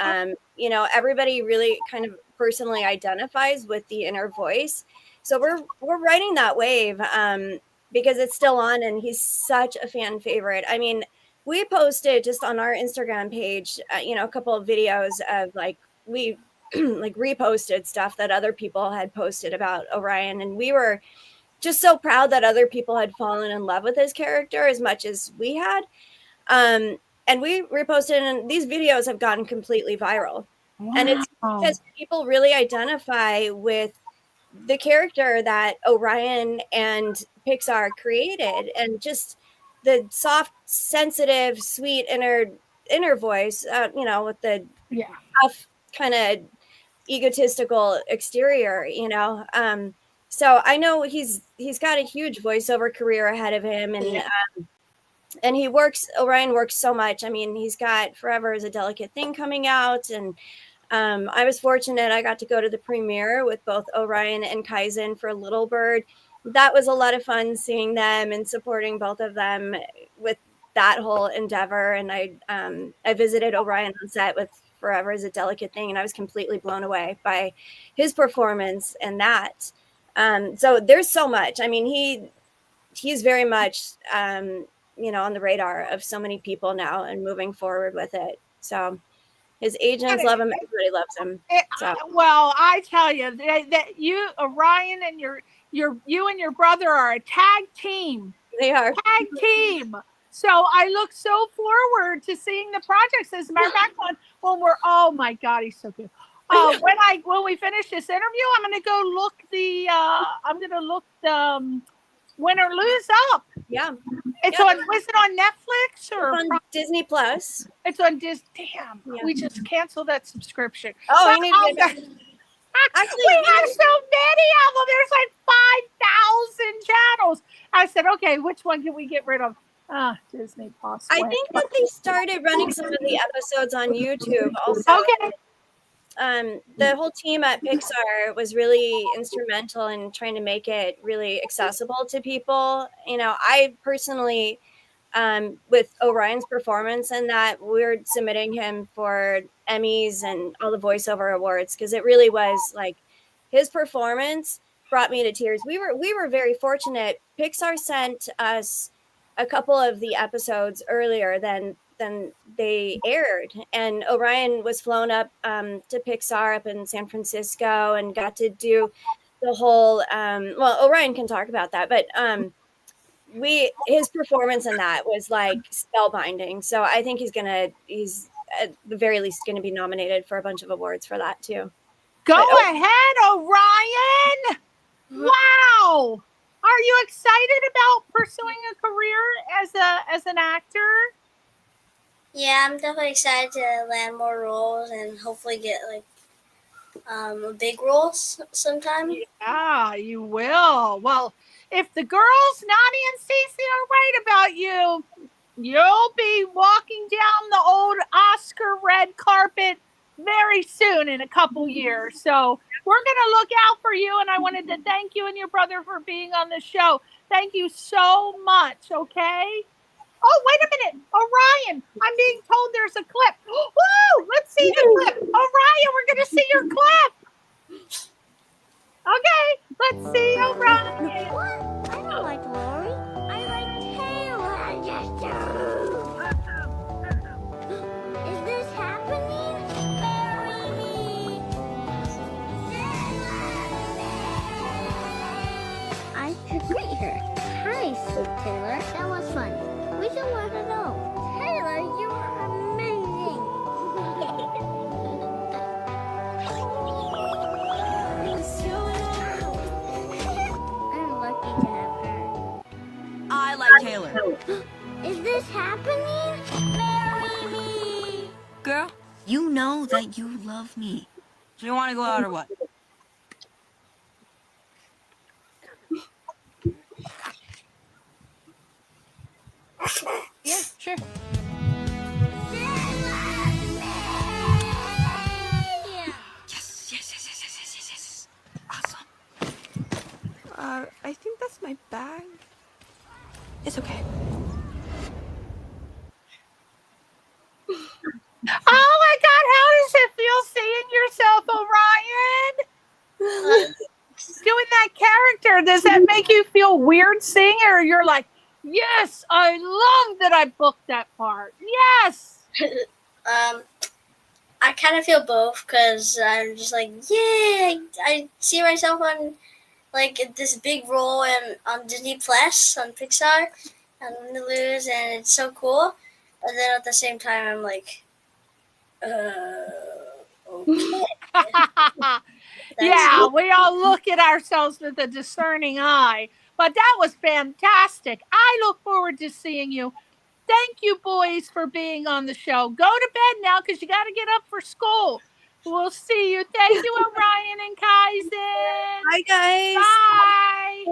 everybody really kind of personally identifies with the inner voice. So we're riding that wave because it's still on, and he's such a fan favorite. I mean, we posted just on our Instagram page, a couple of videos of like we like reposted stuff that other people had posted about Orion, and we were just so proud that other people had fallen in love with his character as much as we had. And we reposted, and these videos have gotten completely viral. Wow. And it's because people really identify with the character that Orion and Pixar created, and just the soft, sensitive, sweet inner voice, with the tough, kind of egotistical exterior, So I know he's got a huge voiceover career ahead of him, and Orion works so much. I mean, he's got Forever is a Delicate Thing coming out, and I was fortunate. I got to go to the premiere with both Orion and Kaizen for Little Bird. That was a lot of fun seeing them and supporting both of them with that whole endeavor. And I visited Orion on set with Forever is a Delicate Thing, and I was completely blown away by his performance and that. So there's so much. I mean, he's very much, on the radar of so many people now and moving forward with it. So his agents love him. Everybody loves him. Well, I tell you that you, Orion, and you and your brother are a tag team. They are tag team. So I look so forward to seeing the projects. As a matter of fact, when we're, oh my God, he's so good. When we finish this interview, I'm going to go look the Win or Lose up. Yeah. It's on. Was it on Netflix or on Disney Plus? It's on Disney. Damn, we just canceled that subscription. Oh, you need to get Actually, we have so many of them. There's like okay, which one can we get rid of? Disney Plus. I think that they started running some of the episodes on YouTube also. Okay. The whole team at Pixar was really instrumental in trying to make it really accessible to people. You know, I personally, with Orion's performance and that, we're submitting him for Emmys and all the voiceover awards because it really was like his performance brought me to tears. We were very fortunate. Pixar sent us a couple of the episodes earlier than they aired, and Orion was flown up to Pixar up in San Francisco and got to do the whole well, Orion can talk about that, but his performance in that was like spellbinding. So I think he's at the very least going to be nominated for a bunch of awards for that too. Go ahead, Orion. Wow. Are you excited about pursuing a career as an actor? Yeah, I'm definitely excited to land more roles and hopefully get like a big role sometime. Yeah, you will. Well, if the girls, Nani and Cece, are right about you, you'll be walking down the old Oscar red carpet very soon in a couple years. So we're going to look out for you. And I wanted to thank you and your brother for being on the show. Thank you so much. Okay. Oh, wait a minute. Orion, I'm being told there's a clip. Woo! Let's see the clip. Orion, we're going to see your clip. Okay. Let's see Orion. What? I don't like Lori. I like Taylor. Is this happening? Marry me. I should meet her. Hi, Sweet Taylor. That was fun. We should let her know. Taylor, you are amazing. I'm lucky to have her. I like Taylor. Is this happening? Marry me. Girl, you know that you love me. Do you want to go out or what? Yeah, sure. Yes. Awesome. I think that's my bag. It's okay. Oh my God, how does it feel seeing yourself, Orion? Doing that character, does that make you feel weird seeing it, or you're like, yes, I love that I booked that part. Yes. I kind of feel both because I'm just like, yeah, I see myself on like this big role on Disney Plus on Pixar and Hulu's, and it's so cool. And then at the same time, I'm like, okay. Yeah, we all look at ourselves with a discerning eye. But that was fantastic. I look forward to seeing you. Thank you, boys, for being on the show. Go to bed now because you got to get up for school. We'll see you. Thank you, Orion and Kaizen. Bye, guys. Bye.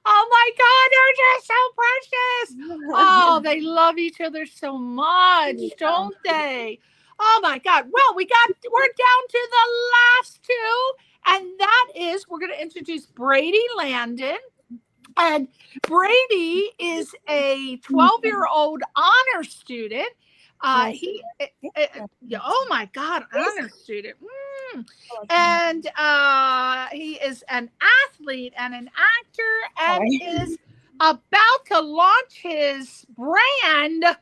Oh, my God. They're just so precious. Oh, they love each other so much, don't they? Oh, my God. Well, we're down to the last two. And that is, we're going to introduce Brady Landon. And Brady is a 12-year-old honor student. Oh my God, honor student. And he is an athlete and an actor and is about to launch his brand.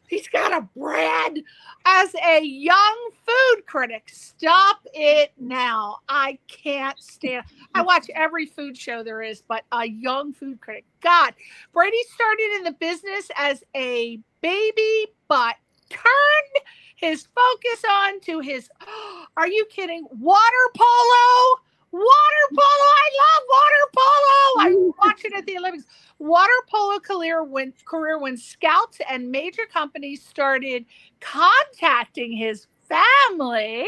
He's got a brand as a young food critic. Stop it now. I can't stand. I watch every food show there is, but a young food critic. God, Brady started in the business as a baby, but turned his focus on to his, are you kidding? Water polo. Water polo. I love water polo. I watch it at the Olympics. Water polo career when scouts and major companies started contacting his family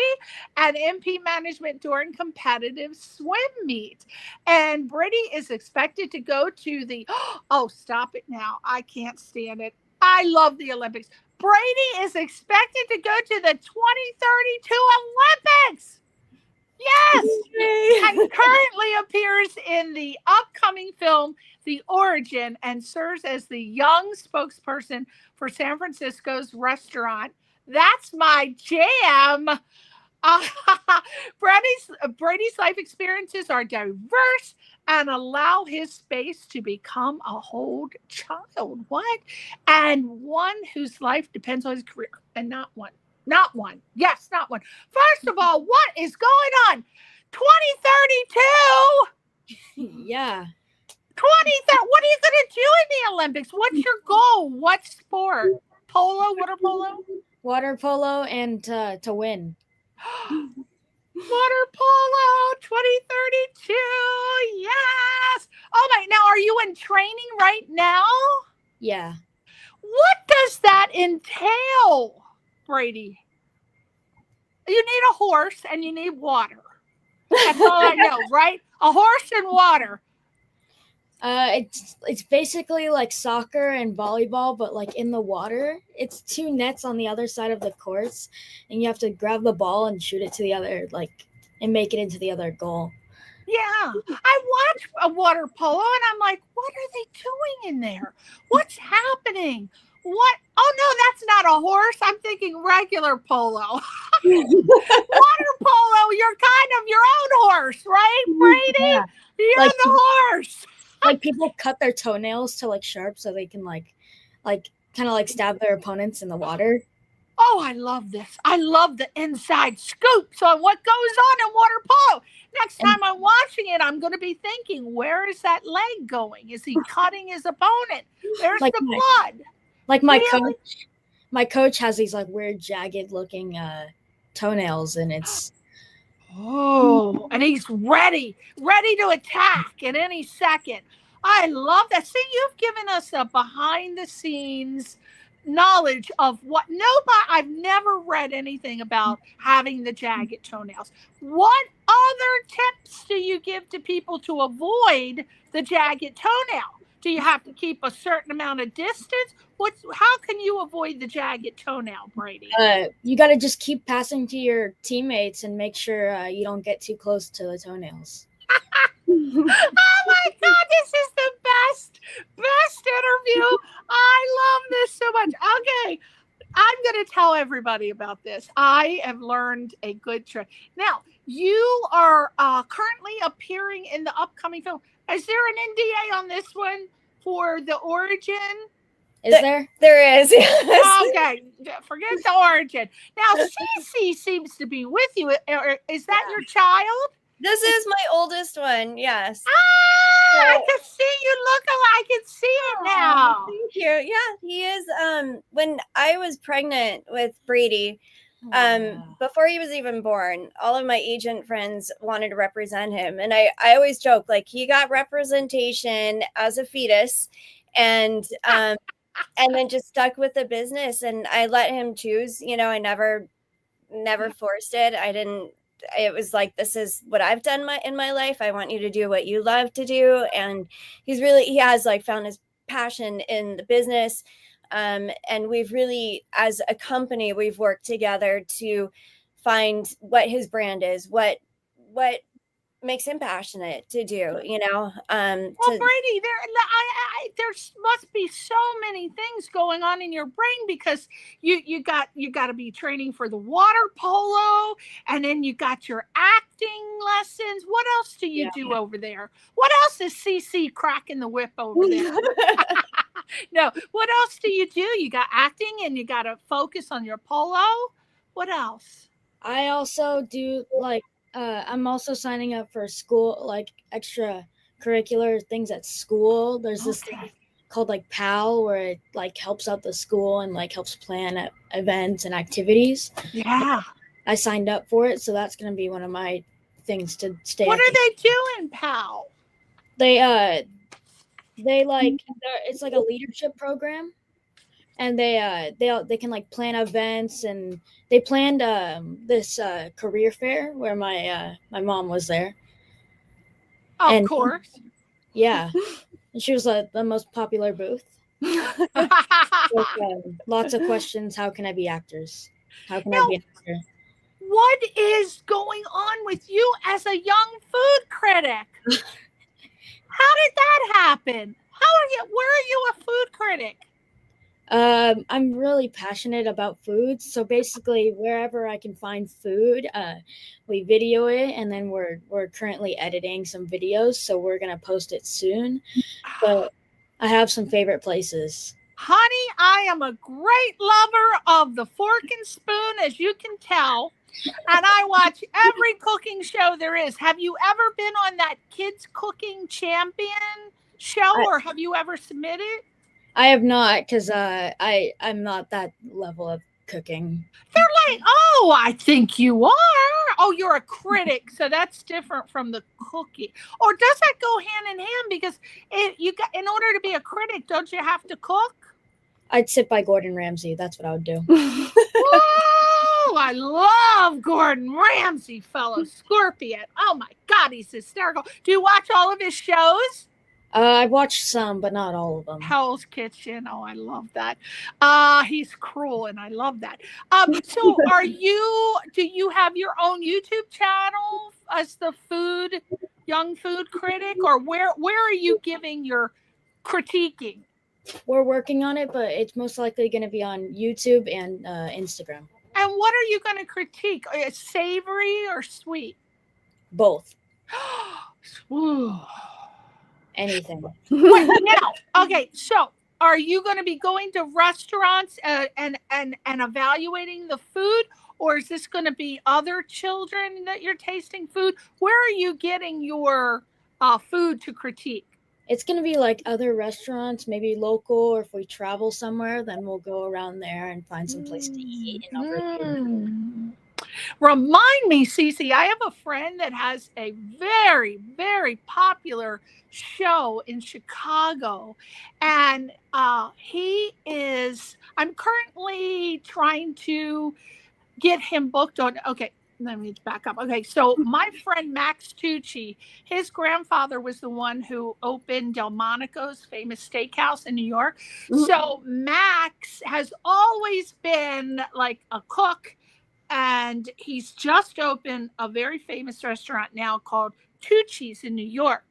and MP management during competitive swim meet. And Brittany is expected to go to the, oh, stop it now. I can't stand it. I love the Olympics. Brady is expected to go to the 2032 Olympics. Yes. And currently appears in the upcoming film, The Origin, and serves as the young spokesperson for San Francisco's restaurant. That's my jam. Brady's life experiences are diverse and allow his space to become a whole child. What? And one whose life depends on his career, and not one. Not one. Yes, not one. First of all, what is going on? 2032? Yeah. 2030. What are you going to do in the Olympics? What's your goal? What sport? Polo? Water polo? Water polo and to win. Water polo 2032. Yes. Oh my, now are you in training right now? Yeah. What does that entail, Brady? You need a horse and you need water. That's all I know, right? A horse and water. It's basically like soccer and volleyball, but like in the water. It's 2 nets on the other side of the courts, and you have to grab the ball and shoot it to the other, and make it into the other goal. Yeah, I watch a water polo, and I'm like, what are they doing in there? What's happening? What? Oh no, that's not a horse. I'm thinking regular polo. Water polo, you're kind of your own horse, right, Brady? Yeah. You're the horse. Like people cut their toenails to sharp so they can kind of stab their opponents in the water. Oh, I love this. I love the inside scoops on what goes on in water polo. Next time I'm watching it, I'm going to be thinking, where is that leg going? Is he cutting his opponent? There's the blood. My coach has these weird jagged looking toenails, and it's and he's ready to attack at any second. I love that. See, you've given us a behind the scenes knowledge of what I've never read anything about having the jagged toenails. What other tips do you give to people to avoid the jagged toenail? Do you have to keep a certain amount of distance? How can you avoid the jagged toenail, Brady? You got to just keep passing to your teammates and make sure you don't get too close to the toenails. Oh my God, this is the best interview. I love this so much. Okay, I'm going to tell everybody about this. I have learned a good trick. Now, you are currently appearing in the upcoming film. Is there an NDA on this one for The Origin? Is there? There is. Okay, forget The Origin. Now, Cece seems to be with you. Is that your child? This is my oldest one, yes. I can see you look alike. I can see it now. Thank you. Yeah, he is. When I was pregnant with Brady, before he was even born, all of my agent friends wanted to represent him. And I always joke, he got representation as a fetus and then just stuck with the business. And I let him choose, I never forced it. It was this is what I've done in my life. I want you to do what you love to do. And he has found his passion in the business. And we've really, as a company, we've worked together to find what his brand is, what makes him passionate to do, Brady, there must be so many things going on in your brain because you got to be training for the water polo, and then you got your acting lessons. What else do you do over there? What else is CC cracking the whip over there? No, what else do? You got acting, and you got to focus on your polo. What else? I also do I'm also signing up for school, extracurricular things at school. There's this thing called PAL where it helps out the school and helps plan events and activities. Yeah. I signed up for it, so that's going to be one of my things to stay. What are they doing, PAL? They it's a leadership program. and they can like plan events, and they planned this career fair where my mom was there. Of course. Yeah, and she was the most popular booth. With, lots of questions. How can I be actors? How can I be an actor? What is going on with you as a young food critic? How did that happen? Where are you a food critic? I'm really passionate about food, so basically wherever I can find food, we video it, and then we're currently editing some videos, so we're gonna post it soon. But I have some favorite places. Honey, I am a great lover of the fork and spoon, as you can tell, and I watch every cooking show there is. Have you ever been on that Kids Cooking Champion show, or have you ever submitted? I have not, because I'm not that level of cooking. They're like, oh, I think you are. Oh, you're a critic, so that's different from the cookie. Or does that go hand in hand? Because in order to be a critic, don't you have to cook? I'd sit by Gordon Ramsay. That's what I would do. Whoa! I love Gordon Ramsay, fellow scorpion. Oh my God, he's hysterical. Do you watch all of his shows? I've watched some, but not all of them. Hell's Kitchen. Oh, I love that. He's cruel, and I love that. So do you have your own YouTube channel as the young food critic, or where are you giving your critiquing? We're working on it, but it's most likely going to be on YouTube and Instagram. And what are you going to critique? Savory or sweet? Both. Ooh. Anything. Wait, now, okay, so are you going to be going to restaurants and evaluating the food, or is this going to be other children that you're tasting food? Where are you getting your food to critique? It's going to be like other restaurants, maybe local, or if we travel somewhere, then we'll go around there and find some place to eat. Remind me, Cece, I have a friend that has a very, very popular show in Chicago, and I'm currently trying to get him booked on, okay, let me back up. Okay, so my friend Max Tucci, his grandfather was the one who opened Delmonico's famous steakhouse in New York. So Max has always been like a cook, and he's just opened a very famous restaurant now called Tucci's in New York.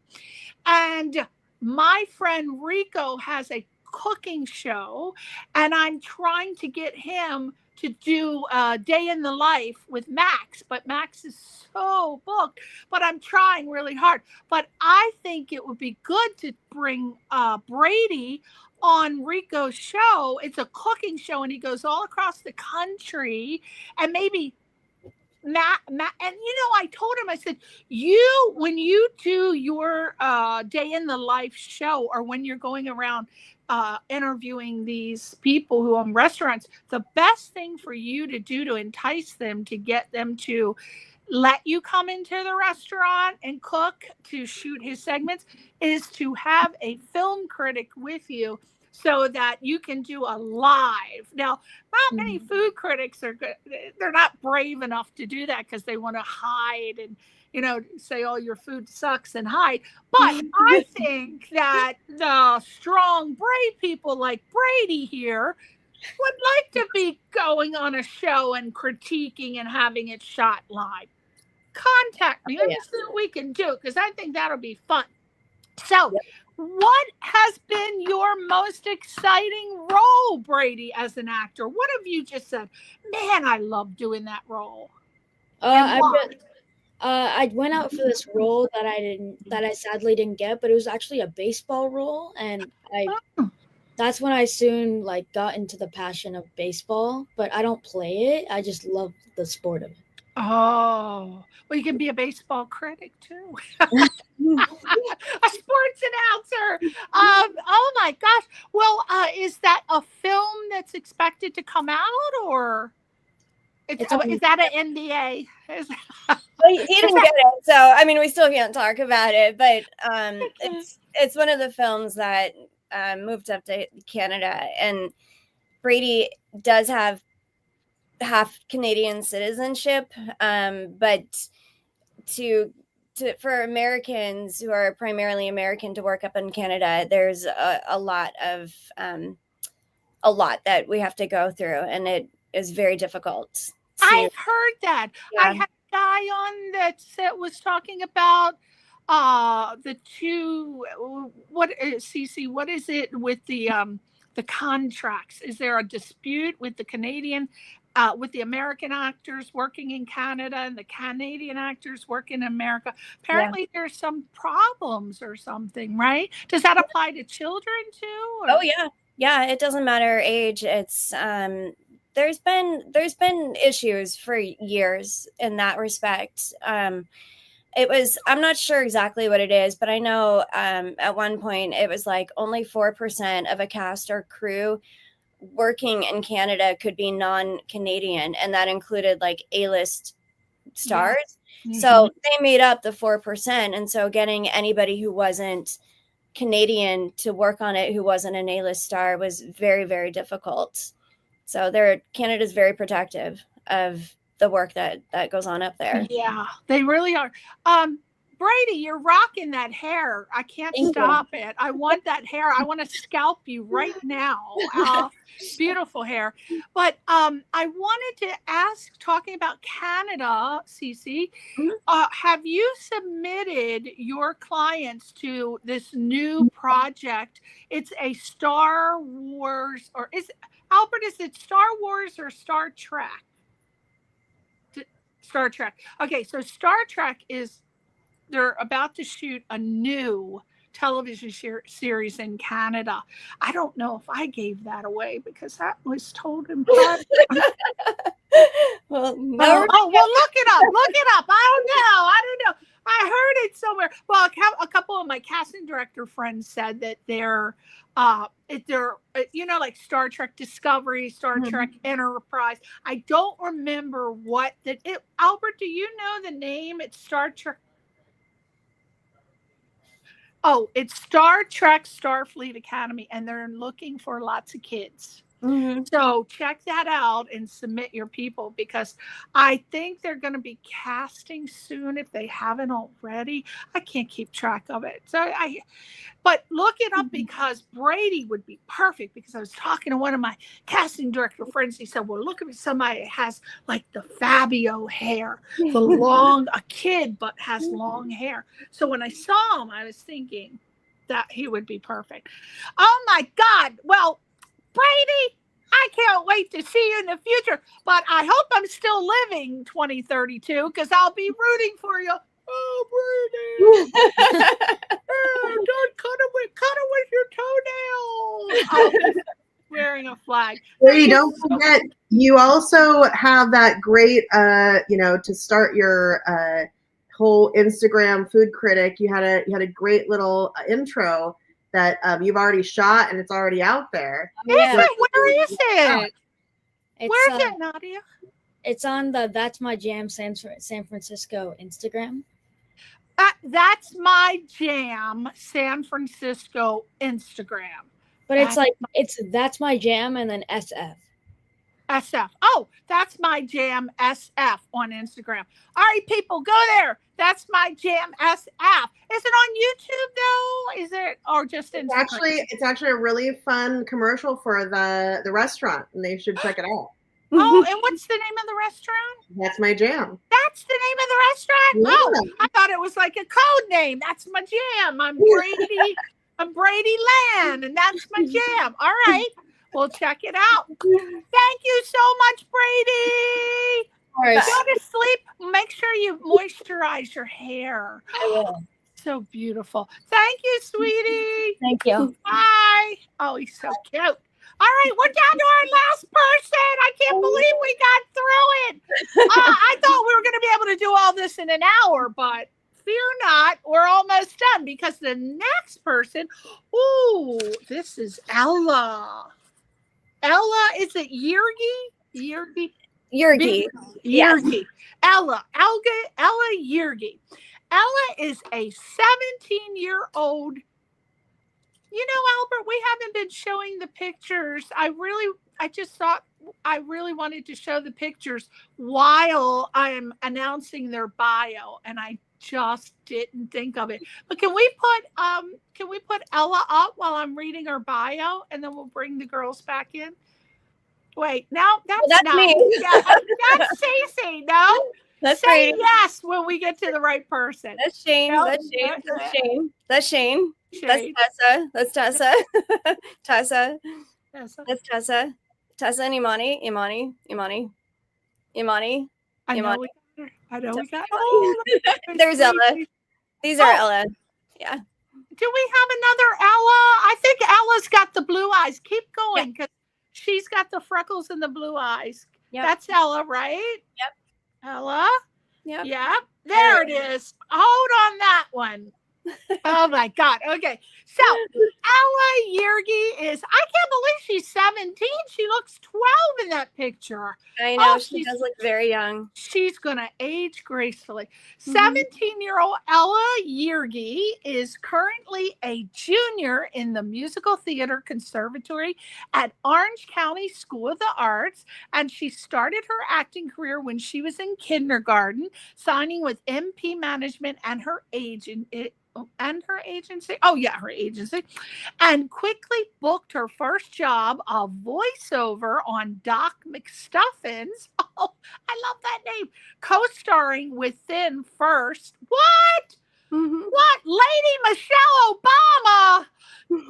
And my friend Rico has a cooking show, and I'm trying to get him to do a day in the life with Max, but Max is so booked, but I'm trying really hard. But I think it would be good to bring Brady on Rico's show. It's a cooking show, and he goes all across the country, and maybe Matt, and I told him, I said, when you do your day in the life show, or when you're going around interviewing these people who own restaurants, the best thing for you to do to entice them, to get them to let you come into the restaurant and cook, to shoot his segments, is to have a film critic with you, so that you can do a live. Now, not many food critics are good. They're not brave enough to do that, because they want to hide and, say, oh, your food sucks and hide. But I think that the strong, brave people like Brady here would like to be going on a show and critiquing and having it shot live. Contact me. Let me see what we can do, because I think that'll be fun. So, what has been your most exciting role, Brady, as an actor? What have you just said? Man, I love doing that role. I went out for this role that I sadly didn't get, but it was actually a baseball role, and that's when I soon got into the passion of baseball. But I don't play it. I just love the sport of it. Oh, well, you can be a baseball critic too. A sports announcer. Oh my gosh. Well, is that a film that's expected to come out, or is that an NDA? He didn't get it, so I mean, we still can't talk about it. But it's one of the films that moved up to Canada, and Brady does have half Canadian citizenship, but for Americans who are primarily American to work up in Canada, there's a lot that we have to go through, and it is very difficult. I've heard that. I had a guy on that was talking about the two. What Cece? What is it with the contracts? Is there a dispute with the Canadian? With the American actors working in Canada and the Canadian actors working in America? Apparently there's some problems or something, right? Does that apply to children too? Or? Oh yeah, it doesn't matter age. It's there's been issues for years in that respect. I'm not sure exactly what it is, but I know at one point it was like only 4% of a cast or crew working in Canada could be non-Canadian, and that included like A-list stars. Yeah. So they made up the 4%, and so getting anybody who wasn't Canadian to work on it who wasn't an A-list star was very, very difficult. So Canada's very protective of the work that goes on up there. Yeah, they really are. Brady, you're rocking that hair. I can't stop it. I want that hair. I want to scalp you right now. Beautiful hair. But I wanted to ask, talking about Canada, Cece, have you submitted your clients to this new project? It's a Star Wars, or is it Star Wars or Star Trek? Star Trek. Okay, so Star Trek they're about to shoot a new television series in Canada. I don't know if I gave that away because that was told in private. Well, look it up. I don't know. I heard it somewhere. Well, a couple of my casting director friends said that they're like Star Trek Discovery, Star Trek Enterprise. I don't remember what Albert, do you know the name? It's Star Trek. Oh, it's Star Trek Starfleet Academy, and they're looking for lots of kids. So check that out and submit your people, because I think they're going to be casting soon if they haven't already. I can't keep track of it. But look it up, because Brady would be perfect, because I was talking to one of my casting director friends. He said, well, look at somebody that has like the Fabio hair, a kid, but has long hair. So when I saw him, I was thinking that he would be perfect. Oh my God. Well, Brady, I can't wait to see you in the future, but I hope I'm still living 2032, because I'll be rooting for you. Oh, Brady! Don't cut it with your toenails. Wearing a flag. Brady, don't forget, you also have that great, to start your whole Instagram food critic. You had a great little intro that you've already shot, and it's already out there. Where is it? Where's it, Nadia? It's on the That's My Jam San Francisco Instagram. That's My Jam San Francisco Instagram. But it's That's My Jam and then SF. SF. Oh, That's My Jam SF on Instagram. All right, people, go there. That's My Jam SF. Is it on YouTube though? Is it, or just Instagram? It's actually a really fun commercial for the restaurant, and they should check it out. Oh, and what's the name of the restaurant? That's My Jam. That's the name of the restaurant? Yeah. Oh, I thought it was like a code name. That's my jam. I'm Brady Land, and that's my jam. All right. We'll check it out. Thank you so much, Brady. Go to sleep. Make sure you moisturize your hair. I will. So beautiful. Thank you, sweetie. Thank you. Bye. Oh, he's so cute. All right, we're down to our last person. I can't believe we got through it. I thought we were going to be able to do all this in an hour, but fear not, we're almost done, because the next person, this is Ella. Ella, is it Yergi? Yes. Ella Yergi. Ella is a 17-year-old. You know, Albert, we haven't been showing the pictures. I just thought I really wanted to show the pictures while I'm announcing their bio, and I just didn't think of it. But can we put Ella up while I'm reading her bio, and then we'll bring the girls back in? Wait, now that's not me. Yeah, that's Stacey. No, That's say Brady. yes when we get to the right person. That's Shane. No, That's Shane. no, That's Shane. That's Shane. Shane. That's Tessa. That's Tessa. Tessa. Tessa. That's Tessa. Tessa and Imani. I know Imani. we got her. I know we got. There's Ella. These are Ella. Yeah. Do we have another Ella? I think Ella's got the blue eyes. Keep going because she's got the freckles and the blue eyes. Yep. That's Ella, right? Yep. Ella? Yep. Yep. There it is. Hold on that one. Oh my God. Okay. So Ella Yergi I can't believe she's 17. She looks 12 in that picture. I know. Oh, She does look very young. She's going to age gracefully. 17-year-old Ella Yergi is currently a junior in the Musical Theater Conservatory at Orange County School of the Arts. And she started her acting career when she was in kindergarten, signing with MP Management and her agency. Her agency, and quickly booked her first job of voiceover on Doc McStuffins. Oh, I love that name. Co-starring within First. What? What? Lady Michelle Obama.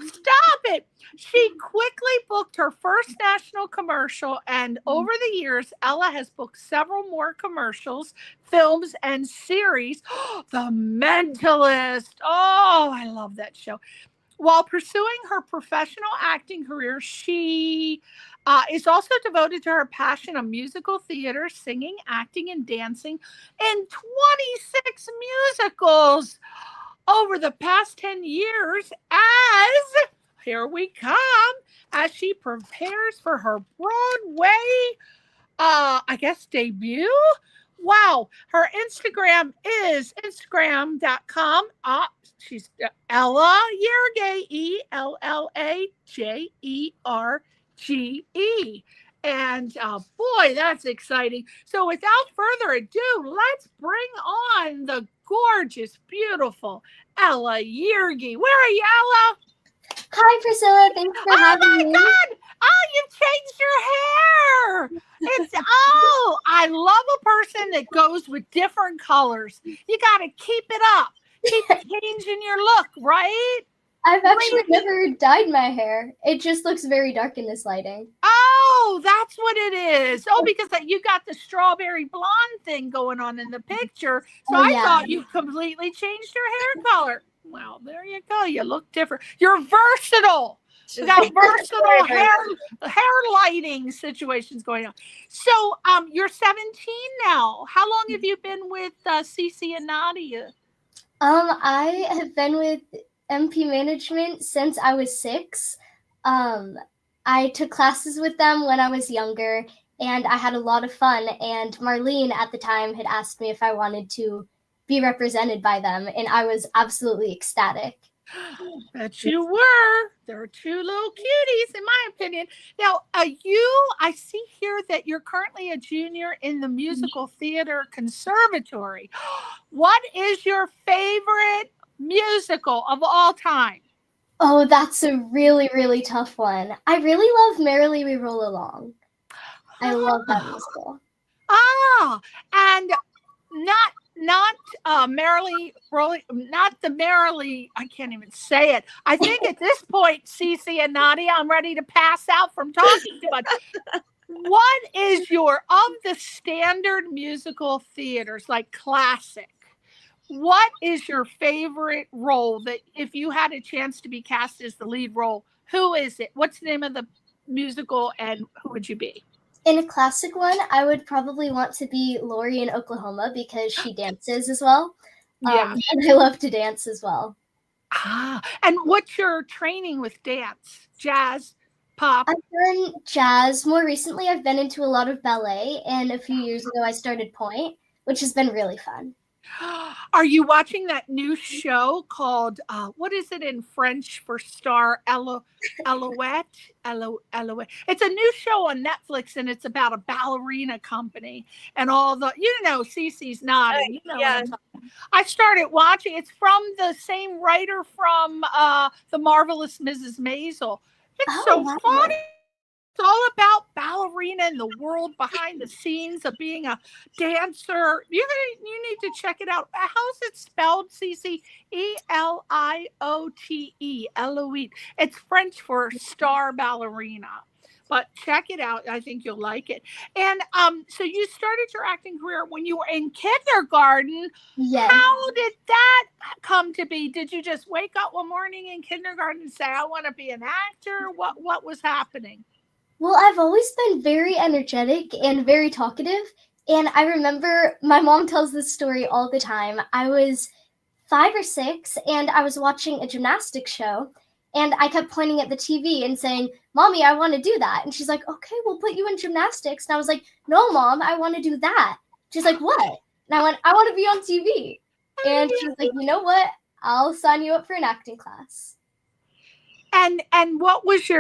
Stop it. She quickly booked her first national commercial, and over the years, Ella has booked several more commercials, films, and series. The Mentalist. Oh, I love that show. While pursuing her professional acting career, she is also devoted to her passion of musical theater, singing, acting, and dancing in 26 musicals over the past 10 years here we come, as she prepares for her Broadway, debut. Wow. Her Instagram is Instagram.com. She's Ella Yerge, ELLAJERGE. And boy, that's exciting. So without further ado, let's bring on the gorgeous, beautiful Ella Yerge. Where are you, Ella? Hi, Priscilla. Thanks for having me. Oh my God! Oh, you've changed your hair. I love a person that goes with different colors. You got to keep it up. Keep changing your look, right? I've actually never dyed my hair. It just looks very dark in this lighting. Oh, that's what it is. Oh, because you got the strawberry blonde thing going on in the picture. So I thought you completely changed your hair color. Well, there you go. You look different. You're versatile. You got versatile hair lighting situations going on. So you're 17 now. How long have you been with Cece and Nadia? I have been with MP Management since I was 6. I took classes with them when I was younger, and I had a lot of fun. And Marlene at the time had asked me if I wanted to be represented by them, and I was absolutely ecstatic. Bet you were. They're 2 little cuties, in my opinion. Now, I see here that you're currently a junior in the Musical Theater Conservatory. What is your favorite musical of all time? Oh, that's a really, really tough one. I really love Merrily We Roll Along. I love that musical. And not the Merrily, I can't even say it. I think at this point, Cece and Nadia, I'm ready to pass out from talking too much. What is of the standard musical theaters, like classic, what is your favorite role that if you had a chance to be cast as the lead role, who is it? What's the name of the musical and who would you be? In a classic one, I would probably want to be Lori in Oklahoma because she dances as well. And I love to dance as well. And what's your training with dance? Jazz, pop? I've done jazz. More recently, I've been into a lot of ballet. And a few years ago, I started Point, which has been really fun. Are you watching that new show called what is it in French for star? Alouette? Alouette. It's a new show on Netflix, and it's about a ballerina company and all the, Cece's nodding. You know what I'm talking about. I started watching. It's from the same writer from The Marvelous Mrs. Maisel. It's so funny. It's all about ballerina and the world behind the scenes of being a dancer. You need to check it out. How's it spelled, Cece? Eliote, Eloise. It's French for star ballerina. But check it out. I think you'll like it. And so you started your acting career when you were in kindergarten. Yes. How did that come to be? Did you just wake up one morning in kindergarten and say, I want to be an actor? What was happening? Well, I've always been very energetic and very talkative. And I remember my mom tells this story all the time. I was 5 or 6 and I was watching a gymnastics show. And I kept pointing at the TV and saying, Mommy, I want to do that. And she's like, okay, we'll put you in gymnastics. And I was like, no, Mom, I want to do that. She's like, what? And I went, I want to be on TV. And she was like, you know what? I'll sign you up for an acting class. And what was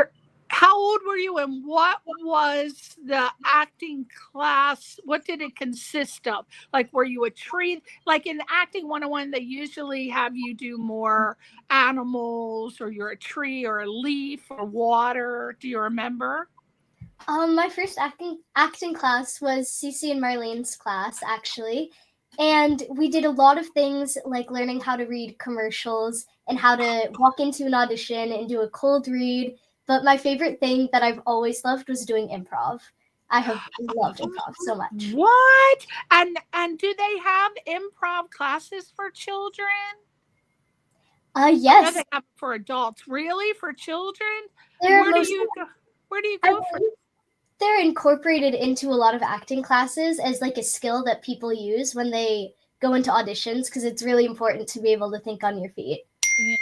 how old were you, and what was the acting class? What did it consist of? Like, were you a tree? Like in Acting 101, they usually have you do more animals, or you're a tree or a leaf or water. Do you remember? My first acting class was Cece and Marlene's class, actually. And we did a lot of things like learning how to read commercials and how to walk into an audition and do a cold read. But my favorite thing that I've always loved was doing improv. I have loved improv so much. What? And do they have improv classes for children? Yes. They have for adults. Really? For children? Where do you go for? They're incorporated into a lot of acting classes as like a skill that people use when they go into auditions, because it's really important to be able to think on your feet. Yeah.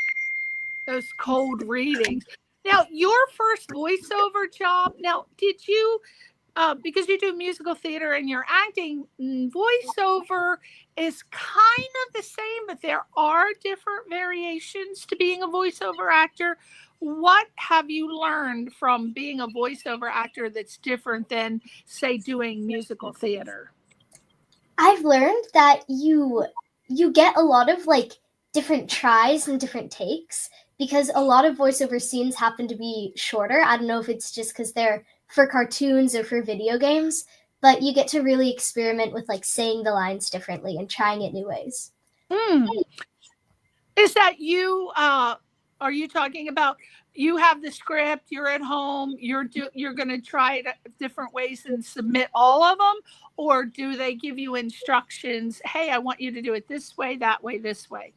Those cold readings. Now, your first voiceover job, did you, because you do musical theater and you're acting, voiceover is kind of the same, but there are different variations to being a voiceover actor. What have you learned from being a voiceover actor that's different than, say, doing musical theater? I've learned that you get a lot of like different tries and different takes, because a lot of voiceover scenes happen to be shorter. I don't know if it's just because they're for cartoons or for video games, but you get to really experiment with like saying the lines differently and trying it new ways. Is that you? Are you talking about you have the script, you're at home, you're going to try it different ways and submit all of them? Or do they give you instructions? Hey, I want you to do it this way, that way, this way.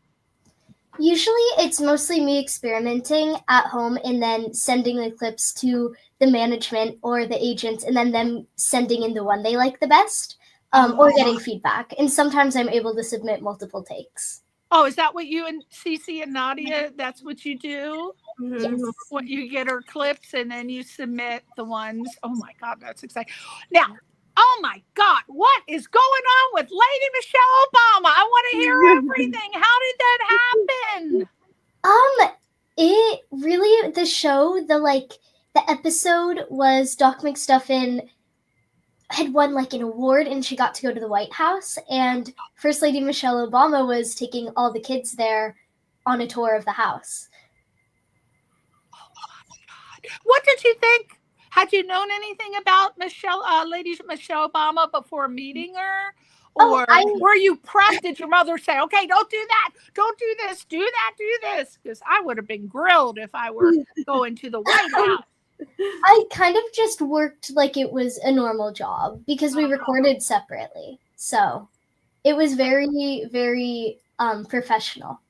Usually it's mostly me experimenting at home and then sending the clips to the management or the agents, and then them sending in the one they like the best, or getting feedback. And sometimes I'm able to submit multiple takes. Oh, is that what you and Cece and Nadia, that's what you do? Yes. What, you get her clips and then you submit the ones. Oh my God, that's exciting. Now, oh my God, what is going on with Lady Michelle Obama? I want to hear everything. How did that happen? It really, the show, the episode was Doc McStuffin had won like an award and she got to go to the White House, and First Lady Michelle Obama was taking all the kids there on a tour of the house. Oh my God. What did you think? Had you known anything about Lady Michelle Obama before meeting her? Or were you prepped? Did your mother say, okay, don't do that, don't do this, do that, do this? Because I would have been grilled if I were going to the White House. I kind of just worked like it was a normal job because we recorded separately. So it was very, very professional.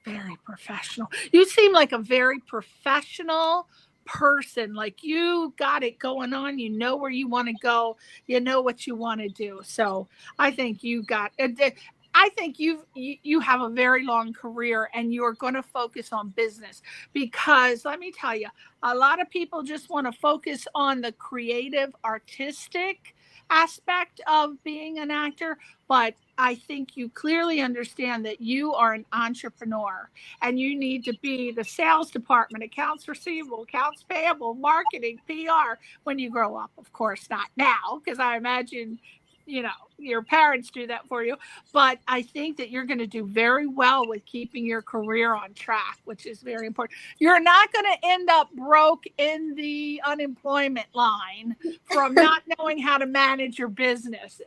Very professional. You seem like a very professional person. Like you got it going on. You know where you want to go. You know what you want to do. So I think you got it. I think you have a very long career and you're going to focus on business, because let me tell you, a lot of people just want to focus on the creative, artistic aspect of being an actor, but I think you clearly understand that you are an entrepreneur and you need to be the sales department, accounts receivable, accounts payable, marketing, PR when you grow up. Of course, not now, because I imagine, you know, your parents do that for you. But I think that you're going to do very well with keeping your career on track, which is very important. You're not going to end up broke in the unemployment line from not knowing how to manage your business.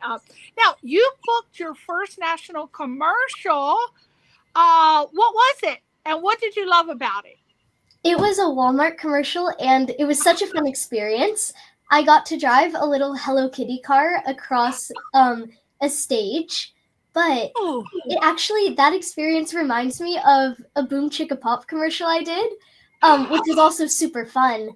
Now, you booked your first national commercial. What was it? And what did you love about it? It was a Walmart commercial, and it was such a fun experience. I got to drive a little Hello Kitty car across a stage, but it actually, that experience reminds me of a Boom Chicka Pop commercial I did, which was also super fun.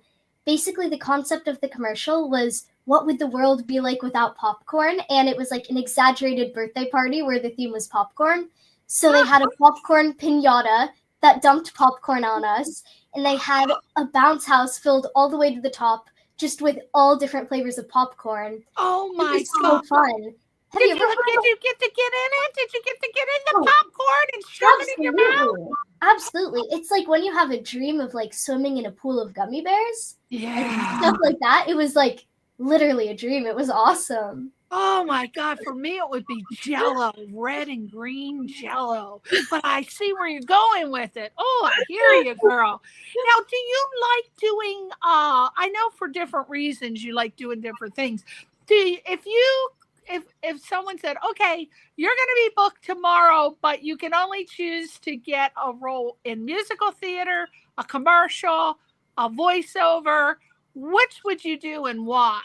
Basically, the concept of the commercial was, what would the world be like without popcorn? And it was like an exaggerated birthday party where the theme was popcorn. So they had a popcorn piñata that dumped popcorn on us, and they had a bounce house filled all the way to the top just with all different flavors of popcorn. Oh my God. So fun. Did you get to get in it? Did you get to get in the popcorn and shove it in your mouth? Absolutely. It's like when you have a dream of like swimming in a pool of gummy bears. Yeah. And stuff like that. It was like literally a dream. It was awesome. Oh my God. For me, it would be Jell-O, red and green Jell-O. But I see where you're going with it. Oh, I hear you, girl. Now, do you like doing, I know for different reasons you like doing different things. If someone said, okay, you're going to be booked tomorrow, but you can only choose to get a role in musical theater, a commercial, a voiceover, which would you do and why?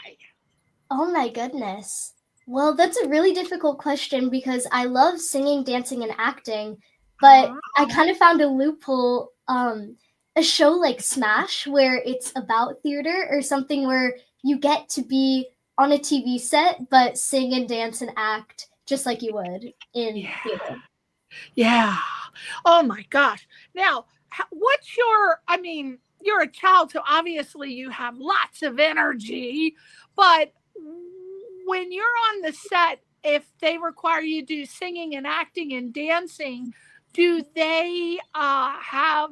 Oh my goodness. Well, that's a really difficult question because I love singing, dancing, and acting, but I kind of found a loophole, a show like Smash, where it's about theater, or something where you get to be on a TV set, but sing and dance and act just like you would in theater. Yeah. Oh my gosh. Now, what's you're a child, so obviously you have lots of energy, but when you're on the set, if they require you to do singing and acting and dancing, do they have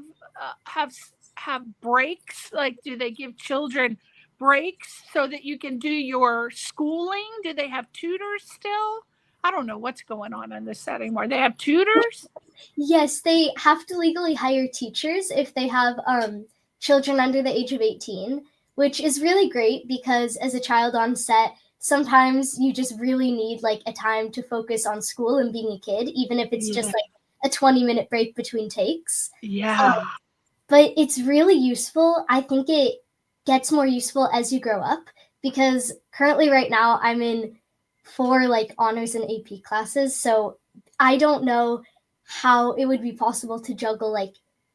breaks? Like, do they give children breaks so that you can do your schooling? Do they have tutors still? I don't know what's going on in this set anymore. They have tutors? Yes, they have to legally hire teachers if they have children under the age of 18, which is really great because as a child on set, sometimes you just really need like a time to focus on school and being a kid, even if it's just like a 20-minute break between takes. Yeah. But it's really useful. I think it gets more useful as you grow up because currently right now I'm in 4 like honors and AP classes. So I don't know how it would be possible to juggle like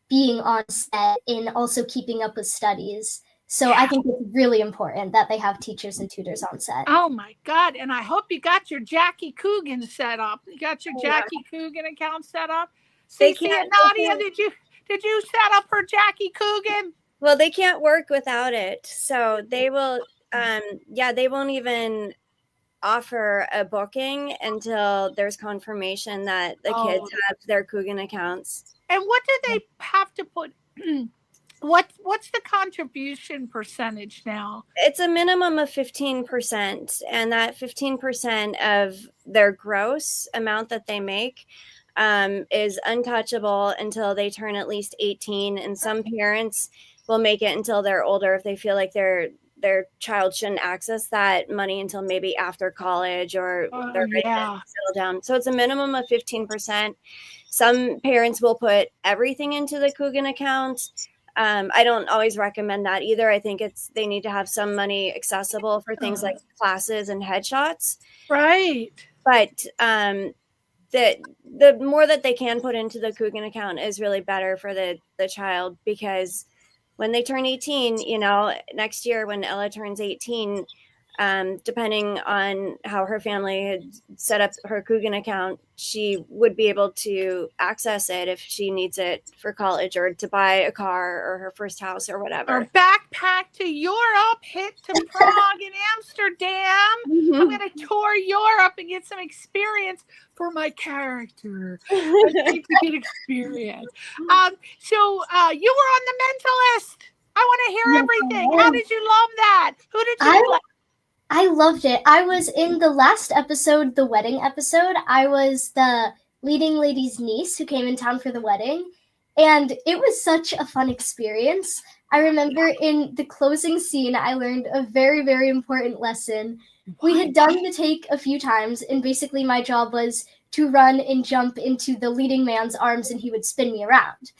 being on set and also keeping up with studies. So I think it's really important that they have teachers and tutors on set. Oh my God. And I hope you got your Jackie Coogan set up. You got your Jackie Coogan account set up. Cece and Nadia, did you set up her Jackie Coogan? Well, they can't work without it. So they will, they won't even offer a booking until there's confirmation that the kids have their Coogan accounts. And what do they have to put? What's the contribution percentage now? It's a minimum of 15%, and that 15% of their gross amount that they make is untouchable until they turn at least 18. And some parents will make it until they're older if they feel like their child shouldn't access that money until maybe after college or they're ready to settle down. So it's a minimum of 15%. Some parents will put everything into the Coogan account. I don't always recommend that either. I think they need to have some money accessible for things like classes and headshots. Right. But the more that they can put into the Coogan account is really better for the child, because when they turn 18, next year when Ella turns 18, Depending on how her family had set up her Coogan account, she would be able to access it if she needs it for college or to buy a car or her first house or whatever. Or backpack to Europe, hit to Prague and Amsterdam. I'm going to tour Europe and get some experience for my character. I think to get experience. So you were on The Mentalist. I want to hear everything. How did you love that? Who did you play? I loved it. I was in the last episode, the wedding episode. I was the leading lady's niece who came in town for the wedding. And it was such a fun experience. I remember in the closing scene, I learned a very, very important lesson. We had done the take a few times, and basically my job was to run and jump into the leading man's arms, and he would spin me around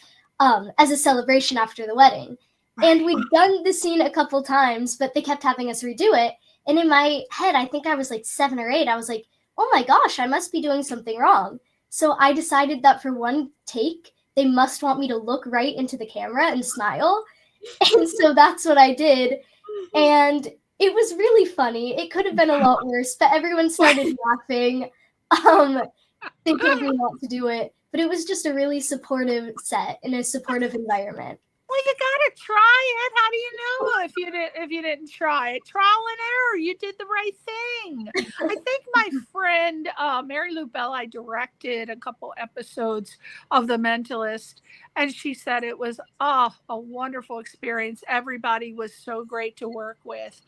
as a celebration after the wedding. And we'd done the scene a couple times, but they kept having us redo it. And in my head, I think I was like 7 or 8. I was like, oh my gosh, I must be doing something wrong. So I decided that for one take, they must want me to look right into the camera and smile. And so that's what I did. And it was really funny. It could have been a lot worse, but everyone started laughing, thinking not to do it. But it was just a really supportive set in a supportive environment. Well, you gotta try it. How do you know if you didn't try it? Trial and error. You did the right thing. I think my friend Mary Lou Bell, I directed a couple episodes of The Mentalist, and she said it was a wonderful experience. Everybody was so great to work with.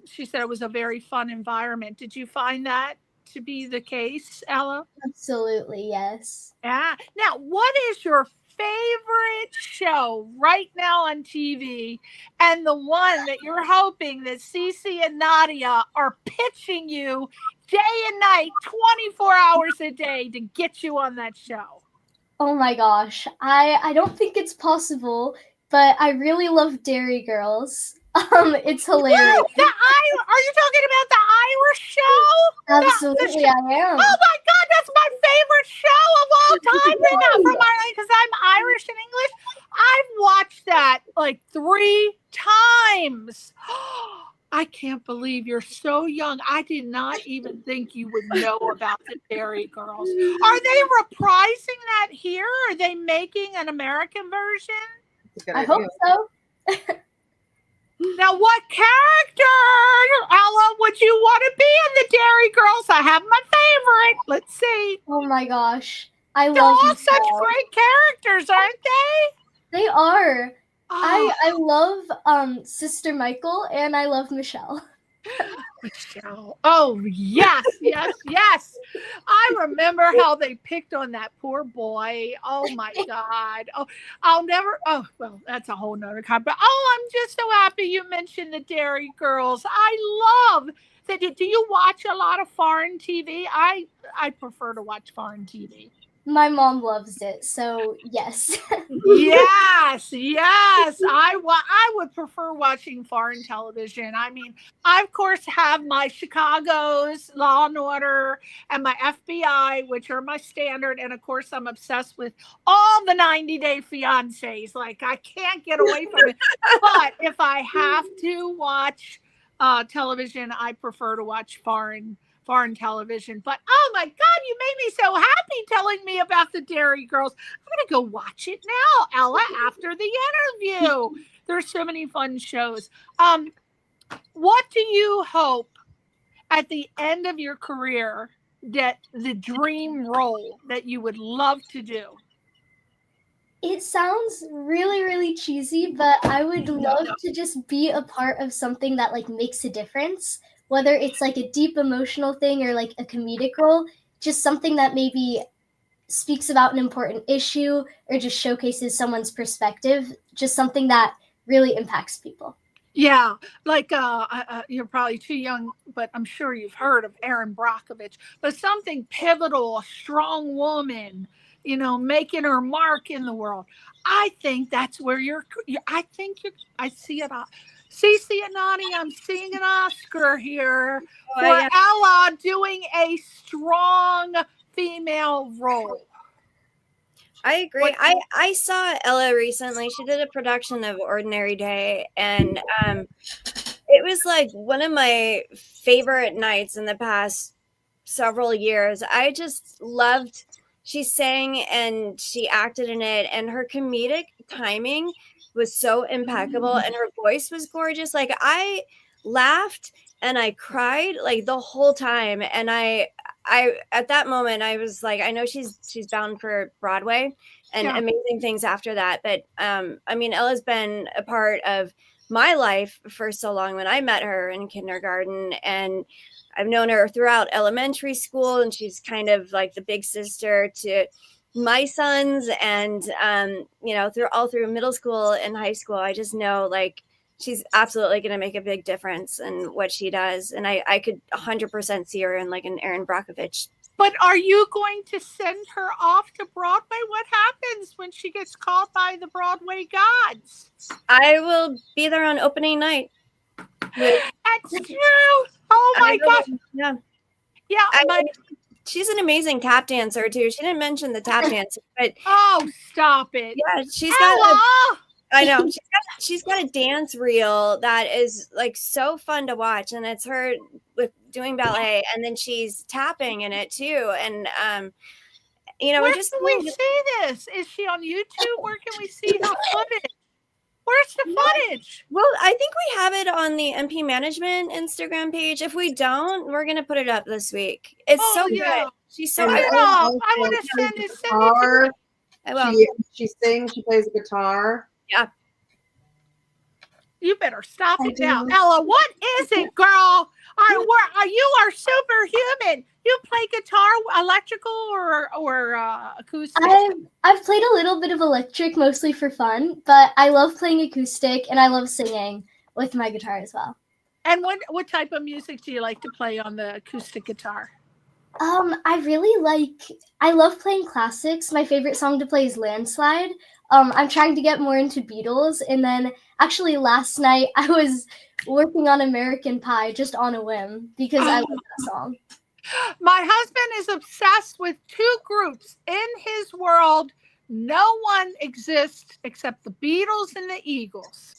She said it was a very fun environment. Did you find that to be the case, Ella? Absolutely, yes. Yeah. Now, what is your favorite show right now on TV, and the one that you're hoping that Cece and Nadia are pitching you day and night, 24 hours a day to get you on that show? Oh my gosh. I don't think it's possible, but I really love Dairy Girls. It's hilarious. Whoa, are you talking about the Irish show? Absolutely, I am. Oh my God, that's my favorite show of all time right now from Ireland, because I'm Irish and English. I've watched that like 3 times. I can't believe you're so young. I did not even think you would know about the Dairy Girls. Are they reprising that here? Are they making an American version? I hope so. Now, what character, Ella, would you want to be in the Dairy Girls? I have my favorite. Let's see. Oh my gosh. They're all such great characters, aren't they? They are. Oh. I love Sister Michael, and I love Michelle. Michelle. Oh, yes, yes, yes. I remember how they picked on that poor boy. Oh, my God. Oh, well, that's a whole nother kind. But, I'm just so happy you mentioned the Dairy Girls. I love that. Do you watch a lot of foreign TV? I prefer to watch foreign TV. My mom loves it, so yes. Yes. I would prefer watching foreign television. I mean, I, of course, have my Chicago's, Law and Order, and my FBI, which are my standard. And, of course, I'm obsessed with all the 90 Day Fiancés. Like, I can't get away from it. But if I have to watch television, I prefer to watch foreign television. But oh my God, you made me so happy telling me about the Dairy Girls. I'm gonna go watch it now, Ella, after the interview. There's so many fun shows. What do you hope at the end of your career that the dream role that you would love to do? It sounds really, really cheesy, but I would love to just be a part of something that like makes a difference. Whether it's like a deep emotional thing or like a comedic role, just something that maybe speaks about an important issue or just showcases someone's perspective, just something that really impacts people. Yeah, like you're probably too young, but I'm sure you've heard of Erin Brockovich, but something pivotal, a strong woman, making her mark in the world. I think that's where I see it all. Cece and Nani, I'm seeing an Oscar here for Ella doing a strong female role. I agree. I saw Ella recently. She did a production of Ordinary Day, and It was like one of my favorite nights in the past several years. I just loved, she sang and she acted in it, and her comedic timing was so impeccable, and her voice was gorgeous. Like, I laughed and I cried like the whole time. And I at that moment I was like, I know she's bound for Broadway and amazing things after that. But I mean, Ella's been a part of my life for so long. When I met her in kindergarten, and I've known her throughout elementary school, and she's kind of like the big sister to my sons, and you know, through middle school and high school. I just know like she's absolutely going to make a big difference in what she does, and I could 100% see her in like an Erin Brockovich. But are you going to send her off to Broadway? What happens when she gets called by the Broadway gods? I will be there on opening night. That's true. Oh my gosh. Yeah. Yeah. She's an amazing tap dancer too. She didn't mention the tap dancing, but oh, stop it. Yeah, she's got I know. She's got a dance reel that is like so fun to watch, and it's her with doing ballet, and then she's tapping in it too. And you know, where just can we see this? Is she on YouTube? Where can we see her footage? Where's the footage? Well, I think we have it on the MP Management Instagram page. If we don't, we're gonna put it up this week. It's so good. She's so good. I want to send it to me. I will. She sings. She plays guitar. Yeah. You better stop it now, Ella. What is it, girl? You are superhuman. You play guitar, electrical or acoustic? I've played a little bit of electric, mostly for fun, but I love playing acoustic and I love singing with my guitar as well. And what type of music do you like to play on the acoustic guitar? I love playing classics. My favorite song to play is Landslide. I'm trying to get more into Beatles, and then actually last night I was working on American Pie just on a whim because I love that song. My husband is obsessed with two groups. In his world, no one exists except the Beatles and the Eagles.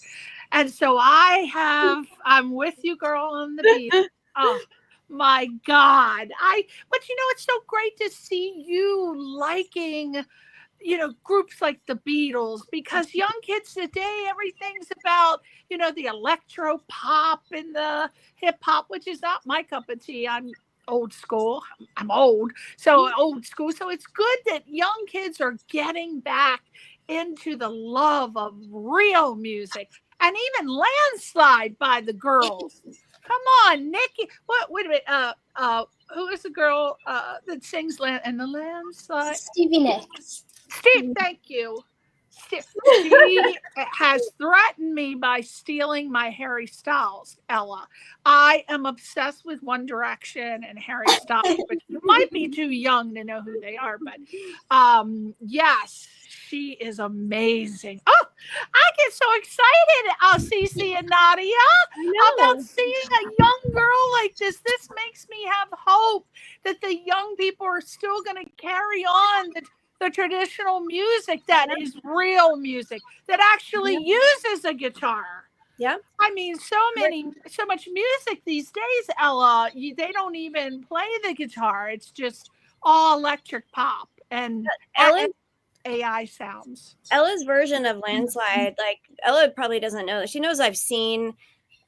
And so I'm with you, girl, on the Beatles. Oh my God. But you know, it's so great to see you liking, you know, groups like the Beatles, because young kids today, everything's about, you know, the electro pop and the hip hop, which is not my cup of tea. I'm old school. I'm old. So old school. So it's good that young kids are getting back into the love of real music, and even Landslide by the Girls. Come on, Nikki. Wait a minute. Who is the girl that sings in the Landslide? Stevie Nicks. Steve, thank you. She has threatened me by stealing my Harry Styles, Ella. I am obsessed with One Direction and Harry Styles, but you might be too young to know who they are. But yes, she is amazing. Oh, I get so excited, Cece and Nadia, about seeing a young girl like this. This makes me have hope that the young people are still going to carry on the traditional music that is real music, that actually uses a guitar. Yeah. I mean, so much music these days, Ella, they don't even play the guitar. It's just all electric pop and AI sounds. Ella's version of Landslide, like Ella probably doesn't know. She knows I've seen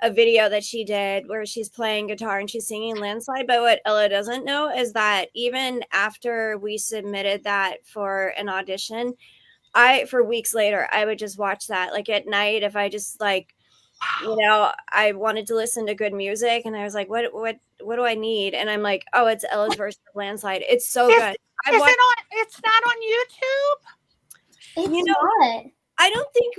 a video that she did where she's playing guitar and she's singing Landslide. But what Ella doesn't know is that even after we submitted that for an audition, for weeks later, I would just watch that like at night. If I just like, you know, I wanted to listen to good music and I was like, what do I need? And I'm like, oh, it's Ella's version of Landslide. It's so good. It's not on YouTube? It's you know, not. I don't think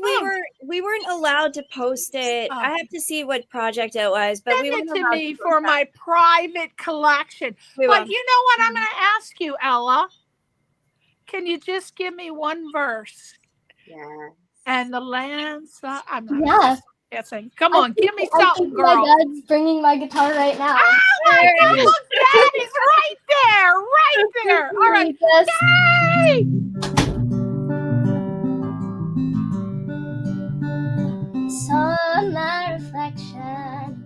we weren't allowed to post it. I have to see what project it was, but Send it to me for my private collection. But you know what I'm going to ask you, Ella? Can you just give me one verse? Yeah. And the Landslide. Yeah. Guessing. Come on, give me something, girl. My dad's bringing my guitar right now. Oh my God! Look, Dad is right there. All right. Yay! Saw my reflection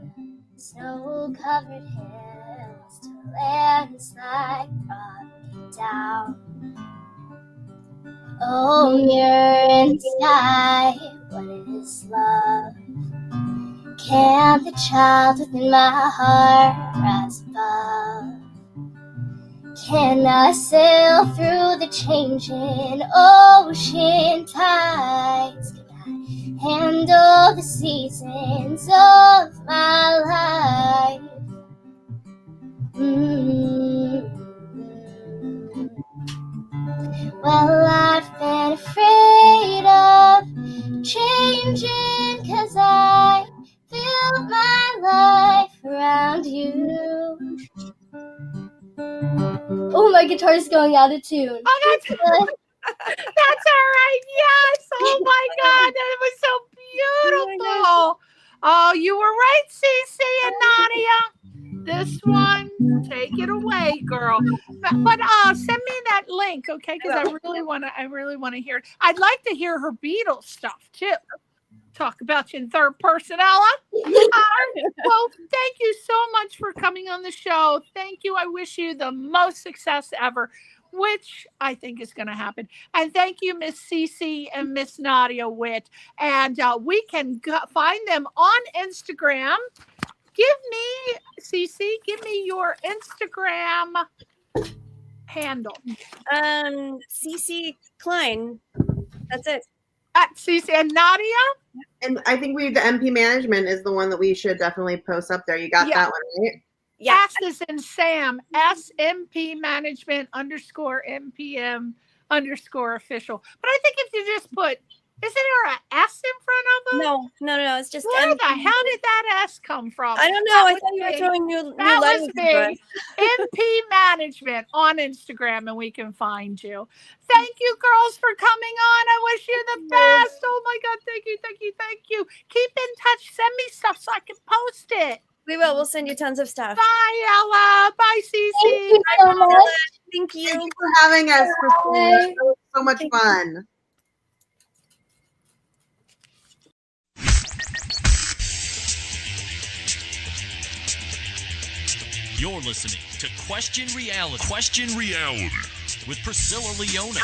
Oh, mirror in the sky, what is love? Can the child within my heart rise above? Can I sail through the changing ocean tides? Can I handle the seasons of my life? Well, I've been afraid of changing 'cause I built my life around you. Oh, my guitar's going out of tune. Oh, that's all right. Yes. Oh my God, that was so beautiful. Oh, you were right, Cece and Nadia. This one, take it away, girl. But send me that link, okay? Because I really want to hear it. I'd like to hear her Beatles stuff too. Talk about you in third person, Ella. Well, thank you so much for coming on the show. Thank you. I wish you the most success ever, which I think is going to happen. And thank you, Miss Cece and Miss Nadia Witt. And we can find them on Instagram. Cece, give me your Instagram handle. Cece Klein. That's it. At Cece and Nadia. And I think the MP management is the one that we should definitely post up there. You got that one, right? Yeah. S is in Sam. SMP management _MPM _official. But I think if you just put, isn't there an S in front of them? No. It's just where the hell did that S come from? I don't know. I thought you were throwing new letters. MP management on Instagram, and we can find you. Thank you, girls, for coming on. I wish you the best. Oh my God, thank you. Keep in touch. Send me stuff so I can post it. We will. We'll send you tons of stuff. Bye, Ella. Bye, Cece. Thank you so much. Thank you. Thank you for having us, Christine. It was so much fun. You're listening to Question Reality with Priscilla Leona.